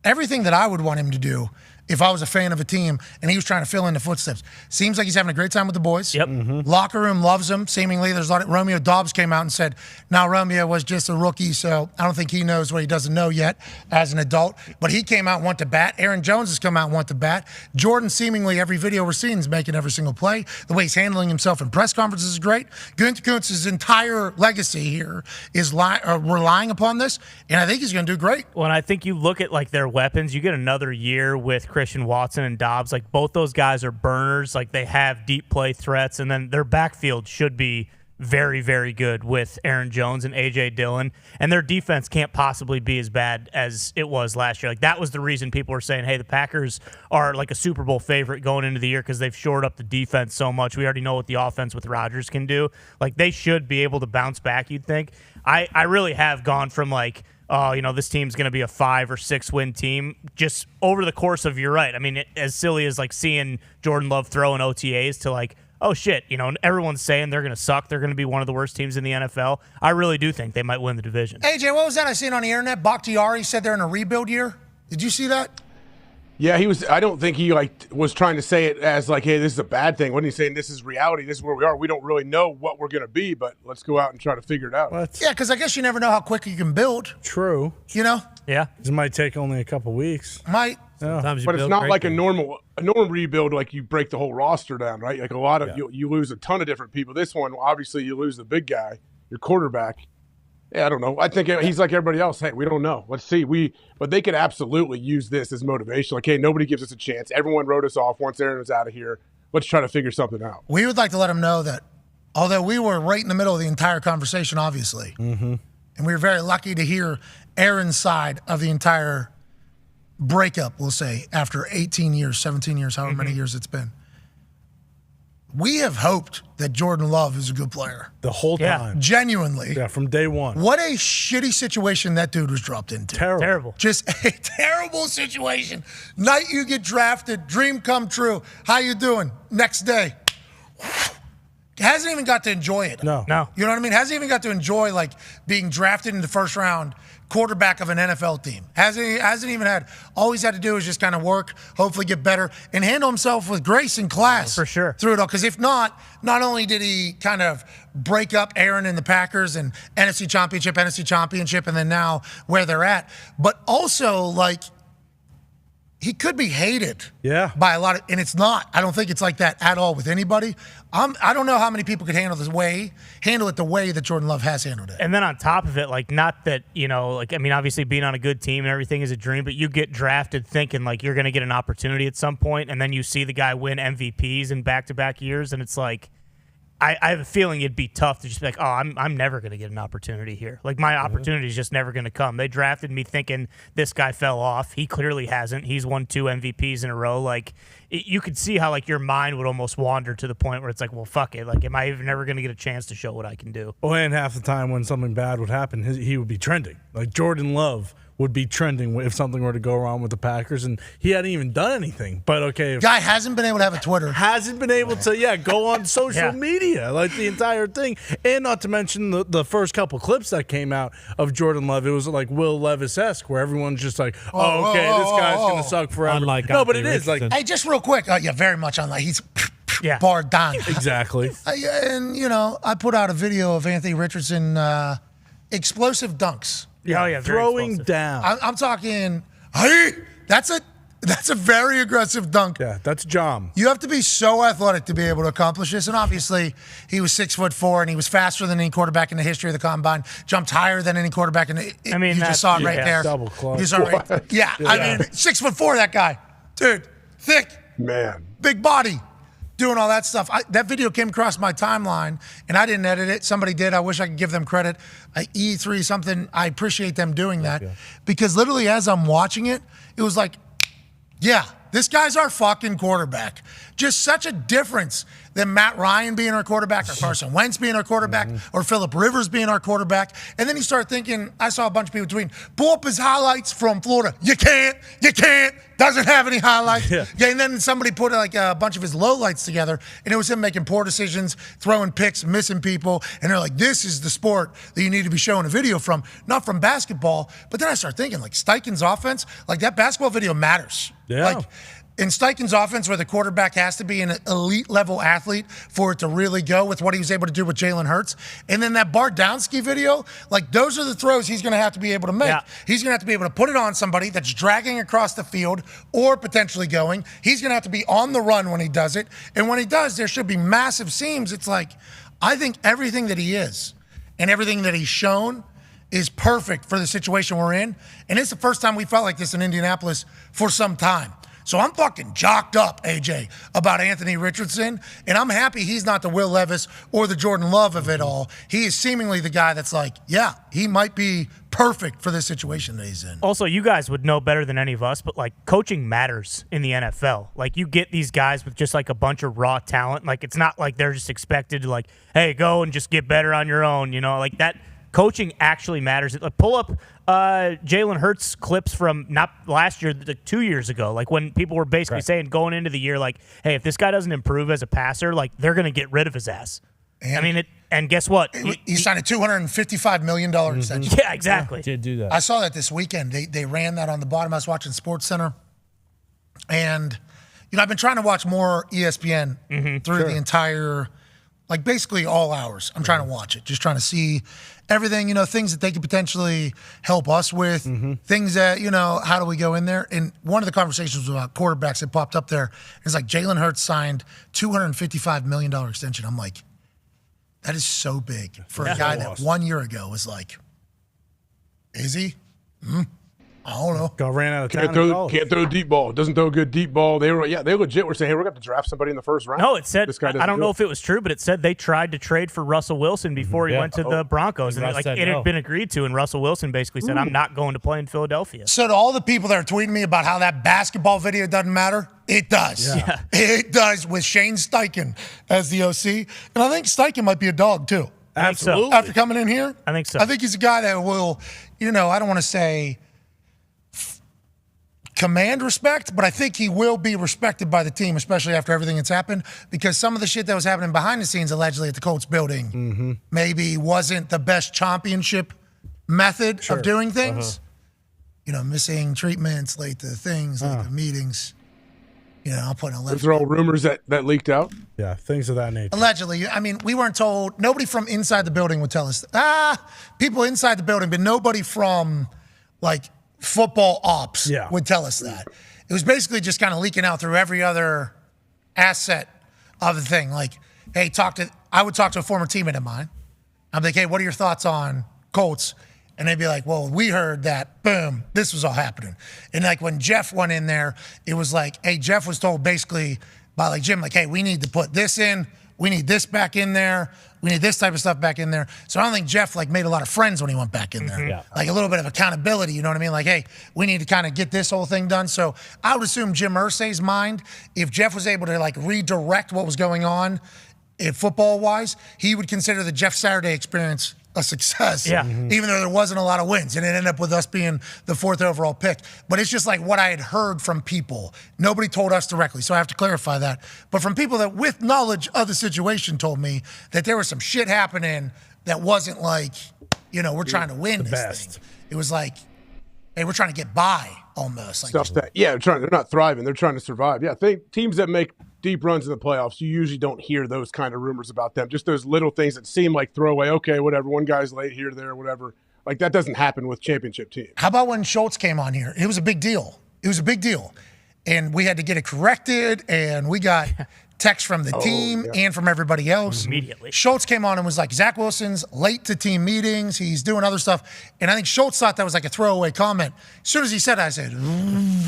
everything that I would want him to do if I was a fan of a team and he was trying to fill in the footsteps. Seems like he's having a great time with the boys. Yep. Locker room loves him. Seemingly, there's a lot of Romeo Dobbs came out and said, now Romeo was just a rookie, so I don't think he knows what he doesn't know yet as an adult. But he came out and went to bat. Aaron Jones has come out and went to bat. Jordan, seemingly every video we're seeing, is making every single play. The way he's handling himself in press conferences is great. Gunther Kuntz's entire legacy here is relying upon this, and I think he's going to do great. Well, and I think you look at their weapons. You get another year with Christian Watson and Dobbs. Both those guys are burners. They have deep play threats, and then their backfield should be very, very good with Aaron Jones and A.J. Dillon, and their defense can't possibly be as bad as it was last year. Like, that was the reason people were saying, hey, the Packers are like a Super Bowl favorite going into the year because they've shored up the defense so much. We already know what the offense with Rodgers can do. Like, they should be able to bounce back, you'd think. I really have gone from like, this team's going to be a 5 or 6 win team just over the course of, you're right. I mean, as silly as like seeing Jordan Love throw in OTAs to like, oh shit, everyone's saying they're going to suck. They're going to be one of the worst teams in the NFL. I really do think they might win the division. AJ, what was that I seen on the internet? Bakhtiari said they're in a rebuild year. Did you see that? Yeah, he was. I don't think he was trying to say it as like, hey, this is a bad thing. Wasn't he saying this is reality? This is where we are. We don't really know what we're going to be, but let's go out and try to figure it out. Yeah, because I guess you never know how quick you can build. True. Yeah. It might take only a couple weeks. Might. Yeah. But it's not like a normal rebuild, like you break the whole roster down, right? Like a lot of you lose a ton of different people. This one, obviously, you lose the big guy, your quarterback. Yeah, I don't know. I think he's like everybody else. Hey, we don't know. Let's see. But they could absolutely use this as motivation. Like, hey, nobody gives us a chance. Everyone wrote us off once Aaron was out of here. Let's try to figure something out. We would like to let him know that although we were right in the middle of the entire conversation, obviously, and we were very lucky to hear Aaron's side of the entire breakup, we'll say, after 18 years, 17 years, however many years it's been. We have hoped that Jordan Love is a good player. The whole time. Genuinely. Yeah, from day one. What a shitty situation that dude was dropped into. Terrible. Just a terrible situation. Night you get drafted, dream come true. How you doing? Next day. Hasn't even got to enjoy it. No. You know what I mean? Hasn't even got to enjoy like being drafted in the first round, quarterback of an NFL team. Hasn't even had. All he's had to do is just kind of work, hopefully get better, and handle himself with grace and class. For sure. Through it all. Because if not only did he kind of break up Aaron and the Packers and NFC Championship, and then now where they're at, but also like he could be hated by a lot of, and it's not. I don't think it's like that at all with anybody. I don't know how many people could handle it the way that Jordan Love has handled it. And then on top of it, like, not that, obviously being on a good team and everything is a dream, but you get drafted thinking like you're going to get an opportunity at some point, and then you see the guy win MVPs in back-to-back years, and it's like, I have a feeling it'd be tough to just be like, oh, I'm never going to get an opportunity here. Like, my opportunity is just never going to come. They drafted me thinking this guy fell off. He clearly hasn't. He's won 2 MVPs in a row. Like, you could see how, like, your mind would almost wander to the point where it's like, well, fuck it. Like, am I even never going to get a chance to show what I can do? Well, and half the time when something bad would happen, he would be trending. Like, Jordan Love would be trending if something were to go wrong with the Packers, and he hadn't even done anything. But okay, guy hasn't been able to have a Twitter. Hasn't been able to, go on social media, like the entire thing. And not to mention the first couple clips that came out of Jordan Love, it was like Will Levis-esque, where everyone's just like, this guy's going to suck forever. Unlike no, but it Richardson. is like, hey, just real quick. Very much unlike. He's bar Dahn. Exactly. And, I put out a video of Anthony Richardson explosive dunks. Throwing down. I'm talking, hey, that's a very aggressive dunk. Yeah, that's John. You have to be so athletic to be able to accomplish this. And obviously, he was 6'4", and he was faster than any quarterback in the history of the combine. jumped higher than any quarterback in the. You just saw it right there. Double clutch. You saw it right. Yeah, I mean, 6'4", that guy, dude, thick, man, big body. Doing all that stuff. That video came across my timeline, and I didn't edit it. Somebody did. I wish I could give them credit. E3 something. I appreciate them doing that because literally as I'm watching it, it was like, yeah, this guy's our fucking quarterback. Just such a difference than Matt Ryan being our quarterback or Carson Wentz being our quarterback or Phillip Rivers being our quarterback. And then you start thinking, I saw a bunch of people tweeting, pull up his highlights from Florida. You can't, doesn't have any highlights. Yeah, and then somebody put like a bunch of his lowlights together, and it was him making poor decisions, throwing picks, missing people. And they're like, this is the sport that you need to be showing a video from, not from basketball. But then I start thinking, like, Steichen's offense, like that basketball video matters. Yeah. Like, in Steichen's offense, where the quarterback has to be an elite level athlete for it to really go with what he was able to do with Jalen Hurts. And then that Bardowski video, like those are the throws he's going to have to be able to make. Yeah. He's going to have to be able to put it on somebody that's dragging across the field or potentially going. He's going to have to be on the run when he does it. And when he does, there should be massive seams. It's like, I think everything that he is and everything that he's shown is perfect for the situation we're in. And it's the first time we felt like this in Indianapolis for some time. So I'm fucking jocked up, AJ, about Anthony Richardson, and I'm happy he's not the Will Levis or the Jordan Love of it all. He is seemingly the guy that's like, yeah, he might be perfect for this situation that he's in. Also, you guys would know better than any of us, but like coaching matters in the NFL. Like you get these guys with just like a bunch of raw talent. Like it's not like they're just expected to like, hey, go and just get better on your own. You know, like that coaching actually matters. Like pull up Jalen Hurts clips from not last year, 2 years ago. Like when people were basically saying going into the year, like, hey, if this guy doesn't improve as a passer, like they're going to get rid of his ass. And guess what? He signed a $255 million extension. Yeah, exactly. Did do that. I saw that this weekend. They ran that on the bottom. I was watching SportsCenter. And, I've been trying to watch more ESPN through the entire, like basically all hours. I'm trying to watch it, just trying to see everything, things that they could potentially help us with, things that, how do we go in there? And one of the conversations about quarterbacks that popped up there is like Jalen Hurts signed $255 million extension. I'm like, that is so big for a guy that 1 year ago was like, is he? I don't know. Ran out of time. Can't throw a deep ball. Doesn't throw a good deep ball. They legit were saying, hey, we're going to draft somebody in the first round. No, it said, this guy I don't know if it was true, but it said they tried to trade for Russell Wilson before he went to the Broncos. And it had been agreed to, and Russell Wilson basically said, I'm not going to play in Philadelphia. So to all the people that are tweeting me about how that basketball video doesn't matter, it does. Yeah. It does with Shane Steichen as the OC. And I think Steichen might be a dog, too. Absolutely. After coming in here? I think so. I think he's a guy that will, I don't want to say command respect, but I think he will be respected by the team, especially after everything that's happened, because some of the shit that was happening behind the scenes allegedly at the Colts building maybe wasn't the best championship method of doing things. Missing treatments, late to things, late to meetings. I'll put in a list. Those are all rumors that leaked out? Yeah, things of that nature. Allegedly. We weren't told. Nobody from inside the building would tell us. People inside the building, but nobody from, like, football ops would tell us that. It was basically just kind of leaking out through every other asset of the thing. Like, hey, I would talk to a former teammate of mine. I'm like, hey, what are your thoughts on Colts? And they'd be like, well, we heard that, boom, this was all happening. And like when Jeff went in there, it was like, hey, Jeff was told basically by like Jim, like, hey, we need to put this in. We need this back in there. We need this type of stuff back in there. So I don't think Jeff like made a lot of friends when he went back in there. Yeah. Like a little bit of accountability, you know what I mean? Like, hey, we need to kind of get this whole thing done. So I would assume Jim Irsay's mind, if Jeff was able to like redirect what was going on football-wise, he would consider the Jeff Saturday experience a success, even though there wasn't a lot of wins. And it ended up with us being the 4th overall pick. But it's just like what I had heard from people. Nobody told us directly, so I have to clarify that. But from people that with knowledge of the situation told me that there was some shit happening that wasn't like, we're trying to win this thing. It was like, hey, we're trying to get by almost. Like, they're not thriving. They're trying to survive. Yeah, teams that make deep runs in the playoffs, you usually don't hear those kind of rumors about them. Just those little things that seem like throwaway. Okay, whatever. One guy's late here, there, whatever. Like that doesn't happen with championship teams. How about when Schultz came on here? It was a big deal. And we had to get it corrected, and we got text from the team and from everybody else. Immediately. Schultz came on and was like, Zach Wilson's late to team meetings. He's doing other stuff. And I think Schultz thought that was like a throwaway comment. As soon as he said it, I said,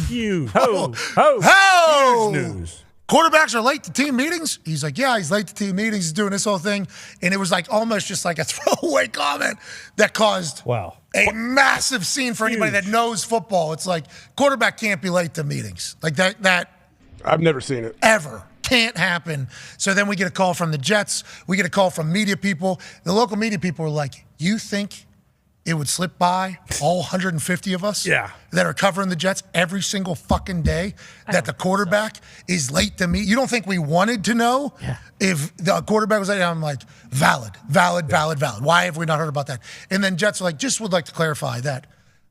Huge. Ho! Huge news. Quarterbacks are late to team meetings? He's like, yeah, he's late to team meetings. He's doing this whole thing. And it was like almost just like a throwaway comment that caused a massive scene for anybody that knows football. It's like quarterback can't be late to meetings. Like that. I've never seen it. Ever. Can't happen. So then we get a call from the Jets. We get a call from media people. The local media people are like, you think it would slip by all 150 of us that are covering the Jets every single fucking day that the quarterback is late to meet? You don't think we wanted to know if the quarterback was late? I'm like, valid. Why have we not heard about that? And then Jets are like, just would like to clarify that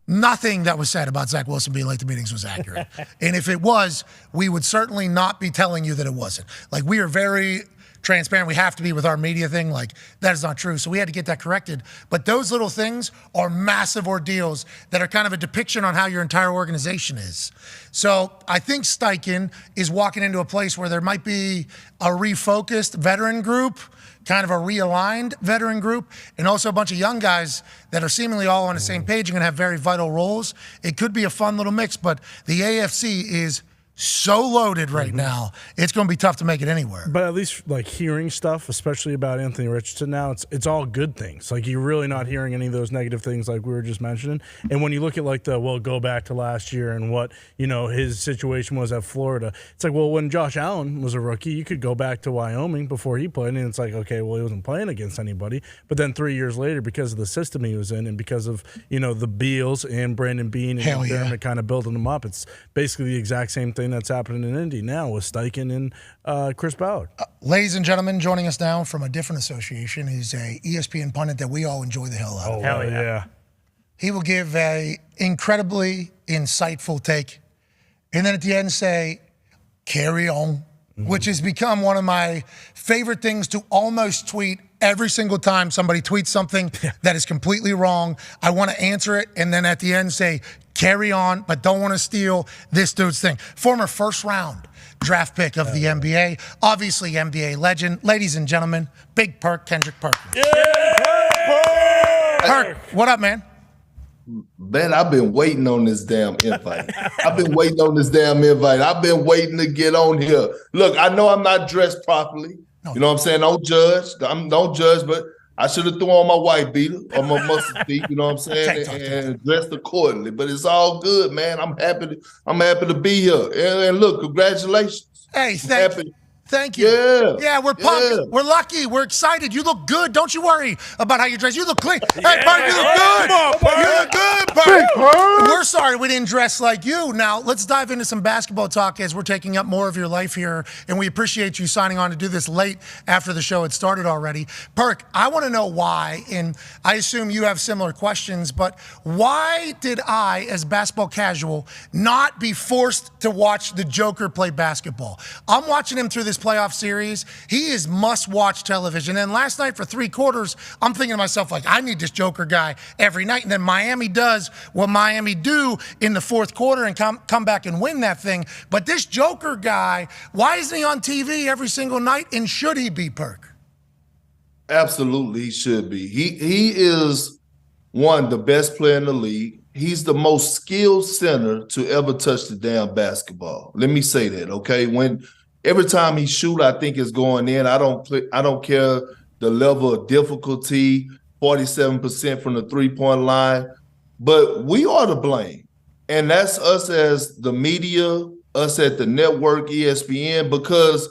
nothing that was said about Zach Wilson being late to meetings was accurate. And if it was, we would certainly not be telling you that it wasn't. Like, we are very transparent. We have to be with our media thing. Like, that is not true. So we had to get that corrected. But those little things are massive ordeals that are kind of a depiction on how your entire organization is. So I think Steichen is walking into a place where there might be a refocused veteran group, kind of a realigned veteran group, and also a bunch of young guys that are seemingly all on the same page and going to have very vital roles. It could be a fun little mix, but the AFC is so loaded right now. It's going to be tough to make it anywhere. But at least like hearing stuff, especially about Anthony Richardson now, it's all good things. Like you're really not hearing any of those negative things like we were just mentioning. And when you look at like go back to last year and what, his situation was at Florida, it's like, well, when Josh Allen was a rookie, you could go back to Wyoming before he played, and it's like, okay, well, he wasn't playing against anybody. But then 3 years later, because of the system he was in and because of, the Beals and Brandon Beane and McDermott kind of building him up, it's basically the exact same thing that's happening in Indy now with Steichen and Chris Ballard. Ladies and gentlemen, joining us now from a different association is a ESPN pundit that we all enjoy the hell out of. Hell yeah. He will give a incredibly insightful take, and then at the end say, carry on, which has become one of my favorite things to almost tweet every single time somebody tweets something that is completely wrong. I want to answer it, and then at the end say, carry on, but don't want to steal this dude's thing. Former first-round draft pick of the NBA, obviously NBA legend. Ladies and gentlemen, Big Perk, Kendrick Perkins. Perk, what up, man? Man, I've been waiting on this damn invite. I've been waiting to get on here. Look, I know I'm not dressed properly. You know what I'm saying? Don't judge, but I should have thrown on my white beater or my mustard feet, you know what I'm saying, and dressed accordingly. But it's all good, man. I'm happy to be here. And look, congratulations. Hey, thank you. Yeah, we're pumped. Yeah. We're lucky. We're excited. You look good. Don't you worry about how you dress. You look clean. Hey, Perk, you look good. You look good, Perk. We're sorry we didn't dress like you. Now, let's dive into some basketball talk as we're taking up more of your life here, and we appreciate you signing on to do this late after the show had started already. Perk, I want to know why, and I assume you have similar questions, but why did I, as basketball casual, not be forced to watch the Joker play basketball? I'm watching him through this playoff series. He is must-watch television. And last night for 3 quarters, I'm thinking to myself, like, I need this Joker guy every night. And then Miami does what Miami do in the fourth quarter and come back and win that thing. But this Joker guy, why isn't he on TV every single night? And should he be, Perk? Absolutely, he should be. He is the best player in the league. He's the most skilled center to ever touch the damn basketball. Let me say that, okay? Every time he shoot, I think it's going in. I don't care the level of difficulty, 47% from the three-point line. But we are to blame. And that's us as the media, us at the network, ESPN, because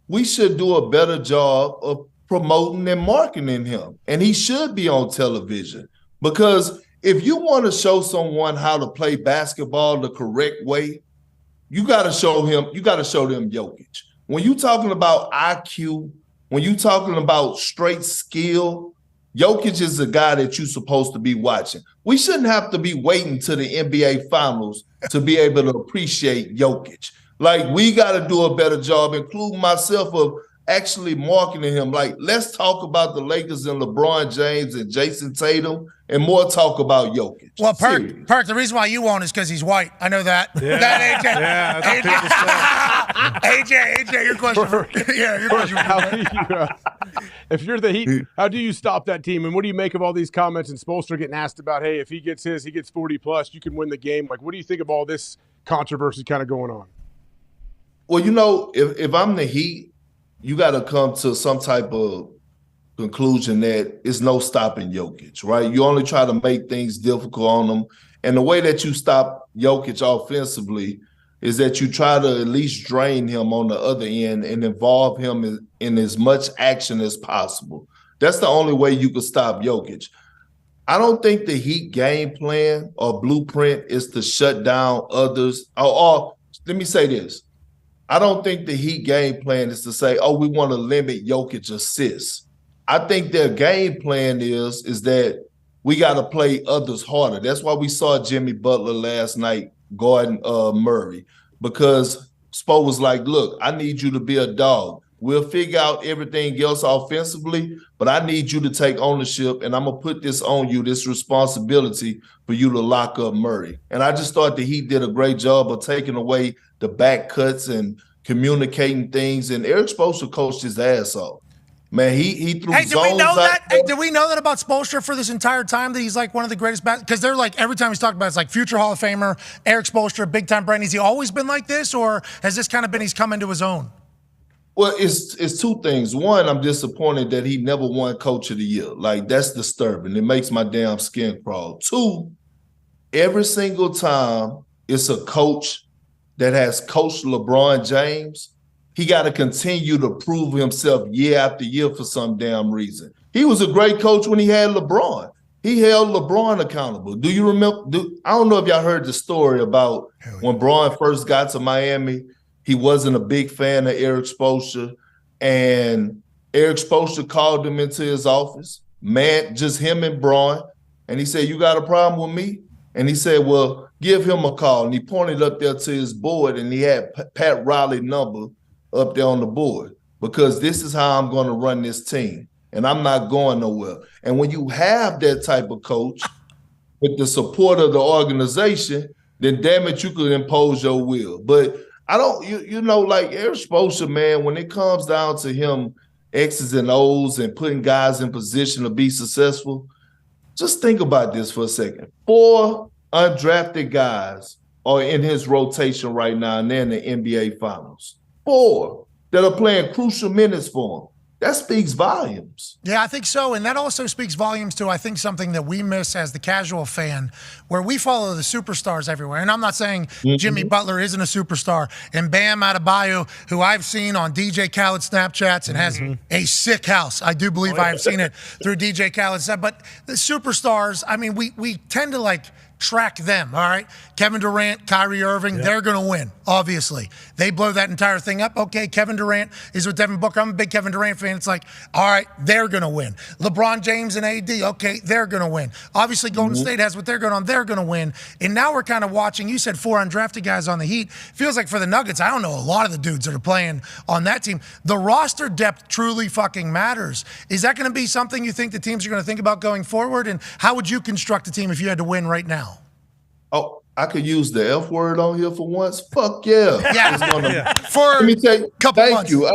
we should do a better job of promoting and marketing him. And he should be on television. Because if you want to show someone how to play basketball the correct way, you got to show them Jokic. When you talking about IQ, when you talking about straight skill, Jokic is the guy that you're supposed to be watching. We shouldn't have to be waiting to the NBA Finals to be able to appreciate Jokic. Like, we got to do a better job, including myself, of actually marketing him. Like, let's talk about the Lakers and LeBron James and Jason Tatum and more talk about Jokic. Well, Perk, the reason why you won't is because he's white. I know that. Yeah. That AJ, your question. Your question. If you're the Heat, how do you stop that team? And what do you make of all these comments and Spoelstra getting asked about, hey, if he gets 40 plus, you can win the game. Like, what do you think of all this controversy kind of going on? Well, if I'm the Heat, you got to come to some type of conclusion that it's no stopping Jokic, right? You only try to make things difficult on him. And the way that you stop Jokic offensively is that you try to at least drain him on the other end and involve him in as much action as possible. That's the only way you could stop Jokic. I don't think the Heat game plan or blueprint is to shut down others. Or let me say this. I don't think the Heat game plan is to say, we want to limit Jokic assists. I think their game plan is that we got to play others harder. That's why we saw Jimmy Butler last night guarding Murray, because Spo was like, look, I need you to be a dog. We'll figure out everything else offensively, but I need you to take ownership, and I'm going to put this on you, this responsibility for you to lock up Murray. And I just thought the Heat did a great job of taking away the back cuts and communicating things, and Eric Spoelstra coached his ass off. Man, he threw Hey, did we zones know out that? there. Hey, did we know that about Spoelstra for this entire time, that he's like one of the greatest because they're like, every time he's talked about, it's like future Hall of Famer, Eric Spoelstra, big time brain. Has he always been like this, or has this kind of been he's come into his own? Well, it's two things. One, I'm disappointed that he never won Coach of the Year. Like, that's disturbing. It makes my damn skin crawl. Two, every single time it's a coach that has coached LeBron James, he got to continue to prove himself year after year for some damn reason. He was a great coach when he had LeBron. He held LeBron accountable. Do you remember? I don't know if y'all heard the story about when Bron first got to Miami. He wasn't a big fan of Eric Spoelstra, and Eric Spoelstra called him into his office, man, just him and Bron, and he said, "You got a problem with me?" And he said, "Well, give him a call." And he pointed up there to his board, and he had Pat Riley's number up there on the board, because this is how I'm going to run this team, and I'm not going nowhere. And when you have that type of coach with the support of the organization, then damn it, you could impose your will. But I don't, like Eric Spoelstra, man, when it comes down to him X's and O's and putting guys in position to be successful, just think about this for a second. 4 undrafted guys are in his rotation right now, and they're in the NBA Finals. 4 that are playing crucial minutes for him. That speaks volumes. Yeah, I think so. And that also speaks volumes to, I think, something that we miss as the casual fan, where we follow the superstars everywhere. And I'm not saying Jimmy Butler isn't a superstar. And Bam Adebayo, who I've seen on DJ Khaled Snapchats and has a sick house. I do believe I have seen it through DJ Khaled's. But the superstars, I mean, we tend to track them, all right? Kevin Durant, Kyrie Irving, they're going to win, obviously. They blow that entire thing up. Okay, Kevin Durant is with Devin Booker. I'm a big Kevin Durant fan. It's like, all right, they're going to win. LeBron James and AD, okay, they're going to win. Obviously, Golden State has what they're going on. They're going to win. And now we're kind of watching. You said 4 undrafted guys on the Heat. Feels like for the Nuggets, I don't know a lot of the dudes that are playing on that team. The roster depth truly fucking matters. Is that going to be something you think the teams are going to think about going forward? And how would you construct a team if you had to win right now? Oh, I could use the F word on here for once. Fuck yeah. For let me tell you, couple thank months. you.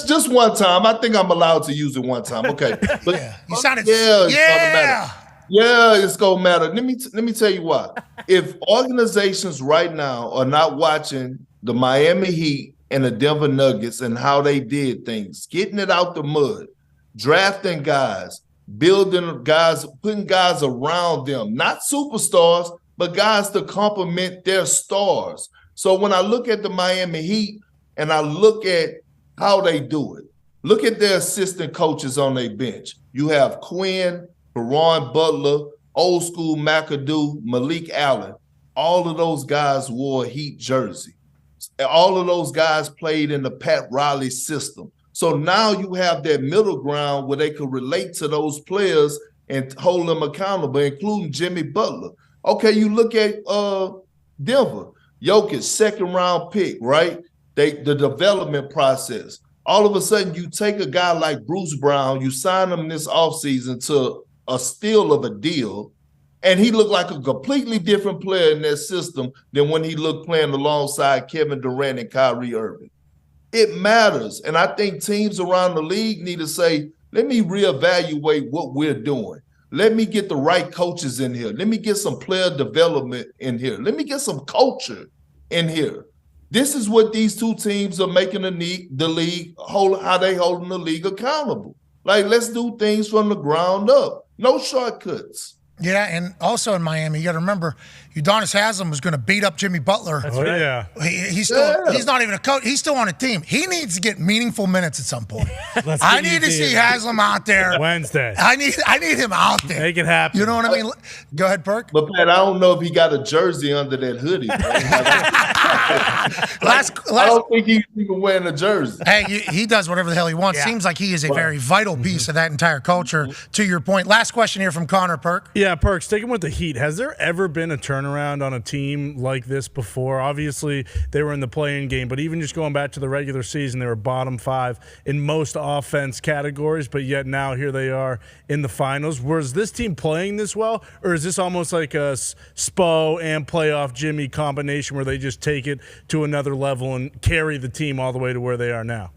Just one time. I think I'm allowed to use it one time. Okay. But You sounded it's gonna matter. Yeah, it's gonna matter. Let me tell you why. If organizations right now are not watching the Miami Heat and the Denver Nuggets and how they did things, getting it out the mud, drafting guys, building guys, putting guys around them, not superstars, but guys to complement their stars. So when I look at the Miami Heat and I look at how they do it, look at their assistant coaches on their bench. You have Quinn, Caron Butler, old school McAdoo, Malik Allen. All of those guys wore a Heat jersey. All of those guys played in the Pat Riley system. So now you have that middle ground where they could relate to those players and hold them accountable, including Jimmy Butler. Okay, you look at Denver, Jokic, second round pick, right? The development process. All of a sudden, you take a guy like Bruce Brown, you sign him this offseason to a steal of a deal, and he looked like a completely different player in that system than when he looked playing alongside Kevin Durant and Kyrie Irving. It matters. And I think teams around the league need to say, let me reevaluate what we're doing. Let me get the right coaches in here. Let me get some player development in here. Let me get some culture in here. This is what these two teams are making the league, how they holding the league accountable. Like, let's do things from the ground up. No shortcuts. Yeah, and also in Miami, you got to remember, Udonis Haslem was going to beat up Jimmy Butler. That's right. Yeah. He's not even a coach. He's still on a team. He needs to get meaningful minutes at some point. I need to see Haslem out there Wednesday. I need him out there. Make it happen. You know what I mean? Go ahead, Perk. But Pat, I don't know if he got a jersey under that hoodie. I don't think he's even wearing a jersey. Hey, he does whatever the hell he wants. Yeah. Seems like he is a very vital piece of that entire culture, to your point. Last question here from Connor, Perk. Yeah, Perk, sticking with the Heat, has there ever been a turnaround on a team like this before? Obviously, they were in the play-in game, but even just going back to the regular season, they were bottom 5 in most offense categories, but yet now here they are in the finals. Was this team playing this well, or is this almost like a Spo and playoff Jimmy combination where they just take it to another level and carry the team all the way to where they are now?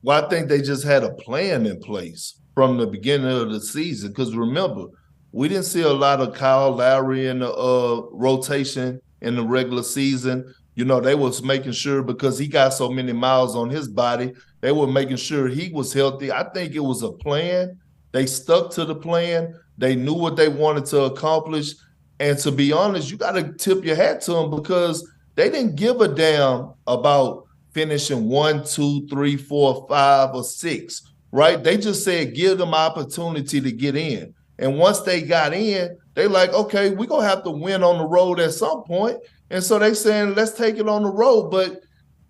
Well, I think they just had a plan in place from the beginning of the season. Because remember, we didn't see a lot of Kyle Lowry in the rotation in the regular season. You know, they was making sure because he got so many miles on his body, they were making sure he was healthy. I think it was a plan. They stuck to the plan. They knew what they wanted to accomplish. And to be honest, you got to tip your hat to them because they didn't give a damn about finishing 1, 2, 3, 4, 5, or 6, right? They just said give them opportunity to get in. And once they got in, they like, okay, we're going to have to win on the road at some point. And so they saying, let's take it on the road. But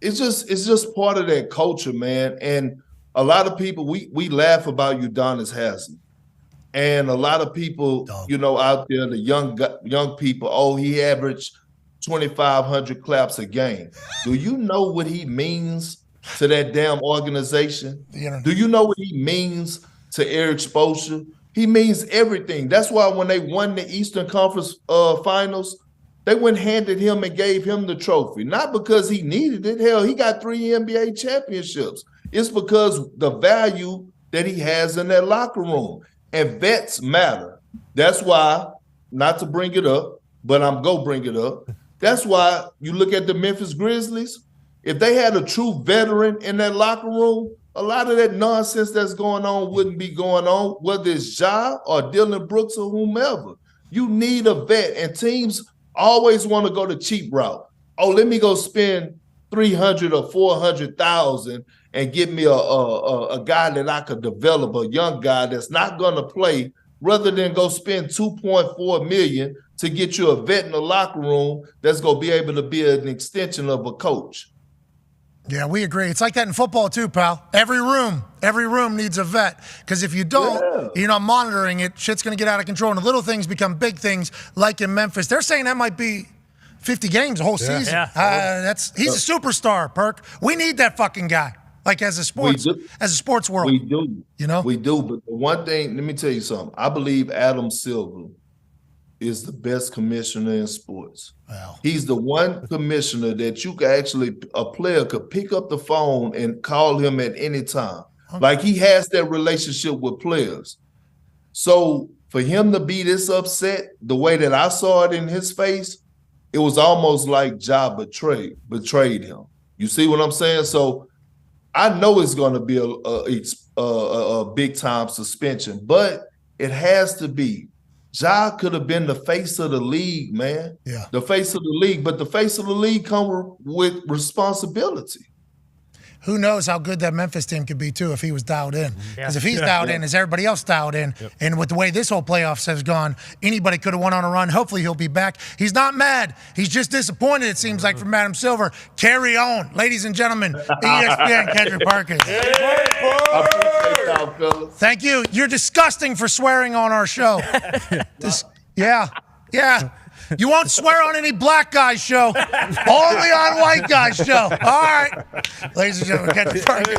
it's just part of that culture, man. And a lot of people, we laugh about Udonis Haslem. And a lot of people, you know, out there, the young people, oh, he averaged 2,500 claps a game. Do you know what he means to that damn organization? Do you know what he means to Eric Spoelstra? He means everything. That's why when they won the Eastern Conference Finals, they went and handed him and gave him the trophy. Not because he needed it. Hell, he got 3 NBA championships. It's because the value that he has in that locker room. And vets matter. That's why, not to bring it up, but I'm going to bring it up. That's why you look at the Memphis Grizzlies. If they had a true veteran in that locker room, a lot of that nonsense that's going on wouldn't be going on, whether it's Ja or Dylan Brooks or whomever. You need a vet, and teams always want to go the cheap route. Oh, let me go spend $300,000 or $400,000 and get me a guy that I could develop, a young guy that's not going to play, rather than go spend $2.4 million to get you a vet in the locker room that's going to be able to be an extension of a coach. Yeah, we agree. It's like that in football too, pal. Every room needs a vet. Because if you don't, you're not monitoring it, shit's going to get out of control. And the little things become big things, like in Memphis. They're saying that might be 50 games a whole season. Yeah. He's a superstar, Perk. We need that fucking guy. Like as a sports world. We do. You know? We do. But the one thing, let me tell you something. I believe Adam Silver is the best commissioner in sports. Wow. He's the one commissioner that you could actually, a player could pick up the phone and call him at any time. Okay. Like he has that relationship with players. So for him to be this upset, the way that I saw it in his face, it was almost like Ja betrayed him. You see what I'm saying? So I know it's going to be a big time suspension, but it has to be. Ja could have been the face of the league, man. Yeah, the face of the league, but the face of the league comes with responsibility. Who knows how good that Memphis team could be, too, if he was dialed in. Because if he's dialed in, is everybody else dialed in? Yep. And with the way this whole playoffs has gone, anybody could have went on a run. Hopefully he'll be back. He's not mad. He's just disappointed, it seems like, from Adam Silver. Carry on. Ladies and gentlemen, ESPN, Kendrick Perkins. Thank you. You're disgusting for swearing on our show. Yeah. You won't swear on any black guy's show. Only on white guy's show. All right. Ladies and gentlemen, Kendrick Perkins.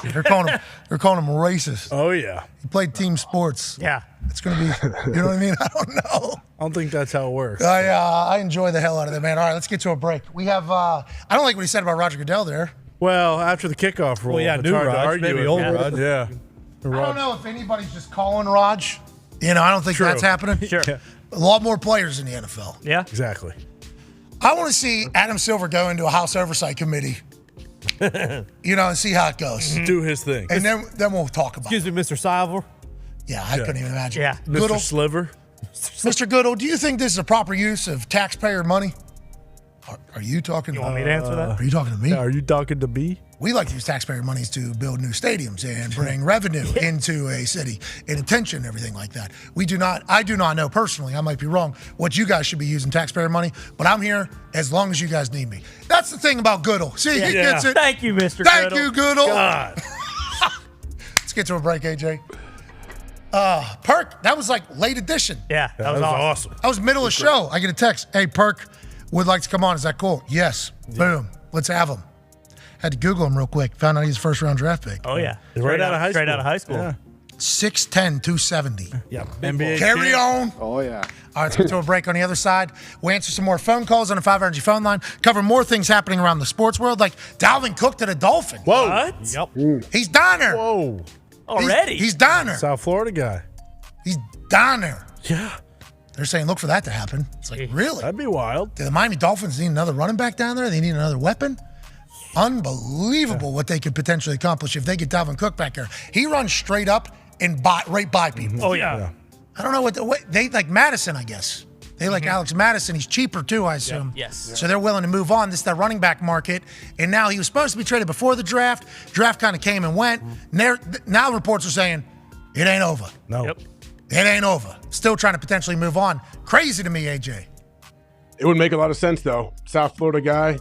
They're calling him racist. Oh, yeah. He played team sports. Yeah. It's going to be, you know what I mean? I don't know. I don't think that's how it works. I enjoy the hell out of that, man. All right, let's get to a break. We have, I don't like what he said about Roger Goodell there. Well, after the kickoff rule, it's new hard Raj, to argue maybe old Raj. Yeah. I don't know if anybody's just calling Raj. You know, I don't think that's happening. Sure. Yeah. A lot more players in the NFL. Yeah. Exactly. I want to see Adam Silver go into a House Oversight Committee, you know, and see how it goes. Do his thing. And then we'll talk about Excuse me, Mr. Silver. Yeah, I couldn't even imagine. Yeah. Mr. Sliver. Mr. Goodall, do you think this is a proper use of taxpayer money? Are you talking? You want me to answer that? Are you talking to me? Are you talking to me? We like to use taxpayer monies to build new stadiums and bring revenue into a city and attention and everything like that. I do not know personally, I might be wrong, what you guys should be using taxpayer money, but I'm here as long as you guys need me. That's the thing about Goodall. See, he gets it. Thank you, Mr. Thank Goodall. you, Goodall. God. Let's get to a break, AJ. Perk, that was like late edition. Yeah, that was awesome. That was middle of show. I get a text. Hey, Perk would like to come on. Is that cool? Yes. Boom. Let's have him. Had to Google him real quick. Found out he's a first-round draft pick. Oh, yeah. Right out of high school. Straight out of high school. Yeah. 6'10", 270. Yeah. NBA Carry on. Oh, yeah. All right, let's get to a break. On the other side, we'll answer some more phone calls on the 5 Energy phone line, cover more things happening around the sports world, like Dalvin Cook to the Dolphins. Whoa. What? Yep. He's Donner. Whoa. Already? He's Donner. South Florida guy. He's Donner. Yeah. They're saying, look for that to happen. It's like, really? That'd be wild. Do the Miami Dolphins need another running back down there? They need another weapon? Unbelievable what they could potentially accomplish if they get Dalvin Cook back there. He runs straight up and right by people. Oh, yeah. I don't know what they like Madison, I guess. They like Alex Madison. He's cheaper too, I assume. Yes. So they're willing to move on. This is the running back market. And now he was supposed to be traded before the draft. Draft kind of came and went. Now reports are saying it ain't over. No. Yep. It ain't over. Still trying to potentially move on. Crazy to me, AJ. It would make a lot of sense, though. South Florida guy,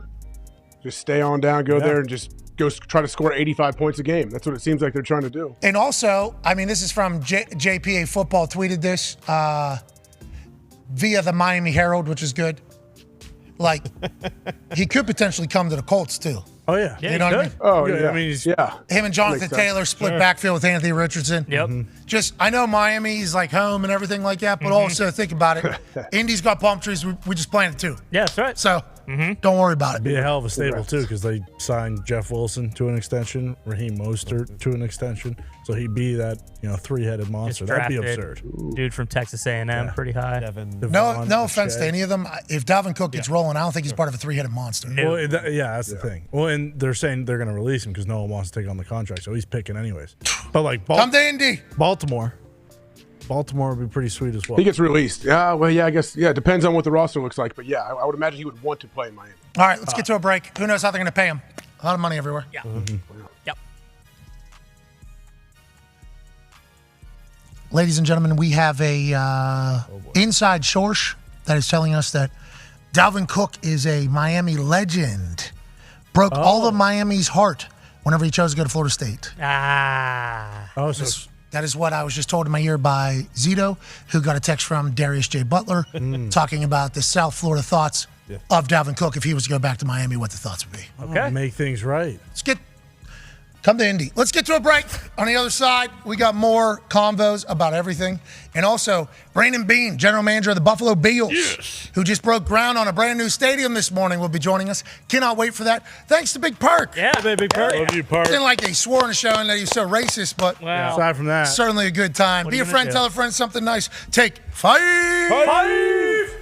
just stay on down, go there, and just go try to score 85 points a game. That's what it seems like they're trying to do. And also, I mean, this is from JPA Football tweeted this via the Miami Herald, which is good. Like, he could potentially come to the Colts, too. Oh, yeah. You know what I mean? Oh, Yeah, yeah. I mean, he's- yeah. Him and Jonathan Makes sense. Taylor split backfield with Anthony Richardson. Yep. Just, I know Miami's like home and everything like that, but also think about it. Indy's got palm trees. We just planted too. Yeah, that's right. So don't worry about it. Be a hell of a stable, too, because they signed Jeff Wilson to an extension, Raheem Mostert to an extension. So he'd be that, three-headed monster. Just That'd be drafted absurd. Dude from Texas A&M, pretty high. No offense to any of them. If Dalvin Cook gets rolling, I don't think he's part of a three-headed monster. Well, that's the thing. Well, and they're saying they're going to release him because no one wants to take on the contract, so he's picking anyways. But like, Come to Indy. Baltimore would be pretty sweet as well. He gets released. Yeah, well, yeah, I guess, it depends on what the roster looks like. But yeah, I would imagine he would want to play in Miami. All right, let's get to a break. Who knows how they're going to pay him? A lot of money everywhere. Yeah. Yep. Ladies and gentlemen, we have a inside source that is telling us that Dalvin Cook is a Miami legend. Broke all of Miami's heart whenever he chose to go to Florida State. Oh, so That is what I was just told in my ear by Zito, who got a text from Darius J. Butler talking about the South Florida thoughts of Dalvin Cook if he was to go back to Miami, what the thoughts would be. Okay. Make things right. Come to Indy. Let's get to a break. On the other side, we got more convos about everything. And also, Brandon Beane, general manager of the Buffalo Bills, who just broke ground on a brand new stadium this morning, will be joining us. Cannot wait for that. Thanks to Big Perk. Yeah, Big Perk. Love you, Perk. It didn't like he swore in the show and that he was so racist, but aside from that, certainly a good time. What Be are a you friend, gonna tell do? a friend something nice. Take 5. 5.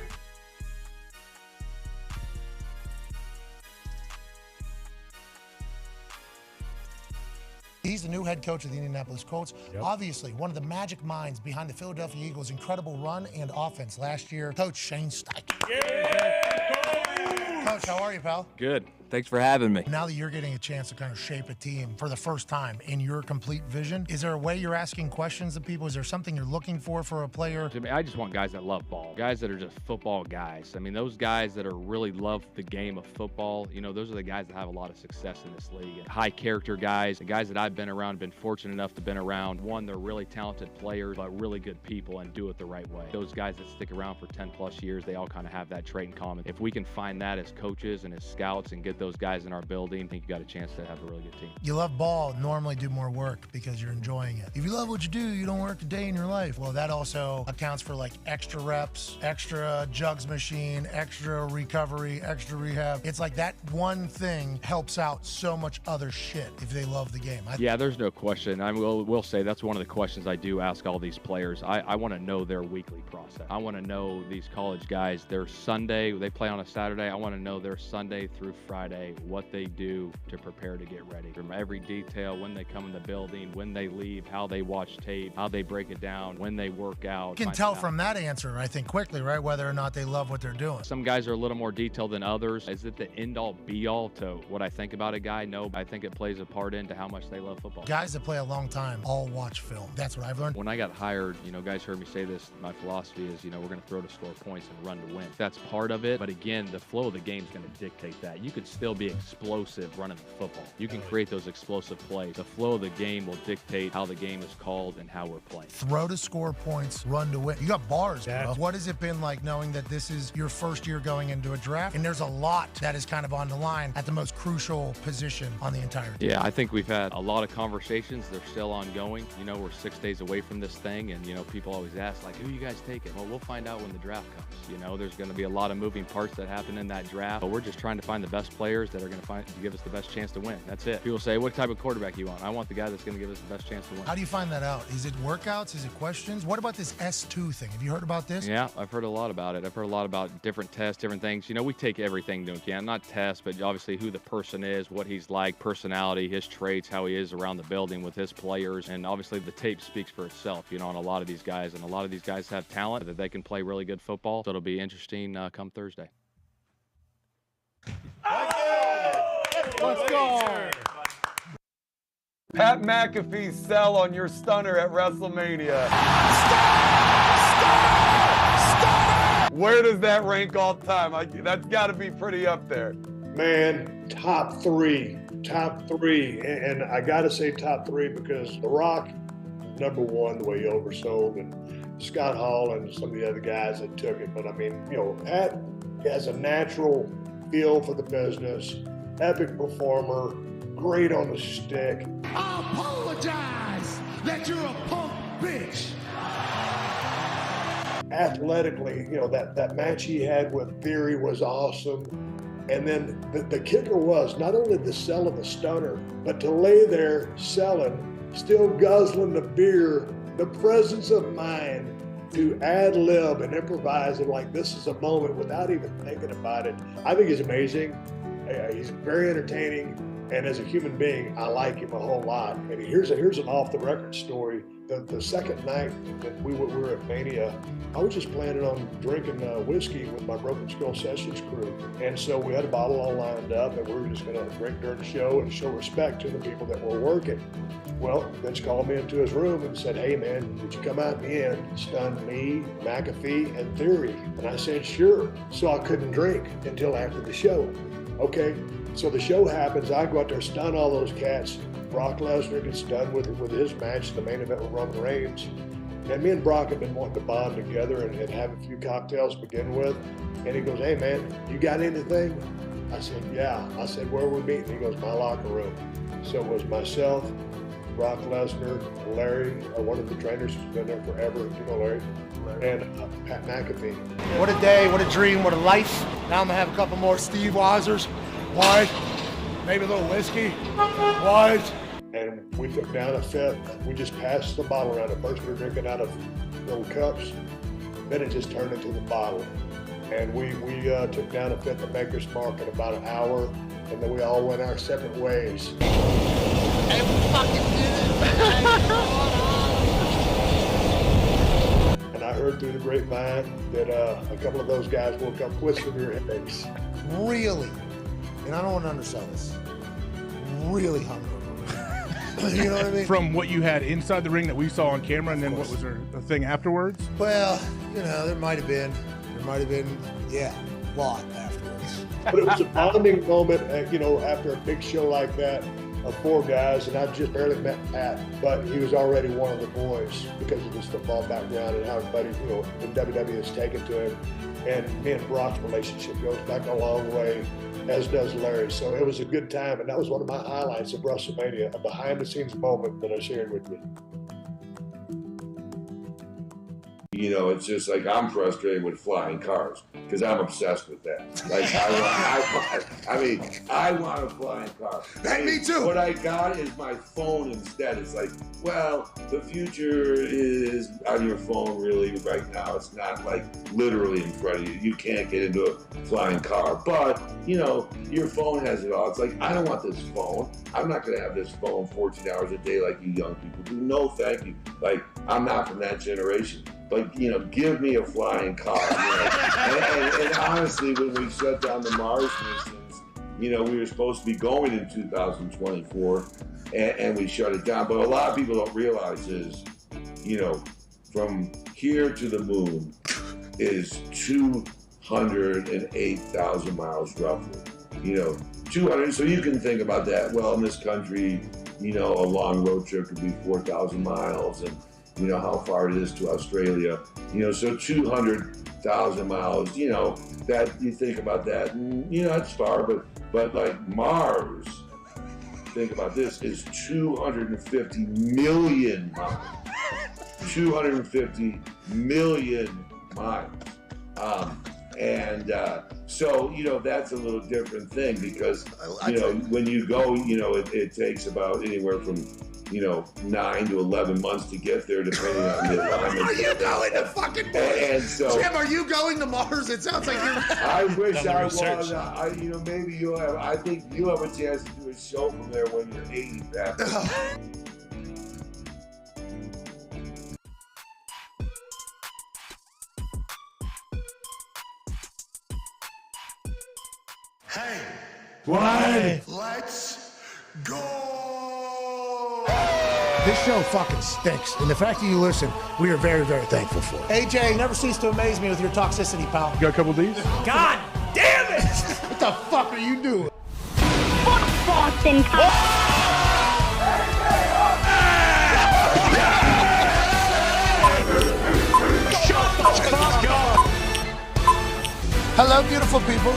He's the new head coach of the Indianapolis Colts. Obviously, one of the magic minds behind the Philadelphia Eagles' incredible run and offense last year, Coach Shane Steichen. Coach, how are you, pal? Good. Thanks for having me. Now that you're getting a chance to kind of shape a team for the first time in your complete vision, is there a way you're asking questions of people? Is there something you're looking for a player? I just want guys that love ball, guys that are just football guys. I mean, those guys that are really love the game of football, those are the guys that have a lot of success in this league. And high character guys, the guys that I've been around, been fortunate enough to been around. One, they're really talented players, but really good people and do it the right way. Those guys that stick around for 10 plus years, they all kind of have that trait in common. If we can find that as coaches and as scouts and get those guys in our building, I think you got a chance to have a really good team. You love ball, normally do more work because you're enjoying it. If you love what you do, you don't work a day in your life. Well, that also accounts for like extra reps, extra jugs machine, extra recovery, extra rehab. It's like that one thing helps out so much other shit if they love the game. Yeah, there's no question. I will say that's one of the questions I do ask all these players. I want to know their weekly process. I want to know these college guys, their Sunday, they play on a Saturday. I want to know their Sunday through Friday, what they do to prepare to get ready. From every detail, when they come in the building, when they leave, how they watch tape, how they break it down, when they work out. You can tell from that answer, I think, quickly, right, whether or not they love what they're doing. Some guys are a little more detailed than others. Is it the end-all, be-all to what I think about a guy? No, I think it plays a part into how much they love football. Guys that play a long time all watch film. That's what I've learned. When I got hired, guys heard me say this, my philosophy is, we're going to throw to score points and run to win. That's part of it. But again, the flow of the game is going to dictate that. You could still be explosive running the football. You can create those explosive plays. The flow of the game will dictate how the game is called and how we're playing. Throw to score points, run to win. You got bars, bro. What has it been like knowing that this is your first year going into a draft, and there's a lot that is kind of on the line at the most crucial position on the entire team? Yeah, I think we've had a lot of conversations. They're still ongoing. We're 6 days away from this thing, and, people always ask, like, who you guys taking? Well, we'll find out when the draft comes. There's going to be a lot of moving parts that happen in that draft, but we're just trying to find the best players that are going to give us the best chance to win. That's it. People say, what type of quarterback you want? I want the guy that's going to give us the best chance to win. How do you find that out? Is it workouts? Is it questions? What about this S2 thing? Have you heard about this? Yeah, I've heard a lot about it. I've heard a lot about different tests, different things. We take everything into account. Not tests, but obviously who the person is, what he's like, personality, his traits, how he is around the building with his players. And obviously the tape speaks for itself, on a lot of these guys. And a lot of these guys have talent that they can play really good football. So it'll be interesting come Thursday. Let's go. Pat McAfee sell on your stunner at WrestleMania. Where does that rank all time? That's got to be pretty up there. Man, top three. And I got to say top three because The Rock, number one, the way he oversold, and Scott Hall and some of the other guys that took it. But Pat has a natural feel for the business, epic performer, great on the stick. I apologize that you're a punk bitch. Athletically, that match he had with Theory was awesome. And then the kicker was not only the sell of the stunner, but to lay there selling, still guzzling the beer, the presence of mind to ad lib and improvise and like this is a moment without even thinking about it. I think he's amazing. He's very entertaining. And as a human being, I like him a whole lot. And here's an off the record story. The second night that we were at Mania, I was just planning on drinking whiskey with my Broken Skull Sessions crew. And so we had a bottle all lined up and we were just gonna drink during the show and show respect to the people that were working. Well, Vince called me into his room and said, hey man, would you come out in the end, stun me, McAfee, and Theory? And I said, sure. So I couldn't drink until after the show. Okay, so the show happens, I go out there, stun all those cats. Brock Lesnar gets done with his match, the main event with Roman Reigns. And me and Brock have been wanting to bond together and have a few cocktails to begin with. And he goes, hey man, you got anything? I said, yeah. I said, where are we meeting? He goes, my locker room. So it was myself, Brock Lesnar, Larry, one of the trainers who's been there forever, Larry, and Pat McAfee. What a day, what a dream, what a life. Now I'm gonna have a couple more Steve Weisers. What? Maybe a little whiskey. What? And we took down a fifth. We just passed the bottle around. At first we were drinking out of little cups. Then it just turned into the bottle. And we took down a fifth of Maker's Mark in about an hour. And then we all went our separate ways. Hey, fucking did it. And I heard through the grapevine that a couple of those guys woke up with severe headaches. Really? And I don't want to undersell this. Really hungover. You know what I mean? From what you had inside the ring that we saw on camera, and then what was there a thing afterwards? Well, there might have been, yeah, a lot afterwards. But it was a bonding moment, after a big show like that of four guys, and I've just barely met Pat, but he was already one of the boys because of his football background and how everybody, in WWE has taken to him. And me and Brock's relationship goes back a long way, as does Larry. So it was a good time, and that was one of my highlights of WrestleMania, a behind-the-scenes moment that I shared with you. It's just like I'm frustrated with flying cars because I'm obsessed with that. Like I want a flying car. Me too. What I got is my phone instead. It's like, well, the future is on your phone really right now. It's not like literally in front of you. You can't get into a flying car, but your phone has it all. It's like, I don't want this phone. I'm not going to have this phone 14 hours a day like you young people do. No, thank you. Like, I'm not from that generation. But, give me a flying car. And honestly, when we shut down the Mars missions, we were supposed to be going in 2024, and we shut it down. But a lot of people don't realize is, from here to the moon is 208,000 miles roughly. 200. So you can think about that. Well, in this country, you know, a long road trip could be 4,000 miles, and you know how far it is to Australia. You know, so 200,000 miles. You know, that you think about that, and, you know, that's far. But like Mars, think about this, is 250 million miles. 250 million miles. So, you know, that's a little different thing because, you know, when you go, you know, it takes about anywhere from, you know, 9 to 11 months to get there, depending on the alignment. Are you going to fucking Mars? And so, Jim, are you going to Mars? It sounds like you're. I wish I was. You know, maybe you'll have. I think you'll have a chance to do a show from there when you're 80, Pat. Hey, Why? let's go! This show fucking stinks, and the fact that you listen, we are very, very thankful for. AJ, never cease to amaze me with your toxicity, pal. You got a couple of these? God damn it! What the fuck are you doing? Fuck Boston Hello, beautiful people.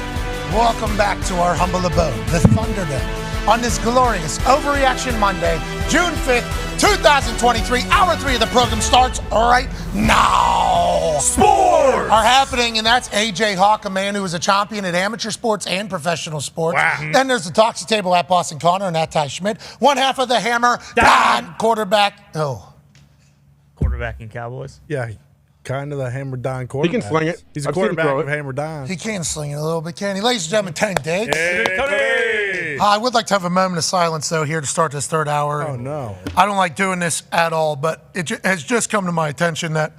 Welcome back to our humble abode, the Thunderdome, on this glorious Overreaction Monday, June 5th, 2023. Hour 3 of the program starts right now. Sports are happening, and that's AJ Hawk, a man who is a champion at amateur sports and professional sports. Wow. Then there's the Toxic Table at Boston Connor and at Ty Schmidt. One half of the Hammer, Dahn, quarterback. Quarterbacking Cowboys. Yeah, kind of the Hammer Dahn quarterback. He can sling it. He's a I've seen him quarterback throw of it. Hammer Dahn. He can sling it a little bit, can he? Ladies and gentlemen, Tank Diggs. Hey, I would like to have a moment of silence, though, here to start this third hour. Oh, no. I don't like doing this at all, but it has just come to my attention that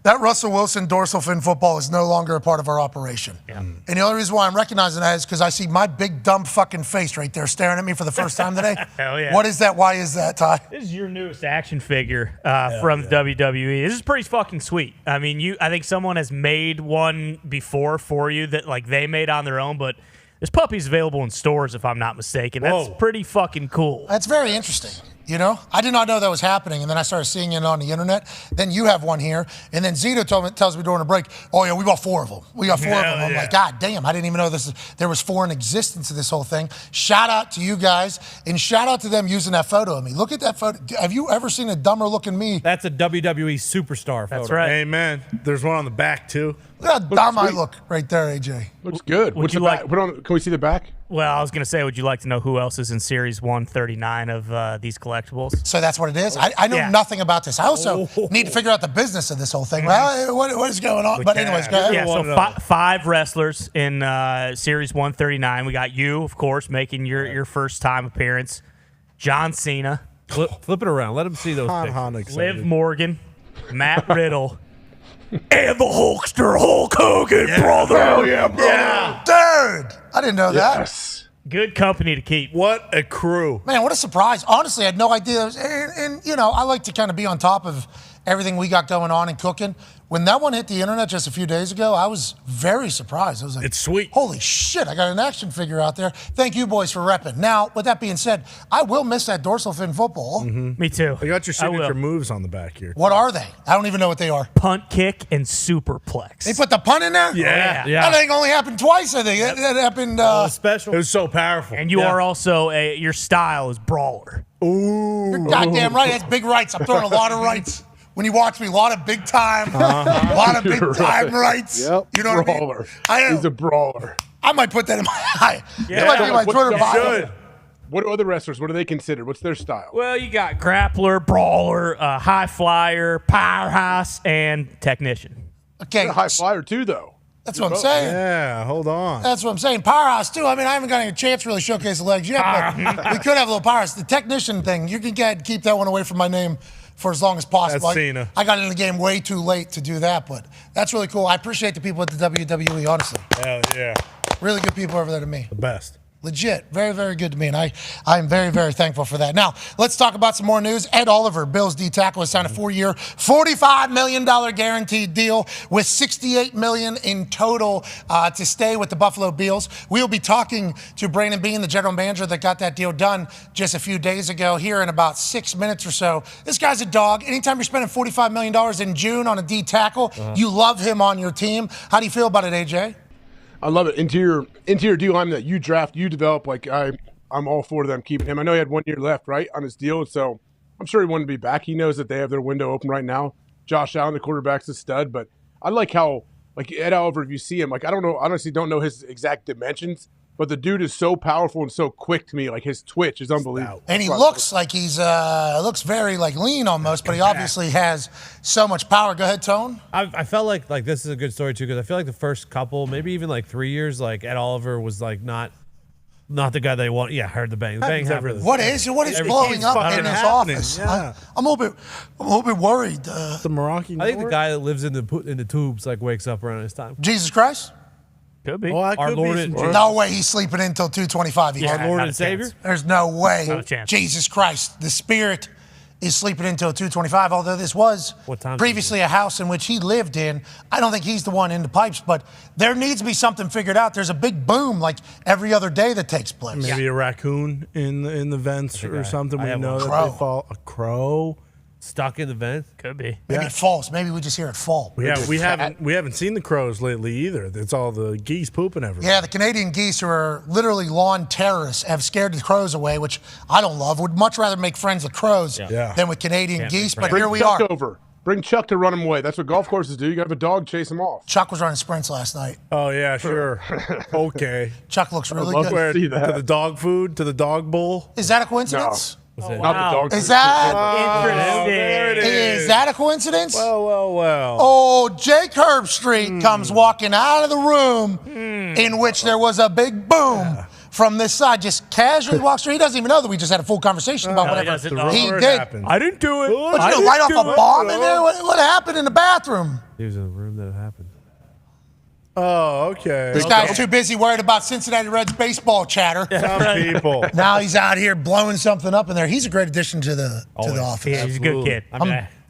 Russell Wilson dorsal fin football is no longer a part of our operation. Yeah. And the only reason why I'm recognizing that is because I see my big, dumb fucking face right there staring at me for the first time today. Hell yeah. What is that? Why is that, Ty? This is your newest action figure from WWE. This is pretty fucking sweet. I mean, I think someone has made one before for you that like they made on their own, but this puppy's available in stores if I'm not mistaken. That's pretty fucking cool. That's very interesting. You know, I did not know that was happening, and then I started seeing it on the internet. Then you have one here, and then Zito tells me during the break, "Oh yeah, we bought 4 of them. We got 4 of them." I'm like, God damn, I didn't even know there was 4 in existence of this whole thing. Shout out to you guys, and shout out to them using that photo of me. Look at that photo. Have you ever seen a dumber looking me? That's a WWE superstar photo. That's right. Amen. There's one on the back too. Look how dumb I look right there, AJ. Looks good. Would What's you the back? Can we see the back? Well, I was going to say, would you like to know who else is in Series 139 of these collectibles? So that's what it is? I know nothing about this. I also need to figure out the business of this whole thing. Well, what is going on? But anyways, go ahead. Yeah, so 5 wrestlers in Series 139. We got you, of course, making your first time appearance. John Cena. Flip it around. Let him see those pictures. Liv Morgan. Matt Riddle. And the Hulkster Hulk Hogan, brother. Hell yeah, brother. Yeah. Dude, I didn't know that. Good company to keep. What a crew. Man, what a surprise. Honestly, I had no idea. And you know, I like to kind of be on top of everything we got going on and cooking. When that one hit the internet just a few days ago, I was very surprised. I was like, it's sweet. Holy shit, I got an action figure out there. Thank you, boys, for repping. Now, with that being said, I will miss that dorsal fin football. Me too. I got your signature moves on the back here. What are they? I don't even know what they are. Punt, kick, and superplex. They put the punt in there? Yeah. That thing only happened twice, I think. That happened special. It was so powerful. And you are also your style is brawler. Ooh. You're goddamn right. That's big rights. I'm throwing a lot of rights. When you watch me, a lot of big time, a lot of big time rights. Yep. You know brawler. what I mean? He's a brawler. I might put that in my Yeah. It might be my Twitter bio. What are other wrestlers? What do they consider? What's their style? Well, you got grappler, brawler, high flyer, powerhouse, and technician. Okay. A high flyer too, though. That's what I'm saying. Yeah, hold on. That's what I'm saying. Powerhouse, too. I mean, I haven't got any chance to really showcase the legs yet, but we could have a little powerhouse. The technician thing, you can keep that one away from my name for as long as possible. That's Cena. I got in the game way too late to do that, but that's really cool. I appreciate the people at the WWE, honestly. Hell yeah. Really good people over there to me. The best. Legit. Very, very good to me, and I'm very, very thankful for that. Now, let's talk about some more news. Ed Oliver, Bills D tackle, has signed a 4-year, $45 million guaranteed deal with $68 million in total to stay with the Buffalo Bills. We'll be talking to Brandon Beane, the general manager that got that deal done just a few days ago, here in about 6 minutes or so. This guy's a dog. Anytime you're spending $45 million in June on a D tackle, you love him on your team. How do you feel about it, AJ? I love it. Interior D lineman that you draft, you develop. Like I'm all for them keeping him. I know he had 1 year left, right, on his deal, so I'm sure he wanted to be back. He knows that they have their window open right now. Josh Allen, the quarterback's a stud, but I like how Ed Oliver, if you see him, like I honestly don't know his exact dimensions, but the dude is so powerful and so quick to me. Like his twitch is unbelievable. And he looks like he's looks very like lean almost, but he obviously has so much power. Go ahead, Tone. I felt like this is a good story too, because I feel like the first couple, maybe even like 3 years, like Ed Oliver was like not the guy they want. Yeah, I heard the bang. The bang happened. What is blowing up in his office? Yeah. I'm a little bit worried. The Meraki. I think the guy that lives in the tubes like wakes up around this time. Jesus Christ. Could be. Well, Our Lord and No way he's sleeping until 2:25. Our Lord and Savior. There's no way. Not a chance. Jesus Christ. The Spirit is sleeping until 2:25, although this was previously a house in which he lived in. I don't think he's the one in the pipes, but there needs to be something figured out. There's a big boom like every other day that takes place. Maybe a raccoon in the vents or something. I We have know one. that they fall. A crow. Stuck in the vent. Could be. Maybe it falls. Maybe we just hear it fall. Yeah, we haven't seen the crows lately either. It's all the geese pooping everywhere. Yeah, the Canadian geese, who are literally lawn terrorists, have scared the crows away, which I don't love. Would much rather make friends with crows than with Canadian geese, but here we are. Bring Chuck to run him away. That's what golf courses do. You got to have a dog chase him off. Chuck was running sprints last night. Oh, yeah, sure. Okay. Chuck looks really love good. to see that. To the dog food, to the dog bowl. Is that a coincidence? Not the dog. Is that Interesting. There it is. Is that a coincidence? Well. Oh, Jake Herbstreit comes walking out of the room in which there was a big boom from this side. Just casually walks through. He doesn't even know that we just had a full conversation about whatever he did. Happened. I didn't do it. What, you know, light off a bomb in there? What happened in the bathroom? He was in the room that it happened. Oh, okay. This guy's too busy worried about Cincinnati Reds baseball chatter. Some people. Now he's out here blowing something up in there. He's a great addition to the office. Yeah, he's a good kid.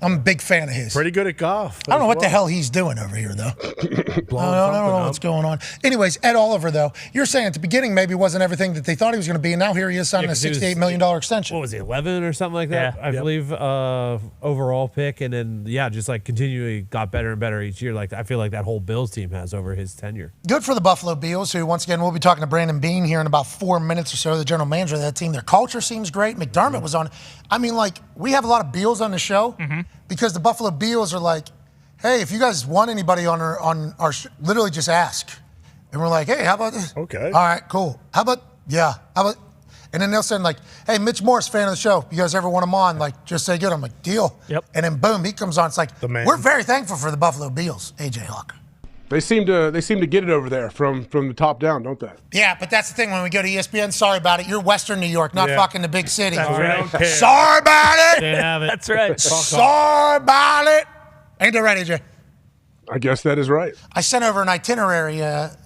I'm a big fan of his. Pretty good at golf. I don't know what the hell he's doing over here, though. I don't know what's going on. Anyways, Ed Oliver, though, you're saying at the beginning maybe wasn't everything that they thought he was going to be, and now here he is signing a $68 million extension. What was he, 11 or something like that? Yeah. I believe overall pick, and then just like continually got better and better each year. Like I feel like that whole Bills team has over his tenure. Good for the Buffalo Bills, who once again we'll be talking to Brandon Beane here in about 4 minutes or so, the general manager of that team. Their culture seems great. McDermott was on. I mean, like, we have a lot of Bills on the show because the Buffalo Bills are like, hey, if you guys want anybody on our literally just ask. And we're like, hey, how about this? Okay. All right, cool. How about, and then they'll send like, hey, Mitch Morris, fan of the show. You guys ever want him on? Like, just say good. I'm like, deal. Yep. And then boom, he comes on. It's like, The man. we're very thankful for the Buffalo Bills, AJ Hawk. They seem to get it over there from the top down, don't they? Yeah, but that's the thing. When we go to ESPN, sorry about it. You're Western New York, not fucking the big city. That's right. Sorry about it. Can't have it. That's right. Sorry about it. Ain't that right, AJ? I guess that is right. I sent over an itinerary,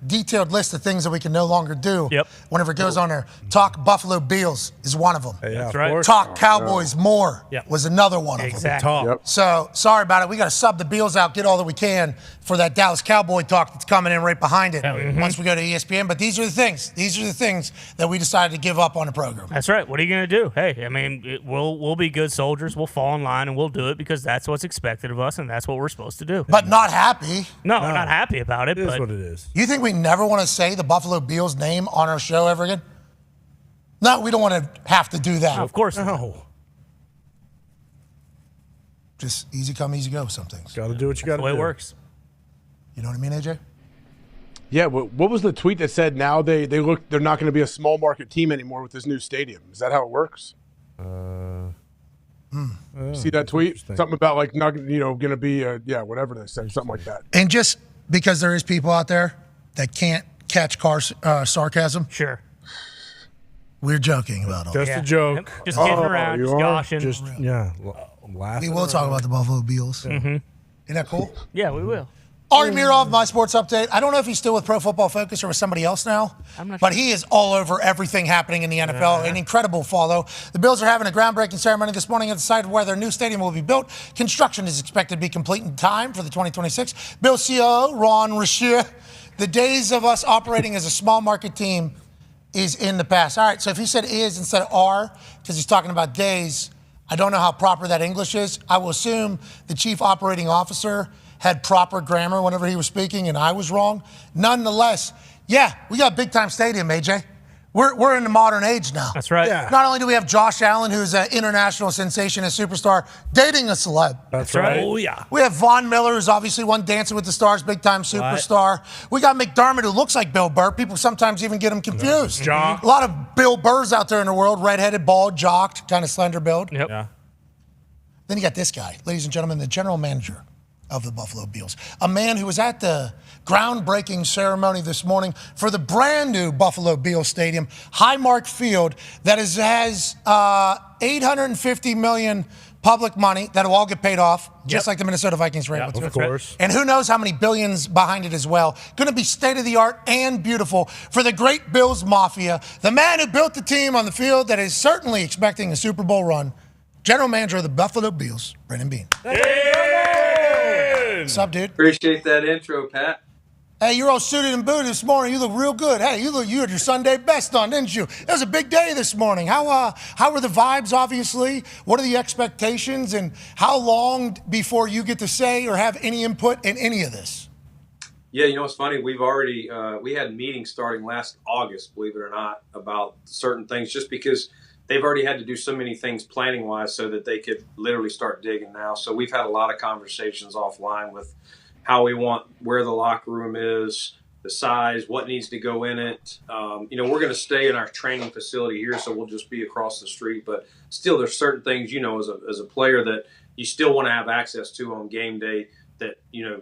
detailed list of things that we can no longer do. Yep. Whenever it goes on there. Talk Buffalo Bills is one of them. That's right. Talk Cowboys more was another one of them. Exactly. Yep. So, sorry about it. We got to sub the Bills out, get all that we can for that Dallas Cowboy talk that's coming in right behind it once we go to ESPN. But these are the things. These are the things that we decided to give up on the program. That's right. What are you going to do? Hey, I mean, we'll be good soldiers. We'll fall in line, and we'll do it because that's what's expected of us, and that's what we're supposed to do. But not happy. No, we're not happy about it. It is but what it is. You think we never want to say the Buffalo Bills name on our show ever again? No, we don't want to have to do that. of course not. No. Just easy come, easy go, some things. Got to do what you got to The do. way it works. You know what I mean, AJ? Yeah, what was the tweet that said now they're not going to be a small market team anymore with this new stadium? Is that how it works? See that tweet? Something about like not going to be whatever they said, something like that. And just because there is people out there that can't catch sarcasm, Sure. we're joking about all Just that. a joke. Just kidding around, you just are? goshing. Just laughing. We will talk about the Buffalo Bills. Isn't that cool? Yeah, we will. Ari Mirov, My Sports Update. I don't know if he's still with Pro Football Focus or with somebody else now, but he is all over everything happening in the NFL. An incredible follow. The Bills are having a groundbreaking ceremony this morning at the site where their new stadium will be built. Construction is expected to be complete in time for the 2026. Bills COO Ron Rashier. The days of us operating as a small market team is in the past. All right, so if he said is instead of are, because he's talking about days, I don't know how proper that English is. I will assume the chief operating officer had proper grammar whenever he was speaking, and I was wrong. Nonetheless, yeah, we got a big-time stadium, AJ. We're in the modern age now. That's right. Yeah. Not only do we have Josh Allen, who's an international sensation, a superstar, dating a celeb. That's right. Oh, yeah. We have Von Miller, who's obviously won Dancing with the Stars, big-time superstar. We got McDermott, who looks like Bill Burr. People sometimes even get him confused. Jock. A lot of Bill Burrs out there in the world, redheaded, bald, jocked, kind of slender build. Yep. Yeah. Then you got this guy, ladies and gentlemen, the general manager of the Buffalo Bills, a man who was at the groundbreaking ceremony this morning for the brand new Buffalo Bills Stadium, Highmark Field, that has $850 million public money that will all get paid off, just like the Minnesota Vikings rate. Of course. And who knows how many billions behind it as well. Going to be state-of-the-art and beautiful for the great Bills Mafia, the man who built the team on the field that is certainly expecting a Super Bowl run, general manager of the Buffalo Bills, Brendan Beane. What's up, dude? Appreciate that intro, Pat. Hey, you're all suited and booted this morning. You look real good. Hey, you had your Sunday best on, didn't you? It was a big day this morning. How were the vibes, obviously? What are the expectations? And how long before you get to say or have any input in any of this? Yeah, you know, it's funny. We've already, we had meetings starting last August, believe it or not, about certain things just because they've already had to do so many things planning-wise so that they could literally start digging now. So we've had a lot of conversations offline with how we want, where the locker room is, the size, what needs to go in it. You know, we're going to stay in our training facility here, so we'll just be across the street. But still, there's certain things, you know, as a player that you still want to have access to on game day that, you know,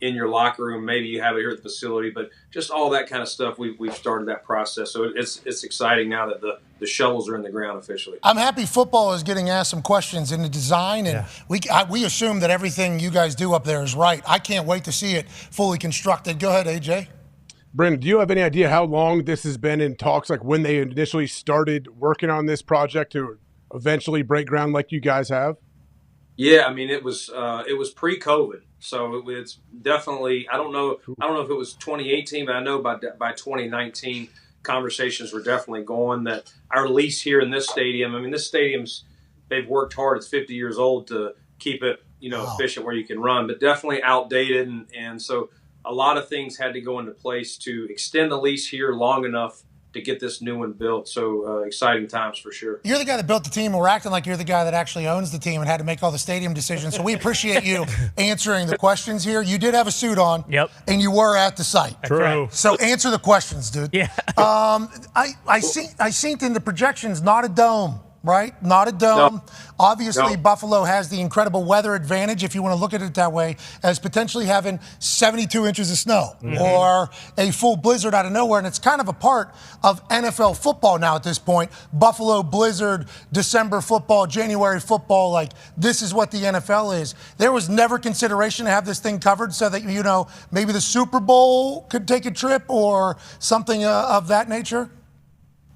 in your locker room, maybe you have it here at the facility, but just all that kind of stuff, we've started that process. So it's exciting now that the shovels are in the ground officially. I'm happy football is getting asked some questions in the design, and we assume that everything you guys do up there is right. I can't wait to see it fully constructed. Go ahead, AJ. Brendan, do you have any idea how long this has been in talks, like when they initially started working on this project to eventually break ground like you guys have? Yeah, I mean, it was pre-COVID. So it's definitely, I don't know if it was 2018, but I know by 2019, conversations were definitely going that our lease here in this stadium, I mean, this stadium's, they've worked hard. It's 50 years old to keep it, you know, efficient where you can run, but definitely outdated. And so a lot of things had to go into place to extend the lease here long enough to get this new one built. So exciting times for sure. You're the guy that built the team, and we're acting like you're the guy that actually owns the team and had to make all the stadium decisions. So we appreciate you answering the questions here. You did have a suit on. Yep. And you were at the site. True. So answer the questions, dude. Yeah. I seen in the projections, not a dome. Right? Not a dome. No. Obviously, No. Buffalo has the incredible weather advantage, if you want to look at it that way, as potentially having 72 inches of snow or a full blizzard out of nowhere. And it's kind of a part of NFL football now at this point. Buffalo blizzard, December football, January football. Like, this is what the NFL is. There was never consideration to have this thing covered so that, you know, maybe the Super Bowl could take a trip or something of that nature.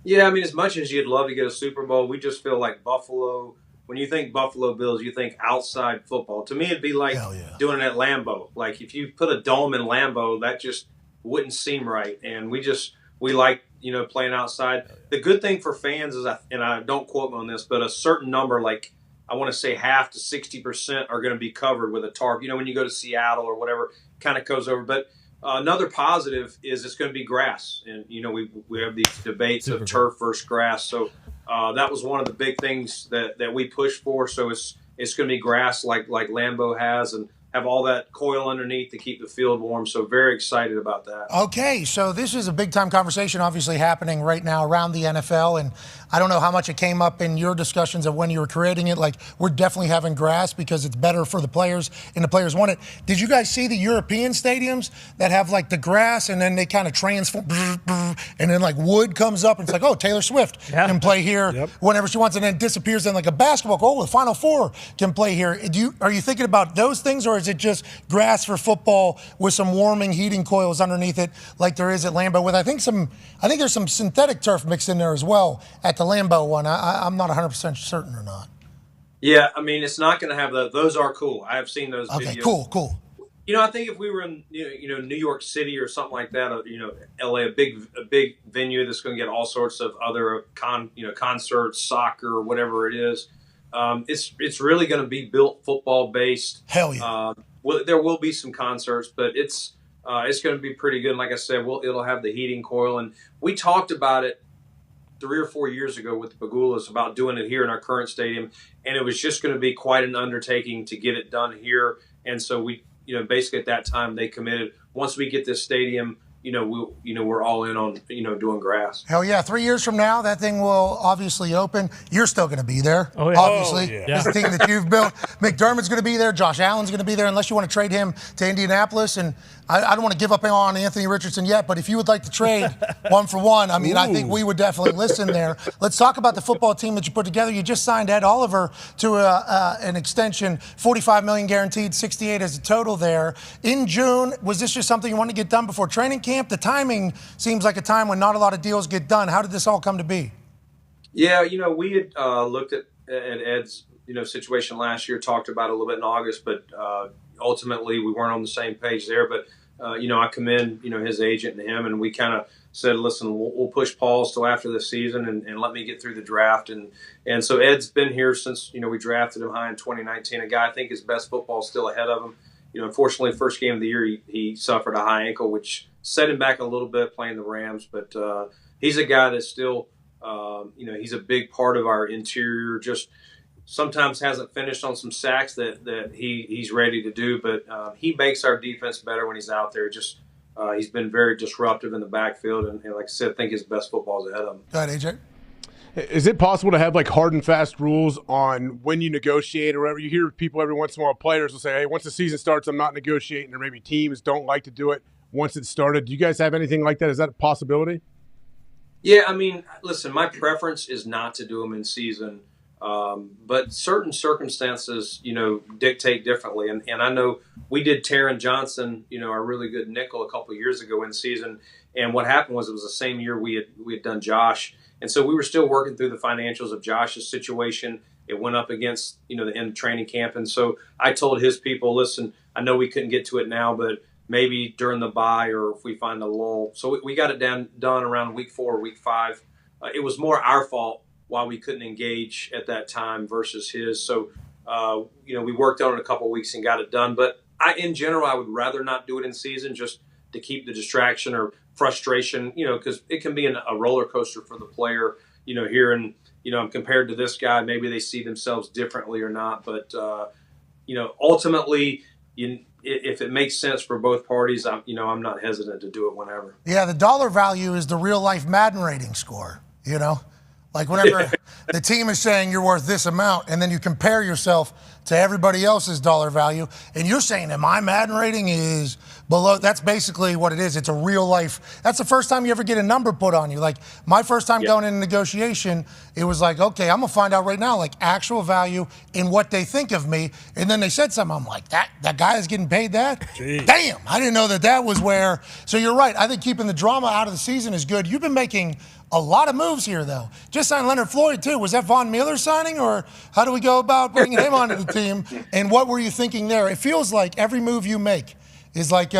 Yeah, I mean, as much as you'd love to get a Super Bowl, we just feel like Buffalo, when you think Buffalo Bills, you think outside football. To me, it'd be like doing it at Lambeau. Like, if you put a dome in Lambeau, that just wouldn't seem right. And we like, you know, playing outside. The good thing for fans is, and I don't quote me on this, but a certain number, like I want to say half to 60% are going to be covered with a tarp. You know, when you go to Seattle or whatever, kind of goes over. But another positive is it's going to be grass. And, you know, we have these debates of turf versus grass. So that was one of the big things that we pushed for. So it's going to be grass like Lambeau has and have all that coil underneath to keep the field warm. So very excited about that. Okay, so this is a big-time conversation obviously happening right now around the NFL, and I don't know how much it came up in your discussions of when you were creating it. Like, we're definitely having grass because it's better for the players, and the players want it. Did you guys see the European stadiums that have, like, the grass, and then they kind of transform, and then, like, wood comes up, and it's like, oh, Taylor Swift can play here whenever she wants, and then disappears, and like a basketball goal, the Final Four can play here. Are you thinking about those things, or is it just grass for football with some warming heating coils underneath it, like there is at Lambeau? With I think there's some synthetic turf mixed in there as well at the Lambeau one. I'm not 100% certain or not. Yeah, I mean, it's not going to have those are cool. I have seen those Okay, videos. cool. I think if we were in New York City or something like that, or LA, a big venue that's going to get all sorts of other concerts, soccer, whatever it is, it's really going to be built football based. Hell yeah. Well, there will be some concerts, but it's going to be pretty good. And like I said, it'll have the heating coil, and we talked about it 3 or 4 years ago with the Pagulas about doing it here in our current stadium, and it was just going to be quite an undertaking to get it done here. And so we, basically at that time they committed, once we get this stadium, we're all in on, doing grass. Hell yeah. 3 years from now, that thing will obviously open. You're still going to be there, obviously. Oh, yeah. This team that you've built. McDermott's going to be there. Josh Allen's going to be there, unless you want to trade him to Indianapolis. And I don't want to give up on Anthony Richardson yet, but if you would like to trade one for one, I think we would definitely listen there. Let's talk about the football team that you put together. You just signed Ed Oliver to an extension, $45 million guaranteed, $68 as a total there. In June, was this just something you wanted to get done before training camp? The timing seems like a time when not a lot of deals get done. How did this all come to be? Yeah, we had looked at Ed's situation last year, talked about it a little bit in August, but ultimately we weren't on the same page there. But I commend his agent and him, and we kind of said, listen, we'll push pause till after the season and let me get through the draft. And so Ed's been here since we drafted him high in 2019. A guy I think his best football is still ahead of him. Unfortunately, first game of the year he suffered a high ankle, which set him back a little bit playing the Rams. But he's a guy that's still he's a big part of our interior. Just sometimes hasn't finished on some sacks that he's ready to do, but he makes our defense better when he's out there. Just he's been very disruptive in the backfield, and like I said, I think his best football is ahead of him. Go ahead, AJ. Is it possible to have like hard and fast rules on when you negotiate or whatever? You hear people every once in a while, players will say, hey, once the season starts, I'm not negotiating, or maybe teams don't like to do it once it's started. Do you guys have anything like that? Is that a possibility? Yeah, I mean, listen, my preference is not to do them in season, but certain circumstances, dictate differently. And I know we did Taron Johnson, our really good nickel a couple of years ago in season. And what happened was it was the same year we had done Josh. And so we were still working through the financials of Josh's situation. It went up against, the end of training camp. And so I told his people, listen, I know we couldn't get to it now, but maybe during the bye or if we find a lull. So we got it done around week 4 or week 5. It was more our fault why we couldn't engage at that time versus his. So, we worked on it a couple of weeks and got it done. But in general, I would rather not do it in season just to keep the distraction or frustration, because it can be a roller coaster for the player, hearing, I'm compared to this guy, maybe they see themselves differently or not. But, ultimately, if it makes sense for both parties, I'm not hesitant to do it whenever. Yeah, the dollar value is the real life Madden rating score, Like whenever the team is saying you're worth this amount, and then you compare yourself to everybody else's dollar value, and you're saying that my Madden rating is below. That's basically what it is. It's a real life. That's the first time you ever get a number put on you. Like my first time going into negotiation, it was like, okay, I'm gonna find out right now, like actual value in what they think of me. And then they said something. I'm like, that guy is getting paid that? Jeez. Damn, I didn't know that was where. So you're right. I think keeping the drama out of the season is good. You've been making a lot of moves here, though. Just signed Leonard Floyd, too. Was that Von Miller signing, or how do we go about bringing him onto the team? And what were you thinking there? It feels like every move you make is like,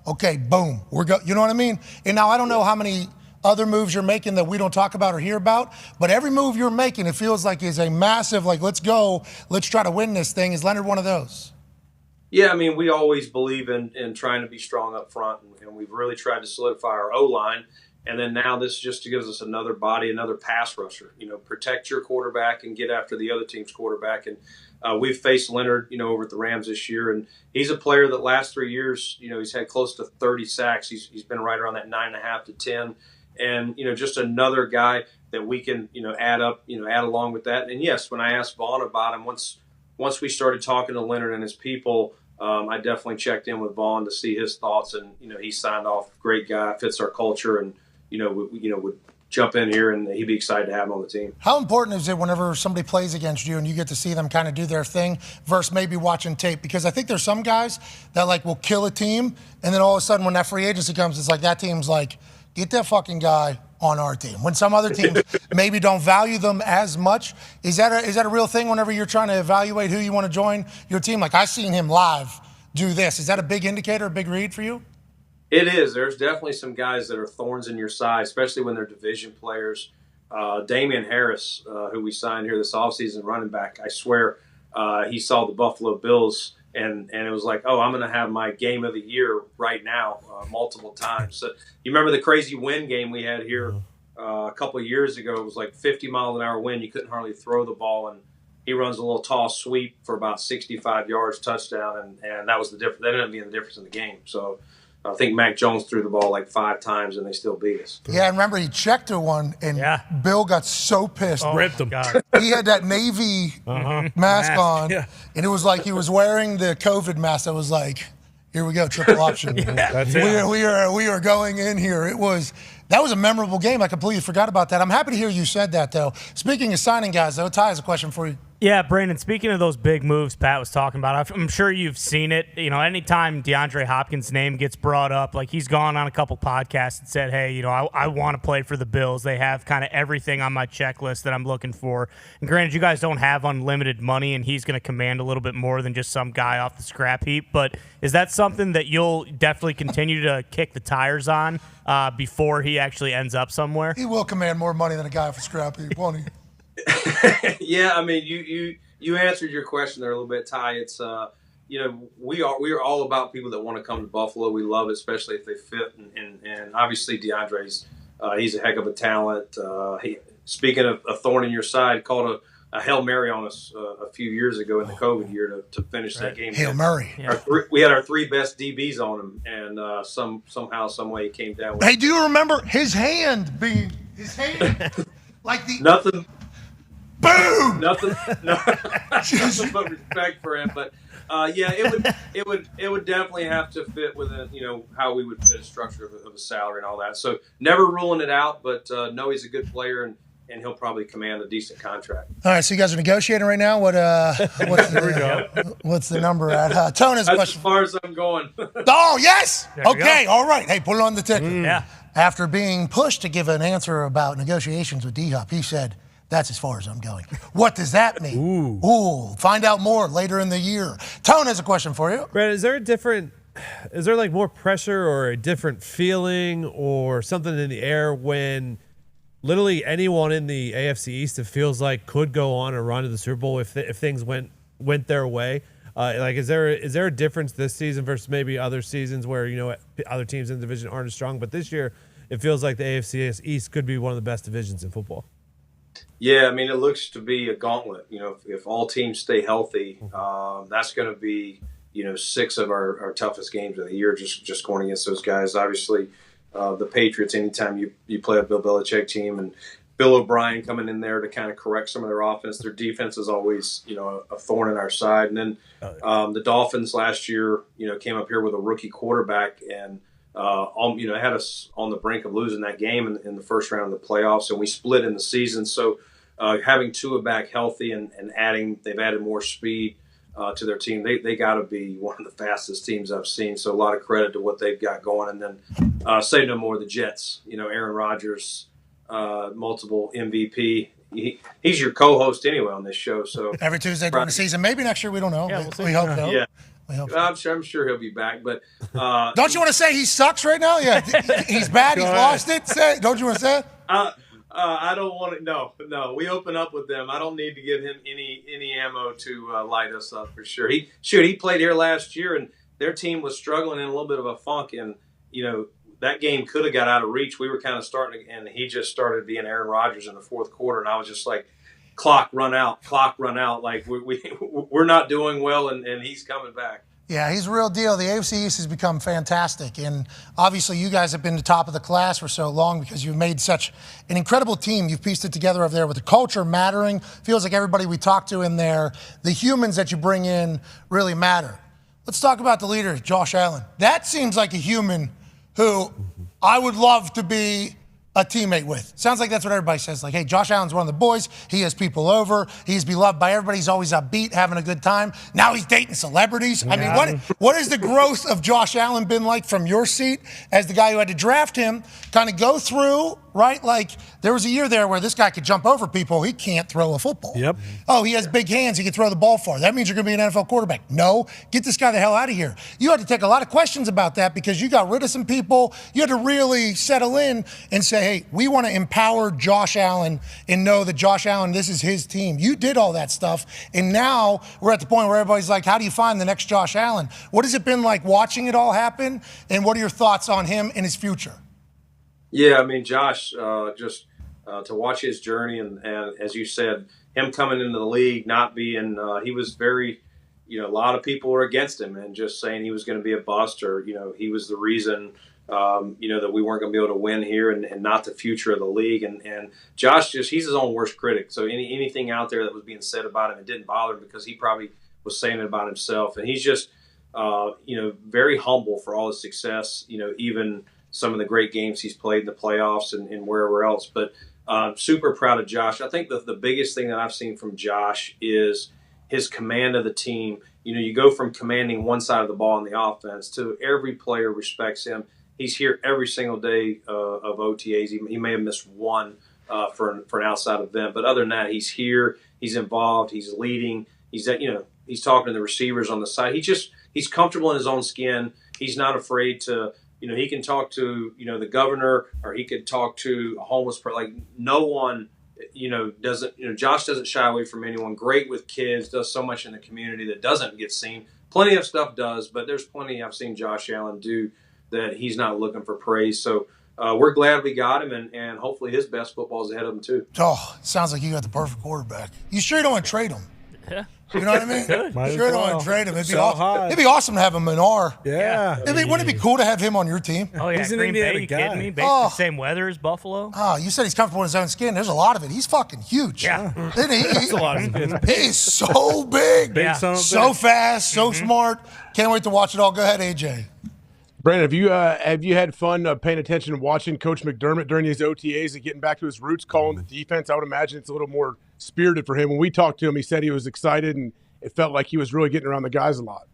okay, boom, you know what I mean? And now I don't know how many other moves you're making that we don't talk about or hear about, but every move you're making, it feels like is a massive, like, let's go, let's try to win this thing. Is Leonard one of those? Yeah, I mean, we always believe in trying to be strong up front, and we've really tried to solidify our O-line. And then now this just gives us another body, another pass rusher. Protect your quarterback and get after the other team's quarterback. And we've faced Leonard, over at the Rams this year, and he's a player that last 3 years, he's had close to 30 sacks. He's been right around that 9.5 to 10, and just another guy that we can add along with that. And yes, when I asked Vaughn about him, once we started talking to Leonard and his people, I definitely checked in with Vaughn to see his thoughts, and he signed off. Great guy, fits our culture, and would jump in here, and he'd be excited to have him on the team. How important is it whenever somebody plays against you and you get to see them kind of do their thing versus maybe watching tape? Because I think there's some guys that like will kill a team, and then all of a sudden when that free agency comes, it's like that team's like, get that fucking guy on our team. When some other teams maybe don't value them as much, is that a real thing whenever you're trying to evaluate who you want to join your team? Like, I've seen him live do this. Is that a big indicator, a big read for you? It is. There's definitely some guys that are thorns in your side, especially when they're division players. Damian Harris, who we signed here this offseason, running back, I swear he saw the Buffalo Bills, and it was like, oh, I'm going to have my game of the year right now multiple times. So you remember the crazy wind game we had here a couple of years ago? It was like 50-mile-an-hour wind. You couldn't hardly throw the ball, and he runs a little tall sweep for about 65 yards, touchdown, and that was the difference. That ended up being the difference in the game. So I think Mac Jones threw the ball like 5 times, and they still beat us. Yeah, I remember he checked her one, and Bill got so pissed. Ripped him. He had that Navy mask on, and it was like he was wearing the COVID mask that was like, here we go, triple option. That's it. We are going in here. That was a memorable game. I completely forgot about that. I'm happy to hear you said that, though. Speaking of signing guys, though, Ty has a question for you. Yeah, Brandon, speaking of those big moves Pat was talking about, I'm sure you've seen it. You know, anytime DeAndre Hopkins' name gets brought up, like he's gone on a couple podcasts and said, hey, you know, I want to play for the Bills. They have kind of everything on my checklist that I'm looking for. And granted, you guys don't have unlimited money, and he's going to command a little bit more than just some guy off the scrap heap. But is that something that you'll definitely continue to kick the tires on before he actually ends up somewhere? He will command more money than a guy off the scrap heap, won't he? Yeah, I mean, you answered your question there a little bit, Ty. It's you know, we are all about people that want to come to Buffalo. We love it, especially if they fit. And obviously DeAndre's he's a heck of a talent. Speaking of a thorn in your side, called a Hail Mary on us a few years ago in the COVID year to finish that game. Hail Mary. We had our 3 best DBs on him, and somehow, some way, he came down with Hey, do you remember his hand being his hand? Like the nothing. Boom! Nothing but respect for him, but yeah, it would definitely have to fit within, you know, how we would fit a structure of a salary and all that. So never ruling it out, but know he's a good player, and he'll probably command a decent contract. All right, so you guys are negotiating right now. What's the number at? Tone has a That's question. as far as I'm going. Oh, yes. There we Okay, go. all right. Hey, put it on the ticket. Yeah. After being pushed to give an answer about negotiations with D-Hop, he said, that's as far as I'm going. What does that mean? Ooh. Find out more later in the year. Tone has a question for you. Brad, is there like more pressure or a different feeling or something in the air when literally anyone in the AFC East, it feels like, could go on a run to the Super Bowl if things went their way? Like, is there a difference this season versus maybe other seasons where, you know, other teams in the division aren't as strong? But this year, it feels like the AFC East could be one of the best divisions in football. Yeah, I mean, it looks to be a gauntlet. You know, if all teams stay healthy, that's going to be, you know, 6 of our toughest games of the year just going against those guys. Obviously, the Patriots, anytime you play a Bill Belichick team, and Bill O'Brien coming in there to kind of correct some of their offense, their defense is always, you know, a thorn in our side. And then the Dolphins last year, you know, came up here with a rookie quarterback and, you know, had us on the brink of losing that game in the first round of the playoffs, and we split in the season. So having Tua back healthy and they've added more speed to their team. They got to be one of the fastest teams I've seen. So a lot of credit to what they've got going. And then say no more, the Jets. You know, Aaron Rodgers, multiple MVP. He's your co-host anyway on this show. So every Tuesday during the season. Maybe next year, we don't know. Yeah, we hope so. Yeah. I'm sure he'll be back, but don't you want to say he sucks right now? Yeah, he's bad. He's lost it. Don't you want to say it? I don't want to. No. We open up with them. I don't need to give him any ammo to light us up for sure. He played here last year, and their team was struggling in a little bit of a funk, and you know that game could have got out of reach. We were kind of starting, and he just started being Aaron Rodgers in the fourth quarter, and I was just like, clock run out. Like we're not doing well, and he's coming back. Yeah, he's a real deal. The AFC East has become fantastic, and obviously you guys have been the top of the class for so long because you've made such an incredible team. You've pieced it together over there with the culture mattering. Feels like everybody we talk to in there, the humans that you bring in really matter. Let's talk about the leader, Josh Allen. That seems like a human who I would love to be a teammate with. Sounds like that's what everybody says. Like, hey, Josh Allen's one of the boys. He has people over. He's beloved by everybody. He's always upbeat, having a good time. Now he's dating celebrities. I mean, what has the growth of Josh Allen been like from your seat as the guy who had to draft him, kind of go through, right? Like, there was a year there where this guy could jump over people. He can't throw a football. Yep. Oh, he has big hands. He can throw the ball far. That means you're going to be an NFL quarterback. No, get this guy the hell out of here. You had to take a lot of questions about that because you got rid of some people. You had to really settle in and say, hey, we want to empower Josh Allen and know that Josh Allen, this is his team. You did all that stuff, and now we're at the point where everybody's like, how do you find the next Josh Allen? What has it been like watching it all happen, and what are your thoughts on him and his future? Yeah, I mean, Josh, to watch his journey, and as you said, him coming into the league, not being, he was very, a lot of people were against him and just saying he was going to be a bust, or, he was the reason that we weren't going to be able to win here and not the future of the league. And Josh, he's his own worst critic. So anything out there that was being said about him, it didn't bother him because he probably was saying it about himself. And he's just, very humble for all his success, even some of the great games he's played in the playoffs and wherever else. But super proud of Josh. I think the biggest thing that I've seen from Josh is his command of the team. You go from commanding one side of the ball in the offense to every player respects him. He's here every single day of OTAs. He may have missed one for an outside event, but other than that, he's here. He's involved. He's leading. He's he's talking to the receivers on the side. He's comfortable in his own skin. He's not afraid to. He can talk to the governor, or he could talk to a homeless person. Like, no one doesn't. Josh doesn't shy away from anyone. Great with kids. Does so much in the community that doesn't get seen. Plenty of stuff does, but there's plenty I've seen Josh Allen do that he's not looking for praise. So we're glad we got him, and hopefully his best football is ahead of him too. Oh, sounds like you got the perfect quarterback. You sure don't want to trade him? Yeah. You know what I mean? Sure don't want to trade him. It'd be awesome to have him in our. Yeah. Wouldn't it be cool to have him on your team? Oh, yeah. He's an Green Bay, Indiana you guy. kidding me? Basically the same weather as Buffalo. Oh, you said he's comfortable in his own skin. There's a lot of it. He's fucking huge. Yeah. He's a lot of He's so big. So fast, so smart. Can't wait to watch it all. Go ahead, AJ. Brandon, have you had fun paying attention and watching Coach McDermott during these OTAs and getting back to his roots, calling the defense? I would imagine it's a little more spirited for him. When we talked to him, he said he was excited and it felt like he was really getting around the guys a lot.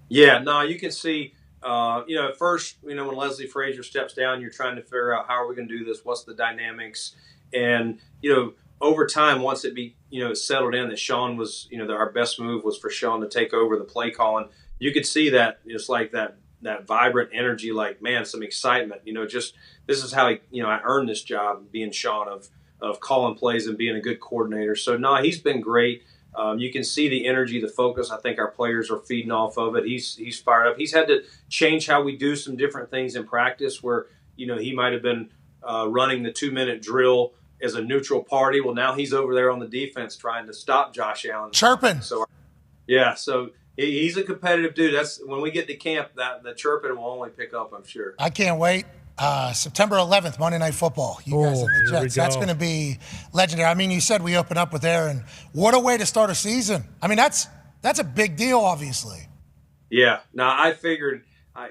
Yeah, no, you can see, at first, when Leslie Frazier steps down, you're trying to figure out how are we going to do this? What's the dynamics? And, over time, once it settled in that Sean was, our best move was for Sean to take over the play calling. You could see that it's like that vibrant energy, like, man, some excitement, just this is how I earned this job, being Sean, of calling plays and being a good coordinator. So no, he's been great. You can see the energy, the focus. I think our players are feeding off of it. He's fired up. He's had to change how we do some different things in practice where, he might have been running the 2-minute drill as a neutral party. Well, now he's over there on the defense trying to stop Josh Allen. Chirping. So, yeah, so he's a competitive dude. That's when we get to camp, that the chirping will only pick up, I'm sure. I can't wait. September 11th, Monday Night Football. You guys in the Jets. That's going to be legendary. I mean, you said we open up with Aaron. What a way to start a season. I mean, that's a big deal, obviously. Yeah. Now, I figured,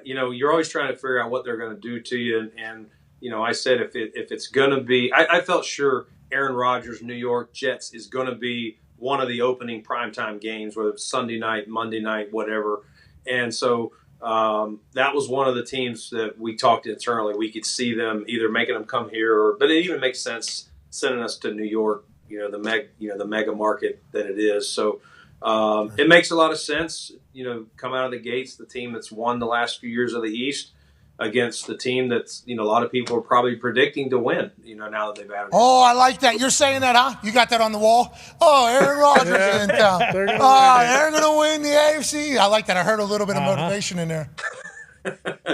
you're always trying to figure out what they're going to do to you. And I said if it's going to be – I felt sure Aaron Rodgers' New York Jets is going to be one of the opening primetime games, whether it's Sunday night, Monday night, whatever. And so – that was one of the teams that we talked internally. We could see them either making them come here, but it even makes sense sending us to New York. The mega market that it is. So it makes a lot of sense. Come out of the gates, the team that's won the last few years of the East against the team that's a lot of people are probably predicting to win. Now that they've added. Oh, I like that. You're saying that, huh? You got that on the wall. Oh, Aaron Rodgers is in town. They're going to win the AFC. I like that. I heard a little bit of motivation in there.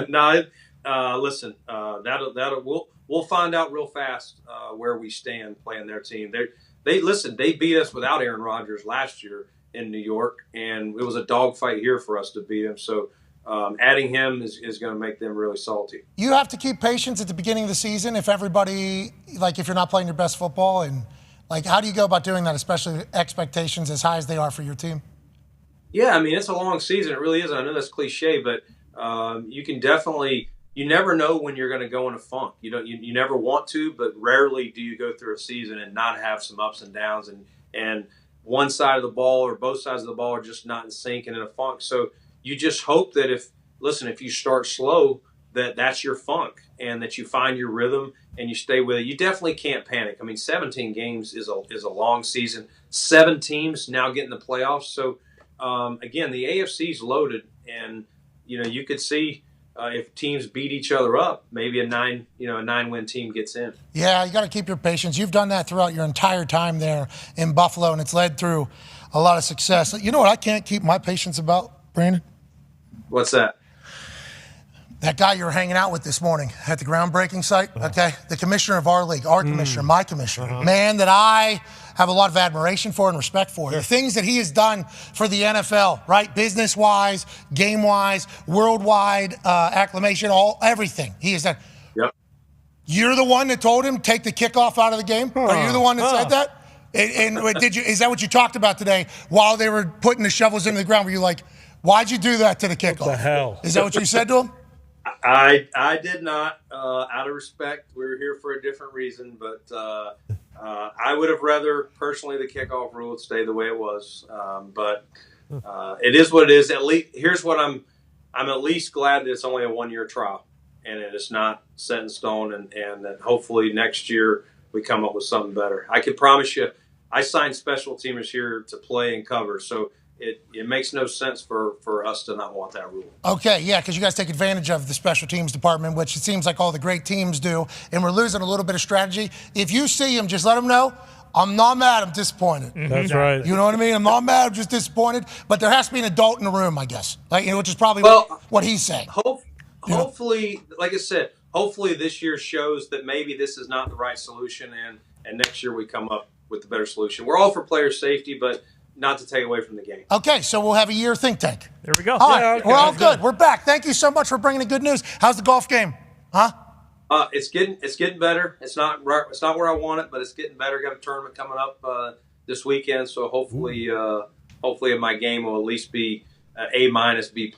No, listen. We'll find out real fast where we stand playing their team. They beat us without Aaron Rodgers last year in New York, and it was a dogfight here for us to beat him. So. Adding him is going to make them really salty. You have to keep patience at the beginning of the season if you're not playing your best football. And, how do you go about doing that, especially expectations as high as they are for your team? Yeah, I mean, it's a long season. It really is. I know that's cliche, but you can definitely you never know when you're going to go in a funk. You never want to, but rarely do you go through a season and not have some ups and downs, and one side of the ball or both sides of the ball are just not in sync and in a funk. So you just hope that if you start slow, that's your funk and that you find your rhythm and you stay with it. You definitely can't panic. I mean, 17 games is a long season. 7 teams now getting the playoffs. So again, the AFC's loaded, and you could see if teams beat each other up, maybe a 9-win team gets in. Yeah, you got to keep your patience. You've done that throughout your entire time there in Buffalo, and it's led through a lot of success. You know what I can't keep my patience about, Brandon? What's that? That guy you were hanging out with this morning at the groundbreaking site, okay? The commissioner of our league, our commissioner, my commissioner, man that I have a lot of admiration for and respect for. The things that he has done for the NFL, right? Business-wise, game-wise, worldwide acclamation, everything he has done. Yep. You're the one that told him take the kickoff out of the game? Are you the one that said that? And is that what you talked about today while they were putting the shovels into the ground? Were you like, why'd you do that to the kickoff? What the hell? Is that what you said to him? I did not, out of respect. We were here for a different reason, but I would have rather, personally, the kickoff rule would stay the way it was. But it is what it is. At least, here's what I'm at least glad that it's only a 1-year trial, and it is not set in stone, and that hopefully next year we come up with something better. I can promise you, I signed special teamers here to play and cover, so it makes no sense for us to not want that rule. Okay, yeah, because you guys take advantage of the special teams department, which it seems like all the great teams do, and we're losing a little bit of strategy. If you see him, just let him know, I'm not mad, I'm disappointed. That's right. You know what I mean? I'm not mad, I'm just disappointed. But there has to be an adult in the room, I guess, which is probably what he's saying. Hopefully, like I said, hopefully this year shows that maybe this is not the right solution, and next year we come up with the better solution. We're all for player safety, but not to take away from the game. Okay, so we'll have a year think tank. There we go. All right, we're all good. We're back. Thank you so much for bringing the good news. How's the golf game? Huh? It's getting better. It's not where I want it, but it's getting better. Got a tournament coming up this weekend, so hopefully my game will at least be A-, B+.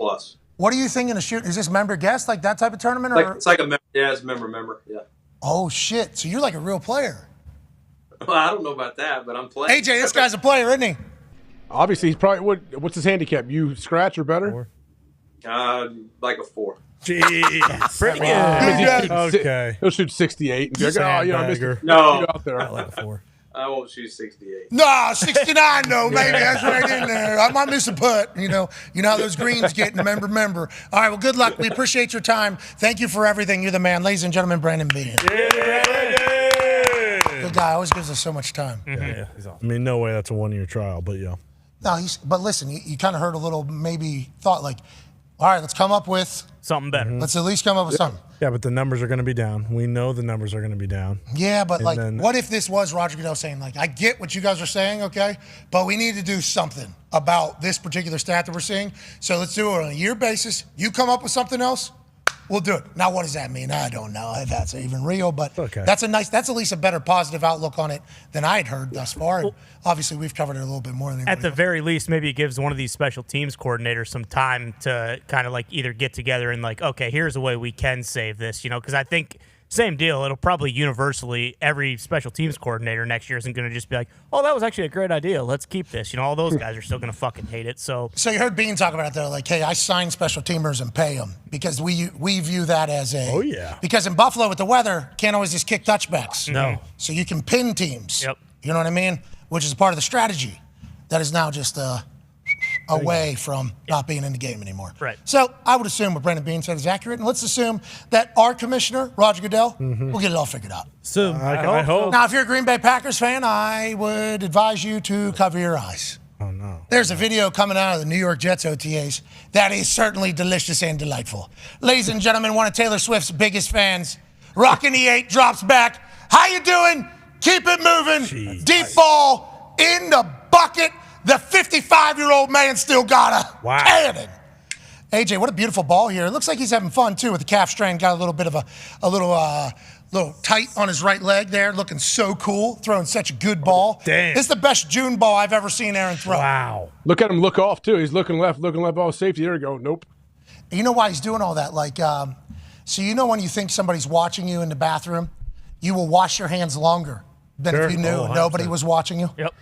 What are you thinking of shooting? Is this member guest, like that type of tournament? It's like a member. Yeah, it's member. Yeah. Oh shit! So you're like a real player. Well, I don't know about that, but I'm playing. AJ, this guy's a player, isn't he? Obviously, he's probably what's his handicap? You scratch or better? Like a 4. Jeez, pretty good. Okay, he'll shoot 68 and be like, "Oh, you know, Mr. No, out there." I like a 4. I won't shoot 68. No, 69 though, maybe. That's right in there. I might miss a putt. You know how those greens get in member. All right, well, good luck. We appreciate your time. Thank you for everything. You're the man. Ladies and gentlemen, Brandon Beane. Good guy. Always gives us so much time. Yeah, he's awesome. I mean, no way that's a 1-year trial, but yeah. No, but listen, you kind of heard a little maybe thought like, all right, let's come up with something better. Let's at least come up with something. Yeah, but the numbers are going to be down. We know the numbers are going to be down. Yeah, but what if this was Roger Goodell saying, like, I get what you guys are saying, okay, but we need to do something about this particular stat that we're seeing. So let's do it on a year basis. You come up with something else, we'll do it. Now, what does that mean? I don't know if that's even real, but that's at least a better positive outlook on it than I had heard thus far. And obviously, we've covered it a little bit more than at the very least, maybe it gives one of these special teams coordinators some time to kind of like either get together and like, okay, here's a way we can save this, because I think same deal. It'll probably universally, every special teams coordinator next year isn't going to just be like, oh, that was actually a great idea. Let's keep this. All those guys are still going to fucking hate it. So you heard Beane talk about it though, like, hey, I sign special teamers and pay them because we view that as a. Oh yeah. Because in Buffalo with the weather, can't always just kick touchbacks. No. So you can pin teams. Yep. You know what I mean? Which is part of the strategy that is now just away from not being in the game anymore. Right. So I would assume what Brandon Beane said is accurate, and let's assume that our commissioner, Roger Goodell, will get it all figured out. So I hope. Now, if you're a Green Bay Packers fan, I would advise you to cover your eyes. Oh, no. There's a video coming out of the New York Jets OTAs that is certainly delicious and delightful. Ladies and gentlemen, one of Taylor Swift's biggest fans, Rockin' the 8, drops back. How you doing? Keep it moving. Jeez. Deep ball in the bucket. The 55-year-old man still got a cannon. AJ, what a beautiful ball here. It looks like he's having fun, too, with the calf strain. Got a little bit of a little tight on his right leg there. Looking so cool. Throwing such a good ball. Damn. This is the best June ball I've ever seen Aaron throw. Wow. Look at him look off, too. He's looking left, ball safety. There we go. Nope. You know why he's doing all that? So you know when you think somebody's watching you in the bathroom, you will wash your hands longer than if you knew nobody was watching you? Yep.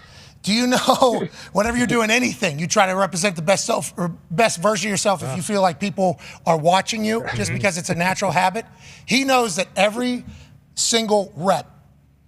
Do you know whenever you're doing anything, you try to represent the best self or best version of yourself if you feel like people are watching you just because it's a natural habit? He knows that every single rep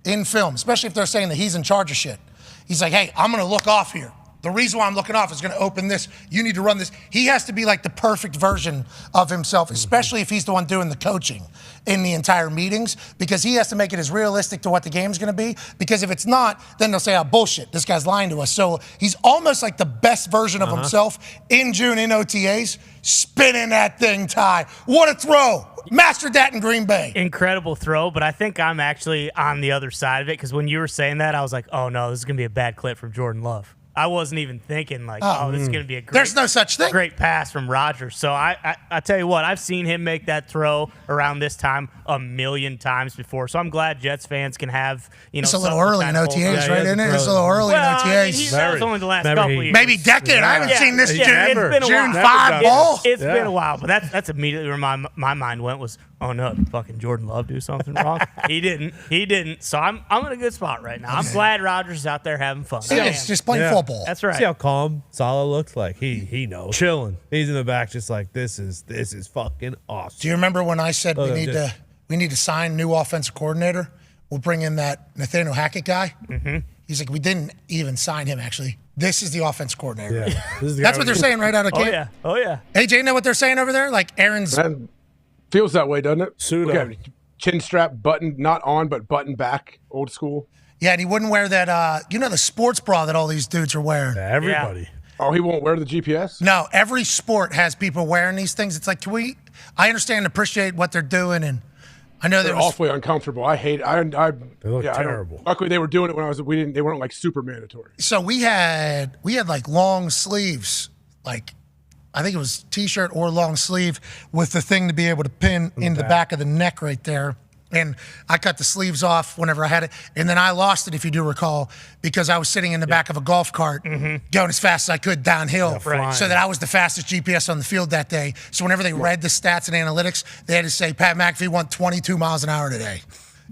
in film, especially if they're saying that he's in charge of shit, he's like, hey, I'm going to look off here. The reason why I'm looking off is going to open this. You need to run this. He has to be like the perfect version of himself, especially if he's the one doing the coaching in the entire meetings, because he has to make it as realistic to what the game's going to be. Because if it's not, then they'll say, oh, bullshit, this guy's lying to us. So he's almost like the best version of himself in June in OTAs, spinning that thing, Ty. What a throw. Mastered that in Green Bay. Incredible throw, but I think I'm actually on the other side of it, because when you were saying that, I was like, oh, no, this is going to be a bad clip from Jordan Love. I wasn't even thinking like, this is going to be a great, there's no such thing. Great pass from Rodgers. So I tell you what, I've seen him make that throw around this time a million times before. So I'm glad Jets fans can have, it's a little early in OTAs, right? Isn't it? It's a little early in OTAs. I mean, that was only the last couple years. Maybe decade. I haven't seen this June 5 ball. It's been a while, but that's immediately where my mind went was, oh no, did fucking Jordan Love do something wrong? He didn't. So I'm in a good spot right now. I'm glad Rodgers is out there having fun. It's just playing football. That's right. See how calm Salah looks like. He knows. Chilling. He's in the back just like, this is fucking awesome. Do you remember when I said we need to sign new offensive coordinator? We'll bring in that Nathaniel Hackett guy. Mm-hmm. He's like, we didn't even sign him, actually. This is the offense coordinator. Yeah. That's what they're saying right out of camp. Oh, yeah. Hey, Jay, know what they're saying over there? Like Aaron's... Feels that way, doesn't it? Pseudo. Okay, chin strap button, not on, but button back, old school. Yeah, and he wouldn't wear that, the sports bra that all these dudes are wearing. Yeah, everybody. Yeah. Oh, he won't wear the GPS? No, every sport has people wearing these things. It's like, I understand and appreciate what they're doing, and I know they're awfully uncomfortable. I hate it. They look terrible. Luckily, they were doing it when they weren't like super mandatory. So we had like long sleeves, like I think it was t-shirt or long sleeve with the thing to be able to pin in the back of the neck right there. And I cut the sleeves off whenever I had it. And then I lost it, if you do recall, because I was sitting in the back of a golf cart going as fast as I could downhill so that I was the fastest GPS on the field that day. So whenever they read the stats and analytics, they had to say, Pat McAfee went 22 miles an hour today.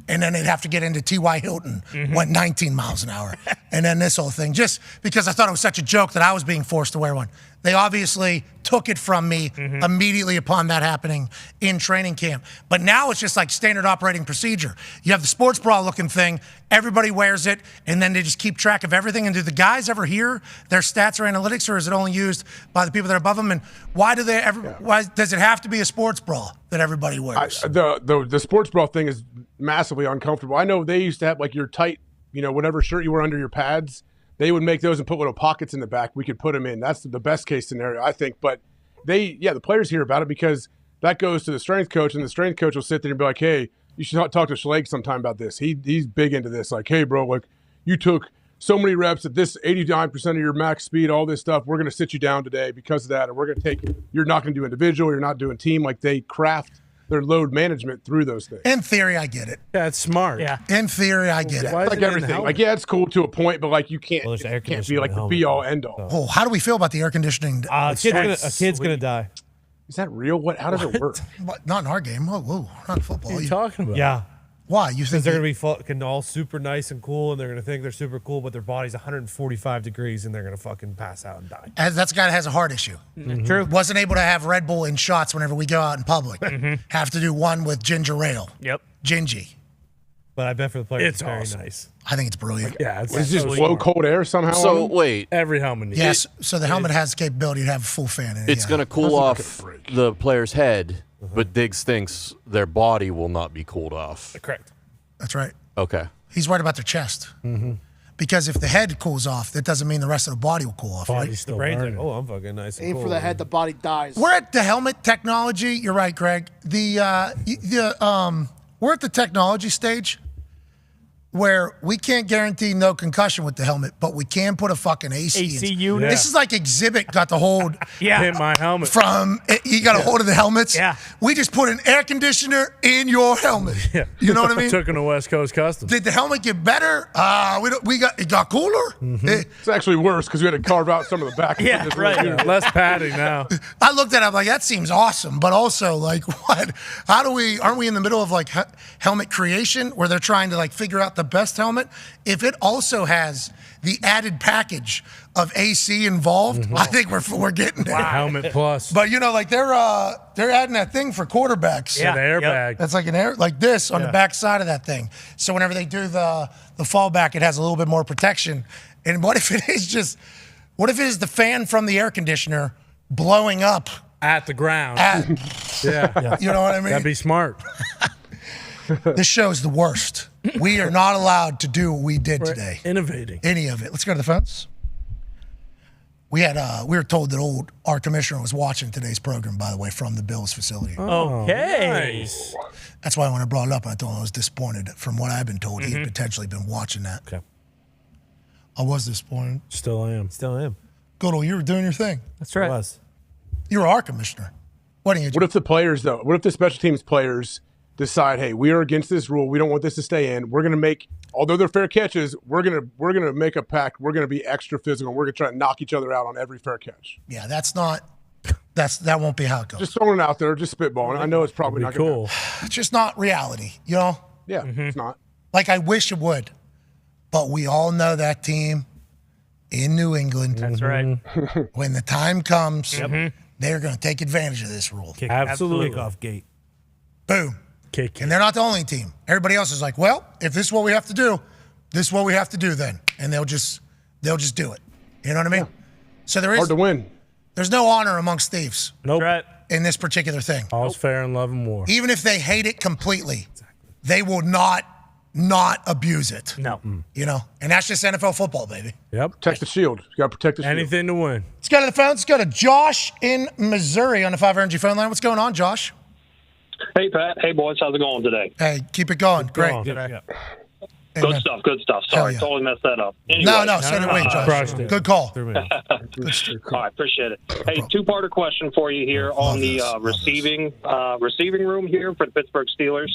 And then they'd have to get into T.Y. Hilton, went 19 miles an hour. And then this whole thing, just because I thought it was such a joke that I was being forced to wear one. They obviously took it from me immediately upon that happening in training camp. But now it's just like standard operating procedure. You have the sports bra looking thing, everybody wears it, and then they just keep track of everything. And do the guys ever hear their stats or analytics, or is it only used by the people that are above them? And why do they ever? Why does it have to be a sports bra that everybody wears? The sports bra thing is massively uncomfortable. I know they used to have like your tight, whatever shirt you wear under your pads. They would make those and put little pockets in the back. We could put them in. That's the best case scenario, I think. But the players hear about it because that goes to the strength coach, and the strength coach will sit there and be like, hey, you should talk to Schlegel sometime about this. He's big into this. Like, hey, bro, like you took so many reps at this 89% of your max speed, all this stuff. We're going to sit you down today because of that. And we're going to you're not going to do individual. You're not doing team. Like they craft their load management through those things. In theory, I get it. Yeah, it's smart. Yeah. In theory, I get it. Like everything. Like, it's cool to a point, but like you can't, it can't be like the be-all, end-all. Oh, how do we feel about the air conditioning? A kid's going to die. Is that real? How does it work? Not in our game. Whoa, not football. What are you talking about? Yeah. Why? You think they're going to be fucking all super nice and cool, and they're going to think they're super cool, but their body's 145 degrees, and they're going to fucking pass out and die. That's a guy that has a heart issue. True. Wasn't able to have Red Bull in shots whenever we go out in public. Have to do one with ginger ale. Yep. Gingy. But I bet for the players, It's very awesome. nice. I think it's brilliant. Yeah, It's just blow cold air somehow. So wait, every helmet needs Yes. So the helmet has the capability to have a full fan in it. it's going to cool off the player's head, but Diggs thinks their body will not be cooled off. Correct. That's right. Okay. He's worried about their chest. Because if the head cools off, that doesn't mean the rest of the body will cool off, right? Body's still Brain's like, burning. oh, I'm fucking nice and Aim cool. for the head, the body dies. We're at the helmet technology. You're right, Greg. We're at the technology stage where we can't guarantee no concussion with the helmet, but we can put a fucking AC unit. This is like Exhibit got the hold. Hit my helmet. He got a hold of the helmets. Yeah. We just put an air conditioner in your helmet. Yeah. You know what I mean? Took in a West Coast custom. Did the helmet get better? It got cooler. It's actually worse because we had to carve out some of the back. Yeah, right. Less padding now. I looked at it, I'm like, that seems awesome, but also like, what? Aren't we in the middle of like helmet creation where they're trying to like figure out the best helmet? If it also has the added package of AC involved, I think we're getting there. Helmet plus. But like they're adding that thing for quarterbacks. Yeah, the airbag. That's like an air like this on the back side of that thing. So whenever they do the fallback, it has a little bit more protection. And what if it is the fan from the air conditioner blowing up at the ground? Yeah. You know what I mean? That'd be smart. This show is the worst. We are not allowed to do what we did today. Innovating. Any of it. Let's go to the phones. We were told that our commissioner was watching today's program, by the way, from the Bills facility. Okay. Nice. That's why when I brought it up, I told him I was disappointed. From what I've been told, he had potentially been watching that. Okay. I was disappointed. Still am. Goodall, you were doing your thing. That's right. I was. You were our commissioner. What if the players, though? What if the special teams players decide, hey, we are against this rule. We don't want this to stay in. We're going to make, although they're fair catches, we're going to make a pact. We're going to be extra physical. We're going to try to knock each other out on every fair catch. Yeah, that won't be how it goes. Just throwing it out there, just spitballing. I know it's probably not cool. It's just not reality, Yeah, it's not. Like I wish it would, but we all know that team in New England. That's right. When the time comes, they're going to take advantage of this rule. Absolutely. Kickoff gate. Boom. Kick. And they're not the only team. Everybody else is like, well, if this is what we have to do, this is what we have to do then. And they'll just do it. You know what I mean? Yeah. So there is hard to win. There's no honor amongst thieves. Nope. Right. In this particular thing. All's fair in love and war. Even if they hate it completely, they will not abuse it. No. And that's just NFL football, baby. Yep. Protect the shield. You got to protect the shield. Anything to win. Let's go to the phones. Let's go to Josh in Missouri on the 5 Energy phone line. What's going on, Josh? Hey, Pat. Hey, boys. How's it going today? Hey, keep it going. Great. Good stuff. Good stuff. Sorry, totally messed that up. Anyway, No, so did we, Josh. Good call. All right, appreciate it. Hey, two-parter question for you here on the receiving room here for the Pittsburgh Steelers.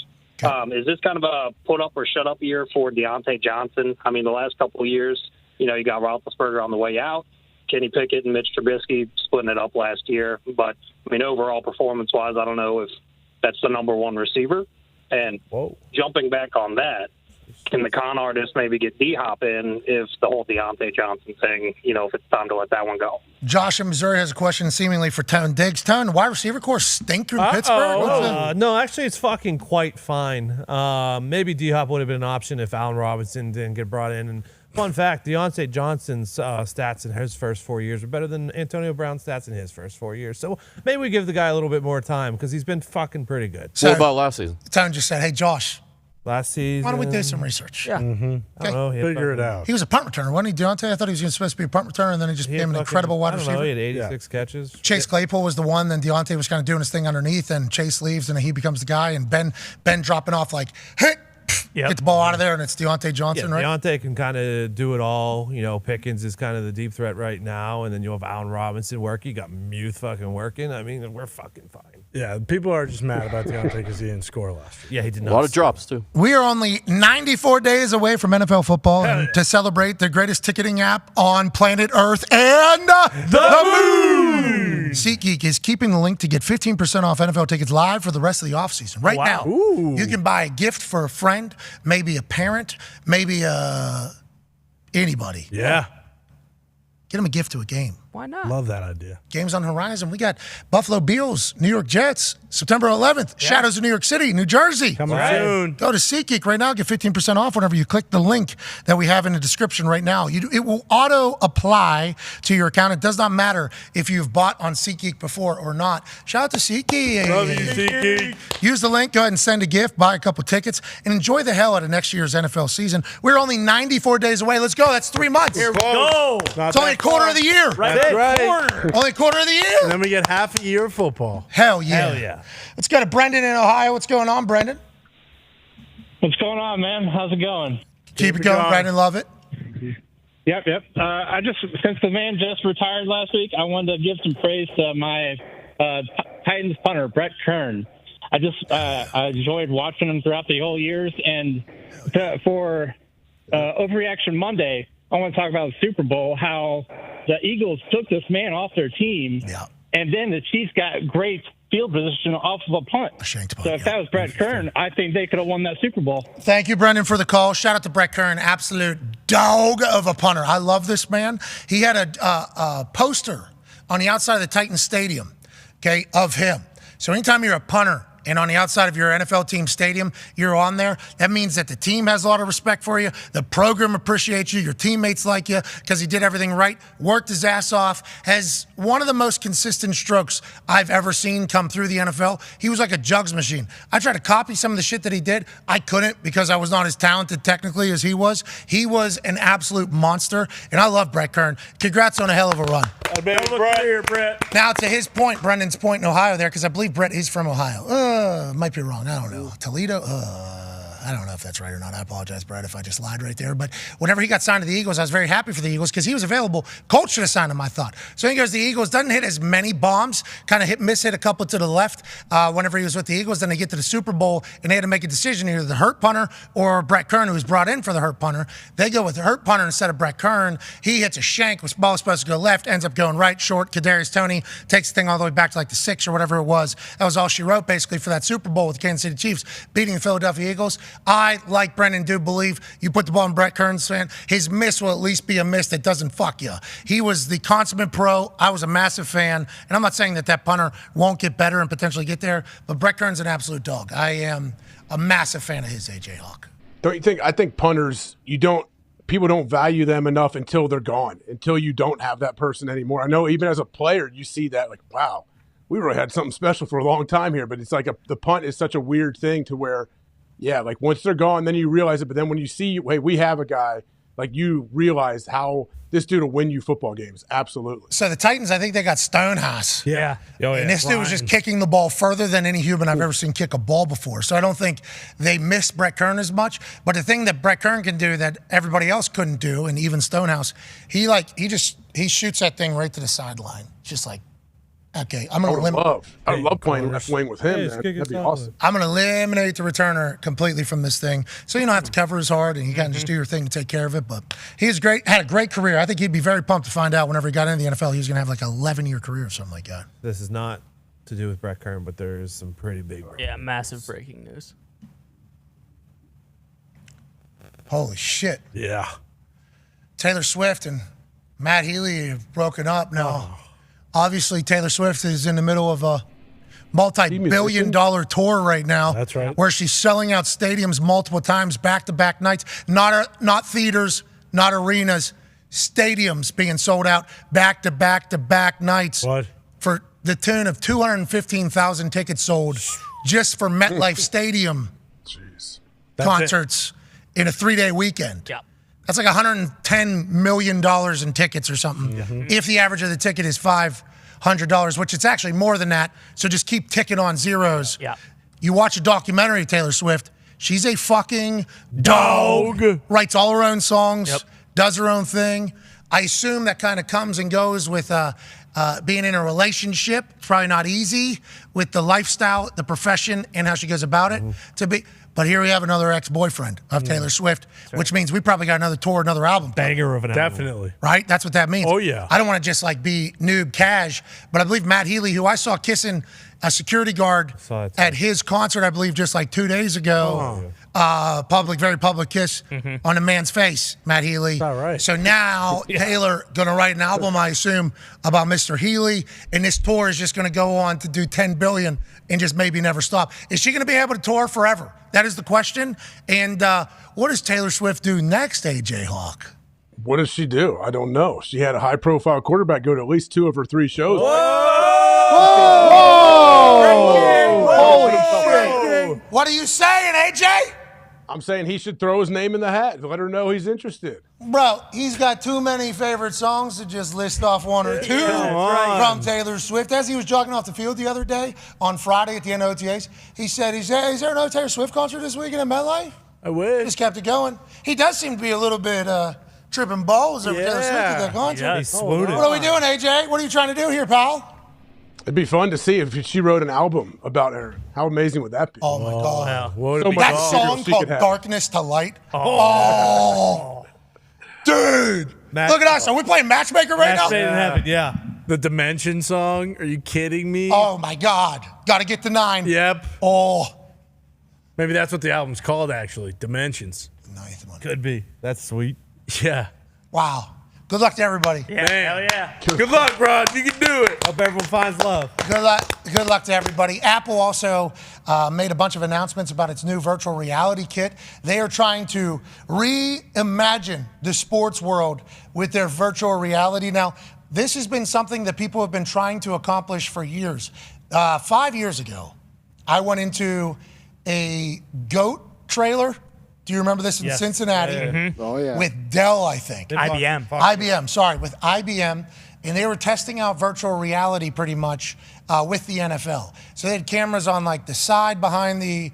Is this kind of a put-up or shut-up year for Deontay Johnson? I mean, the last couple of years, you got Roethlisberger on the way out, Kenny Pickett and Mitch Trubisky splitting it up last year. But, I mean, overall performance-wise, I don't know if that's the number one receiver. And jumping back on that, can the con artist maybe get D-Hop in if the whole Deontay Johnson thing, if it's time to let that one go? Josh in Missouri has a question seemingly for Tone Diggs. Tone, wide receiver core stink in Pittsburgh? No, actually, it's fucking quite fine. Maybe D-Hop would have been an option if Allen Robinson didn't get brought in. And fun fact, Deontay Johnson's stats in his first 4 years are better than Antonio Brown's stats in his first 4 years. So maybe we give the guy a little bit more time because he's been fucking pretty good. So, what about last season? Tone just said, hey, Josh. Last season. Why don't we do some research? Yeah. Okay. I don't know. Figure it out. He was a punt returner, wasn't he, Deontay? I thought he was supposed to be a punt returner, and then he just became an incredible wide receiver. He had 86 catches. Chase Claypool was the one, then Deontay was kind of doing his thing underneath, and Chase leaves, and he becomes the guy, and Ben dropping off like, hey, get the ball out of there, and it's Deontay Johnson, right? Deontay can kind of do it all. Pickens is kind of the deep threat right now, and then you have Allen Robinson working. You got Muth fucking working. I mean, we're fucking fine. Yeah, people are just mad about Deontay because he didn't score last year. Yeah, he did not. A lot of drops, too. We are only 94 days away from NFL football and to celebrate the greatest ticketing app on planet Earth and the moon. SeatGeek is keeping the link to get 15% off NFL tickets live for the rest of the offseason. Right now, you can buy a gift for a friend, maybe a parent, maybe anybody. Yeah. Get them a gift to a game. Why not? Love that idea. Games on the horizon. We got Buffalo Bills, New York Jets, September 11th. Yeah. Shadows of New York City, New Jersey. Coming soon. Go to SeatGeek right now. Get 15% off whenever you click the link that we have in the description right now. It will auto-apply to your account. It does not matter if you've bought on SeatGeek before or not. Shout out to SeatGeek. Love you, SeatGeek. Use the link. Go ahead and send a gift. Buy a couple tickets. And enjoy the hell out of next year's NFL season. We're only 94 days away. Let's go. That's 3 months. Here we go. It's only a quarter of the year. That's right. Only a quarter of the year. And then we get half a year of football. Hell yeah. Hell yeah. Let's go to Brendan in Ohio. What's going on, Brendan? What's going on, man? How's it going? Keep it going, Brandon. Love it. Yep. I just, since the man just retired last week, I wanted to give some praise to my Titans punter, Brett Kern. I enjoyed watching him throughout the whole years. And for Overreaction Monday, I want to talk about the Super Bowl, how the Eagles took this man off their team, and then the Chiefs got great field position off of a punt. So if that was Brett Kern, I think they could have won that Super Bowl. Thank you, Brendan, for the call. Shout out to Brett Kern, absolute dog of a punter. I love this man. He had a poster on the outside of the Titans Stadium, okay, of him. So anytime you're a punter and on the outside of your NFL team stadium, you're on there, that means that the team has a lot of respect for you. The program appreciates you. Your teammates like you because he did everything right, worked his ass off, has one of the most consistent strokes I've ever seen come through the NFL. He was like a jugs machine. I tried to copy some of the shit that he did. I couldn't because I was not as talented technically as he was. He was an absolute monster, and I love Brett Kern. Congrats on a hell of a run. Brett. Now, to his point, Brendan's point in Ohio there, because I believe Brett is from Ohio. Might be wrong. I don't know. Toledo? I don't know if that's right or not. I apologize, Brett, if I just lied right there. But whenever he got signed to the Eagles, I was very happy for the Eagles because he was available. Colts should have signed him, I thought. So he goes to the Eagles, doesn't hit as many bombs, kind of hit a couple to the left whenever he was with the Eagles. Then they get to the Super Bowl, and they had to make a decision, either the hurt punter or Brett Kern, who was brought in for the hurt punter. They go with the hurt punter instead of Brett Kern. He hits a shank, was ball supposed to go left, ends up going right, short. Kadarius Toney takes the thing all the way back to like the 6 or whatever it was. That was all she wrote, basically, for that Super Bowl with the Kansas City Chiefs beating the Philadelphia Eagles. I, like Brendan, do believe you put the ball in Brett Kern's hand, his miss will at least be a miss that doesn't fuck you. He was the consummate pro. I was a massive fan, and I'm not saying that punter won't get better and potentially get there, but Brett Kern's an absolute dog. I am a massive fan of his, AJ Hawk. Don't you think? I think punters, people don't value them enough until they're gone, until you don't have that person anymore. I know even as a player, you see that like, wow, we really had something special for a long time here, but it's like the punt is such a weird thing to where, yeah, like once they're gone, then you realize it. But then when you see, hey, we have a guy, like you realize how this dude will win you football games. Absolutely. So the Titans, I think they got Stonehouse. Yeah. And this dude was just kicking the ball further than any human I've ever seen kick a ball before. So I don't think they miss Brett Kern as much. But the thing that Brett Kern can do that everybody else couldn't do, and even Stonehouse, he shoots that thing right to the sideline. Just like, okay, I'm going to I love playing left wing with him, man. That'd be awesome. I'm going to eliminate the returner completely from this thing. So you don't have to cover as hard, and you can just do your thing to take care of it. But he's great, had a great career. I think he'd be very pumped to find out whenever he got into the NFL, he was going to have like an 11-year career or something like that. This is not to do with Brett Kern, but there is some pretty big. Yeah, massive breaking news. Holy shit. Yeah. Taylor Swift and Matt Healy have broken up now. Obviously, Taylor Swift is in the middle of a multi-billion-dollar tour right now. That's right. Where she's selling out stadiums multiple times, back-to-back nights. Not theaters, not arenas, stadiums being sold out back-to-back-to-back nights. What? For the tune of 215,000 tickets sold just for MetLife Stadium concerts in a 3-day weekend. Yep. That's like $110 million in tickets or something. Mm-hmm. If the average of the ticket is $500, which it's actually more than that. So just keep ticking on zeros. Yeah. You watch a documentary of Taylor Swift. She's a fucking dog. Writes all her own songs. Does her own thing. I assume that kind of comes and goes with being in a relationship. It's probably not easy with the lifestyle, the profession, and how she goes about it to be. But here we have another ex-boyfriend of Taylor Swift, which means we probably got another tour, another album. Banger of an album. Definitely. Right? That's what that means. Oh, yeah. I don't want to just like be noob cash, but I believe Matt Healy, who I saw kissing a security guard at his concert, I believe just like 2 days ago, very public kiss on a man's face, Matt Healy. All right. So now Taylor going to write an album, I assume, about Mr. Healy, and this tour is just going to go on to do $10 billion and just maybe never stop. Is she going to be able to tour forever? That is the question. And what does Taylor Swift do next, AJ Hawk? What does she do? I don't know. She had a high-profile quarterback go to at least 2 of her 3 shows. Holy shit. What are you saying, AJ? I'm saying he should throw his name in the hat and let her know he's interested. Bro, he's got too many favorite songs to just list off 1 or 2 from Taylor Swift. As he was jogging off the field the other day on Friday at the end of OTAs, he said, is there another Taylor Swift concert this weekend at MetLife? I wish. Just kept it going. He does seem to be a little bit tripping balls over Taylor Swift at that concert. Yeah, he's swooning. What are we doing, AJ? What are you trying to do here, pal? It'd be fun to see if she wrote an album about her. How amazing would that be? Oh my God! So much That material song she called could have. "Darkness to Light." Oh, dude! Look at us. Are we playing Matchmaker right now? Yeah. The Dimension song. Are you kidding me? Oh my God! Got to get to 9. Yep. Oh. Maybe that's what the album's called, actually. Dimensions. Could be. That's sweet. Yeah. Wow. Good luck to everybody. Yeah, hell yeah. Good luck, Rod. You can do it. Hope everyone finds love. Good luck to everybody. Apple also made a bunch of announcements about its new virtual reality kit. They are trying to reimagine the sports world with their virtual reality. Now, this has been something that people have been trying to accomplish for years. 5 years ago, I went into a GOAT trailer. Do you remember this in Cincinnati? Oh, yeah. With Dell, I think. IBM. With IBM. And they were testing out virtual reality pretty much with the NFL. So they had cameras on like the side behind the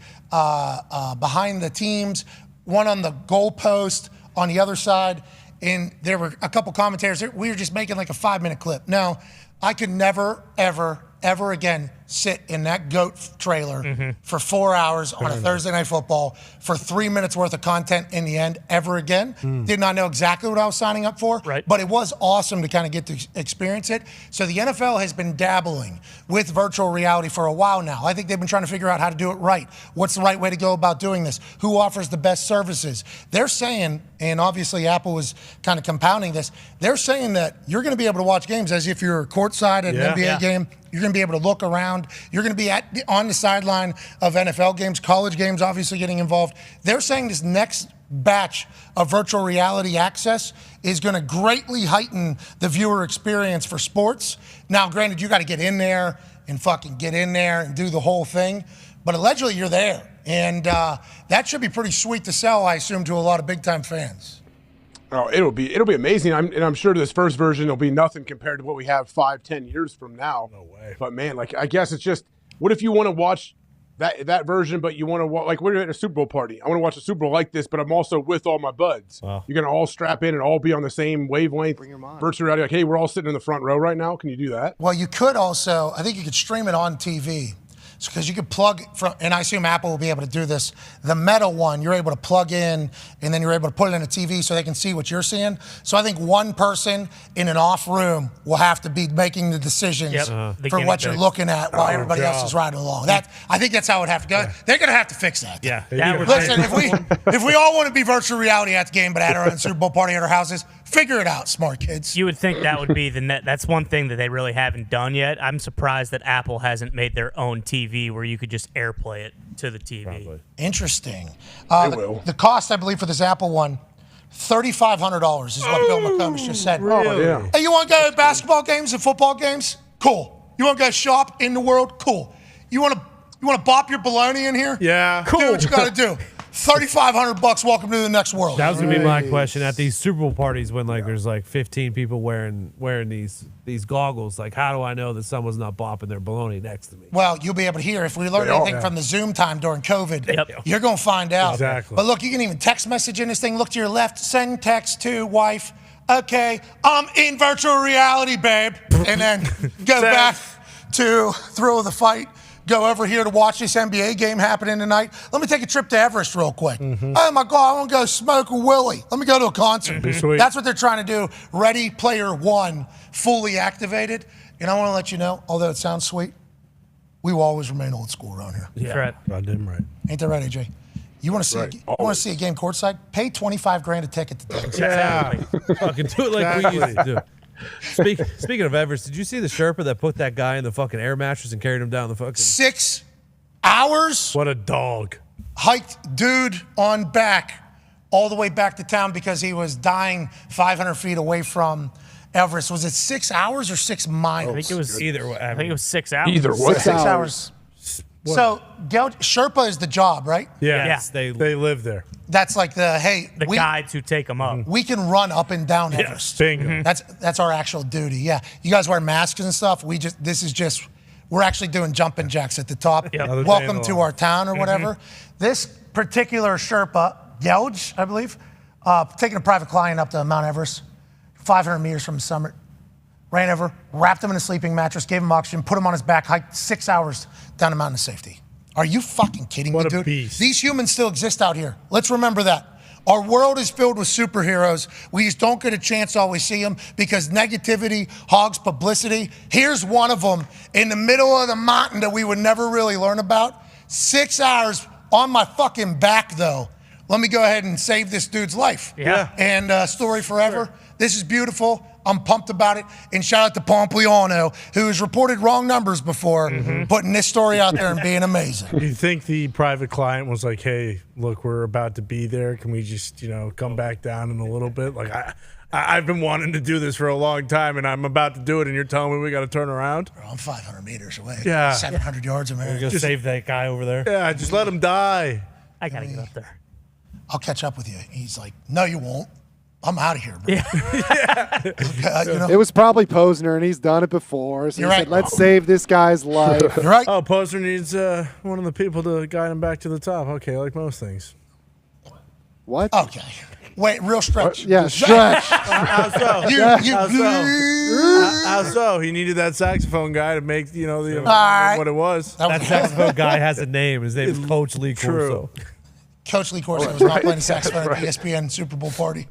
teams, one on the goalpost on the other side. And there were a couple commentators. We were just making like a 5-minute clip. Now, I could never, ever again sit in that GOAT trailer for 4 hours on a Thursday Night Football for 3 minutes worth of content in the end ever again. Did not know exactly what I was signing up for, but it was awesome to kind of get to experience it. So the NFL has been dabbling with virtual reality for a while now. I think they've been trying to figure out how to do it right. What's the right way to go about doing this? Who offers the best services? They're saying, and obviously Apple is kind of compounding this, they're saying that you're going to be able to watch games as if you're courtside at an NBA game. You're going to be able to look around. You're going to be on the sideline of NFL games, college games, obviously getting involved. They're saying this next batch of virtual reality access is going to greatly heighten the viewer experience for sports. Now, granted, you got to get in there and fucking get in there and do the whole thing, but allegedly you're there. And that should be pretty sweet to sell, I assume, to a lot of big-time fans. Oh, it'll be amazing. I'm sure this first version will be nothing compared to what we have 5-10 years from now. No way. But man, like I guess it's just, what if you want to watch that version, but you want to watch, like we're at a Super Bowl party. I want to watch a Super Bowl like this, but I'm also with all my buds. Wow. You're gonna all strap in and all be on the same wavelength. Bring your mind. Virtual reality, like, hey, we're all sitting in the front row right now. Can you do that? Well, you could also, I think you could stream it on TV. Because you could plug from, and I assume Apple will be able to do this. The Meta one, you're able to plug in, and then you're able to put it in a TV so they can see what you're seeing. So I think one person in an off room will have to be making the decisions for what you're looking at while everybody else is riding along. I think that's how it would have to go. They're going to have to fix that. Yeah. Listen, if we all want to be virtual reality at the game, but at our own Super Bowl party at our houses, figure it out, smart kids. You would think that would be the net. That's one thing that they really haven't done yet. I'm surprised that Apple hasn't made their own TV where you could just AirPlay it to the TV. Probably. Interesting. The cost, I believe, for this Apple one, $3,500 is what Bill McCombs just said. Really? Oh, yeah. Hey, you want to go to basketball games and football games? Cool. You want to go shop in the world? Cool. You want to bop your baloney in here? Yeah. Cool. Do what you got to do. $3,500. Welcome to the next world. That was gonna be my question at these Super Bowl parties when there's like 15 people wearing these goggles. Like, how do I know that someone's not bopping their baloney next to me? Well, you'll be able to hear if we learned anything from the Zoom time during COVID. You're gonna find out. Exactly. But look, you can even text message in this thing. Look to your left. Send text to wife. Okay, I'm in virtual reality, babe. And then go back to thrill of the fight. Go over here to watch this NBA game happening tonight. Let me take a trip to Everest real quick. Oh my God, I want to go smoke a Willie. Let me go to a concert. That's what they're trying to do. Ready Player One, fully activated. And I want to let you know, although it sounds sweet, we will always remain old school around here. That's right. Goddamn right. Ain't that right, AJ? You want to see? You want to see a game courtside? Pay $25,000 a ticket today. Exactly. Fucking do it like we used to do. Speaking of Everest, did you see the Sherpa that put that guy in the fucking air mattress and carried him down the fucking 6 hours? What a dog. Hiked dude on back all the way back to town because he was dying 500 feet away from Everest. Was it 6 hours or 6 miles? I think it was either way. I think it was 6 hours. Either way. 6 hours. What? So Sherpa is the job, right? Yeah. Yeah. They live there. That's like the guides who take them up. We can run up and down Everest. Bingo. That's our actual duty. Yeah. You guys wear masks and stuff. We're actually doing jumping jacks at the top. Another day in Welcome the to life. our town or whatever. This particular Sherpa, Yelge, I believe, taking a private client up to Mount Everest, 500 meters from the summit, ran over, wrapped him in a sleeping mattress, gave him oxygen, put him on his back, hiked 6 hours down the mountain of safety. Are you fucking kidding me, dude? These humans still exist out here. Let's remember that. Our world is filled with superheroes. We just don't get a chance to always see them because negativity hogs publicity. Here's one of them in the middle of the mountain that we would never really learn about. 6 hours on my fucking back, though. Let me go ahead and save this dude's life. Yeah. And story forever. Sure. This is beautiful. I'm pumped about it. And shout out to Pompliano, who has reported wrong numbers before, putting this story out there and being amazing. You think the private client was like, hey, look, we're about to be there. Can we just, come back down in a little bit? Like, I've been wanting to do this for a long time, and I'm about to do it, and you're telling me we got to turn around? Bro, I'm 500 meters away. Yeah. 700 yards away. We're going to save that guy over there. Yeah, just let him die. I got to get up there. I'll catch up with you. He's like, no, you won't. I'm out of here, bro. It was probably Posner, and he's done it before. So he said, let's save this guy's life. You're right. Oh, Posner needs one of the people to guide him back to the top. Okay, like most things. What? Okay. Wait, real stretch. Yeah, stretch. How so? How so? He needed that saxophone guy to make, what it was. That saxophone guy has a name. His name is Coach Lee Corso. Coach Lee Corso was not playing the saxophone at the ESPN Super Bowl party.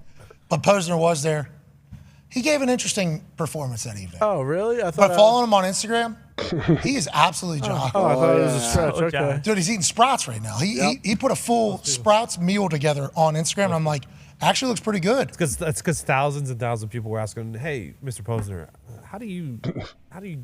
But Posner was there. He gave an interesting performance that evening. Oh, really? But following him on Instagram, he is absolutely jockey. Oh, I thought it was a stretch. Okay. Dude, he's eating Sprouts right now. He put a full Sprouts meal together on Instagram, and I'm like, actually looks pretty good. It's because thousands and thousands of people were asking, hey, Mr. Posner, how do you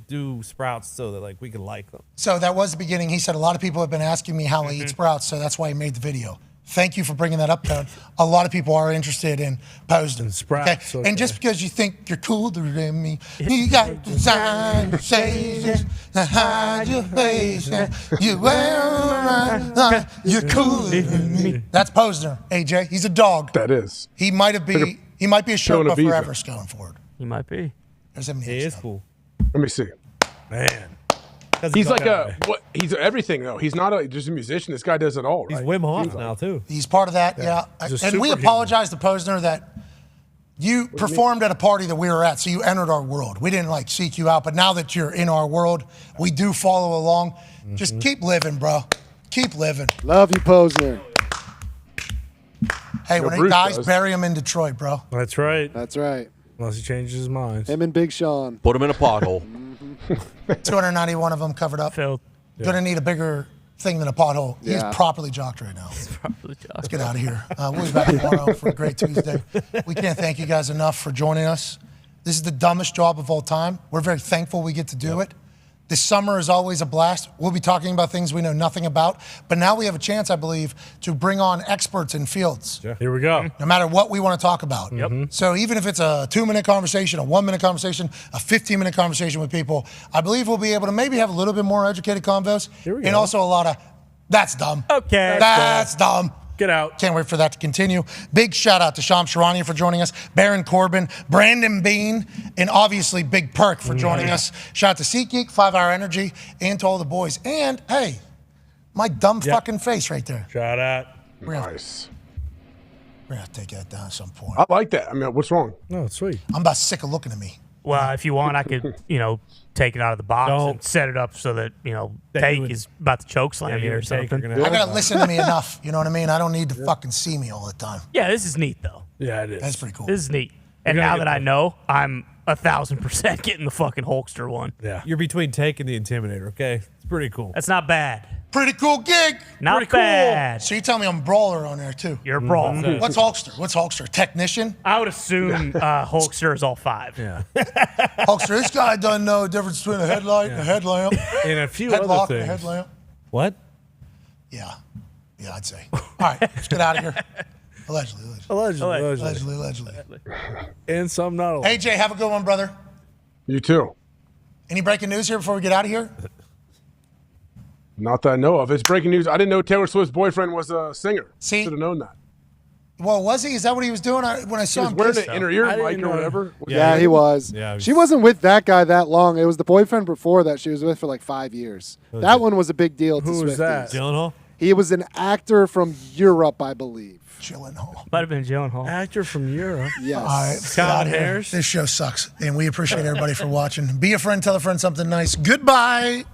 do Sprouts so that we can like them? So that was the beginning. He said a lot of people have been asking me how I eat Sprouts, so that's why he made the video. Thank you for bringing that up, Dahn. A lot of people are interested in Posner. Sprouts. Okay? And just because you think you're cooler than me, you got to sign your sages to hide your face. You wear around, you're cooler than me. That's Posner, AJ. He's a dog. That is. He might be a Sherpa forever going forward. He might be. There's him. He is cool. Let me see. Man. He's like he's everything though. He's not just a musician. This guy does it all, right? He's Wim Hof now too. He's part of that, yeah. And we apologize to Posner that you performed at a party that we were at, so you entered our world. We didn't seek you out, but now that you're in our world, we do follow along. Just keep living, bro. Keep living. Love you, Posner. Hey, when he dies, bury him in Detroit, bro. That's right. That's right. Unless he changes his mind. Him and Big Sean. Put him in a pothole. 291 of them covered up. Filled. Gonna need a bigger thing than a pothole. He's Yeah. properly jocked right now. He's properly jocked. Let's get out of here. We'll be back tomorrow for a great Tuesday. We can't thank you guys enough for joining us. This is the dumbest job of all time. We're very thankful we get to do it. This summer is always a blast. We'll be talking about things we know nothing about. But now we have a chance, I believe, to bring on experts in fields. Yeah. Here we go. No matter what we want to talk about. Yep. So even if it's a 2-minute conversation, a 1-minute conversation, a 15-minute conversation with people, I believe we'll be able to maybe have a little bit more educated convos. Here we And go. also a lot of, that's dumb. Okay. That's dumb. Get out. Can't wait for that to continue. Big shout out to Sham Sharania for joining us, Baron Corbin, Brandon Beane, and obviously Big Perk for joining us. Shout out to SeatGeek, 5 Hour Energy, and to all the boys. And hey, my dumb fucking face right there. Shout out. Nice. We're gonna have to take that down at some point. I like that. I mean, what's wrong? No, it's sweet. I'm about sick of looking at me. Well, if you want, I could, take it out of the box and set it up so that, Take is about to choke slam you or something. I gotta listen to me enough. You know what I mean? I don't need to fucking see me all the time. Yeah, this is neat, though. Yeah, it is. That's pretty cool. This is neat. And now that I know, I'm 1,000% getting the fucking Hulkster one. Yeah. You're between Take and the Intimidator, okay? It's pretty cool. That's not bad. Pretty cool gig. Not Pretty bad. So you tell me I'm a brawler on there too. You're a brawler. What's Hulkster? What's Hulkster? Technician? I would assume Hulkster is all 5. Yeah. Hulkster, this guy doesn't know the difference between a headlight and a headlamp. And a few Headlock other and a things. headlamp. What? Yeah. Yeah, I'd say. All right, let's get out of here. Allegedly. And some not. AJ, have a good one, brother. You too. Any breaking news here before we get out of here? Not that I know of. It's breaking news. I didn't know Taylor Swift's boyfriend was a singer. See? Should have known that. Well, was he? Is that what he was doing? When I saw He was him wearing kiss- an inner ear mic or whatever. Yeah, he was. Yeah, she wasn't with that guy that long. It was the boyfriend before that she was with for like 5 years. That one was a big deal to Who was Swifties. that? Gyllenhaal? He was an actor from Europe, I believe. Gyllenhaal. Might have been Gyllenhaal. Actor from Europe. Yes. All right, Scott get out of here. Harris. This show sucks, and we appreciate everybody for watching. Be a friend, tell a friend something nice. Goodbye.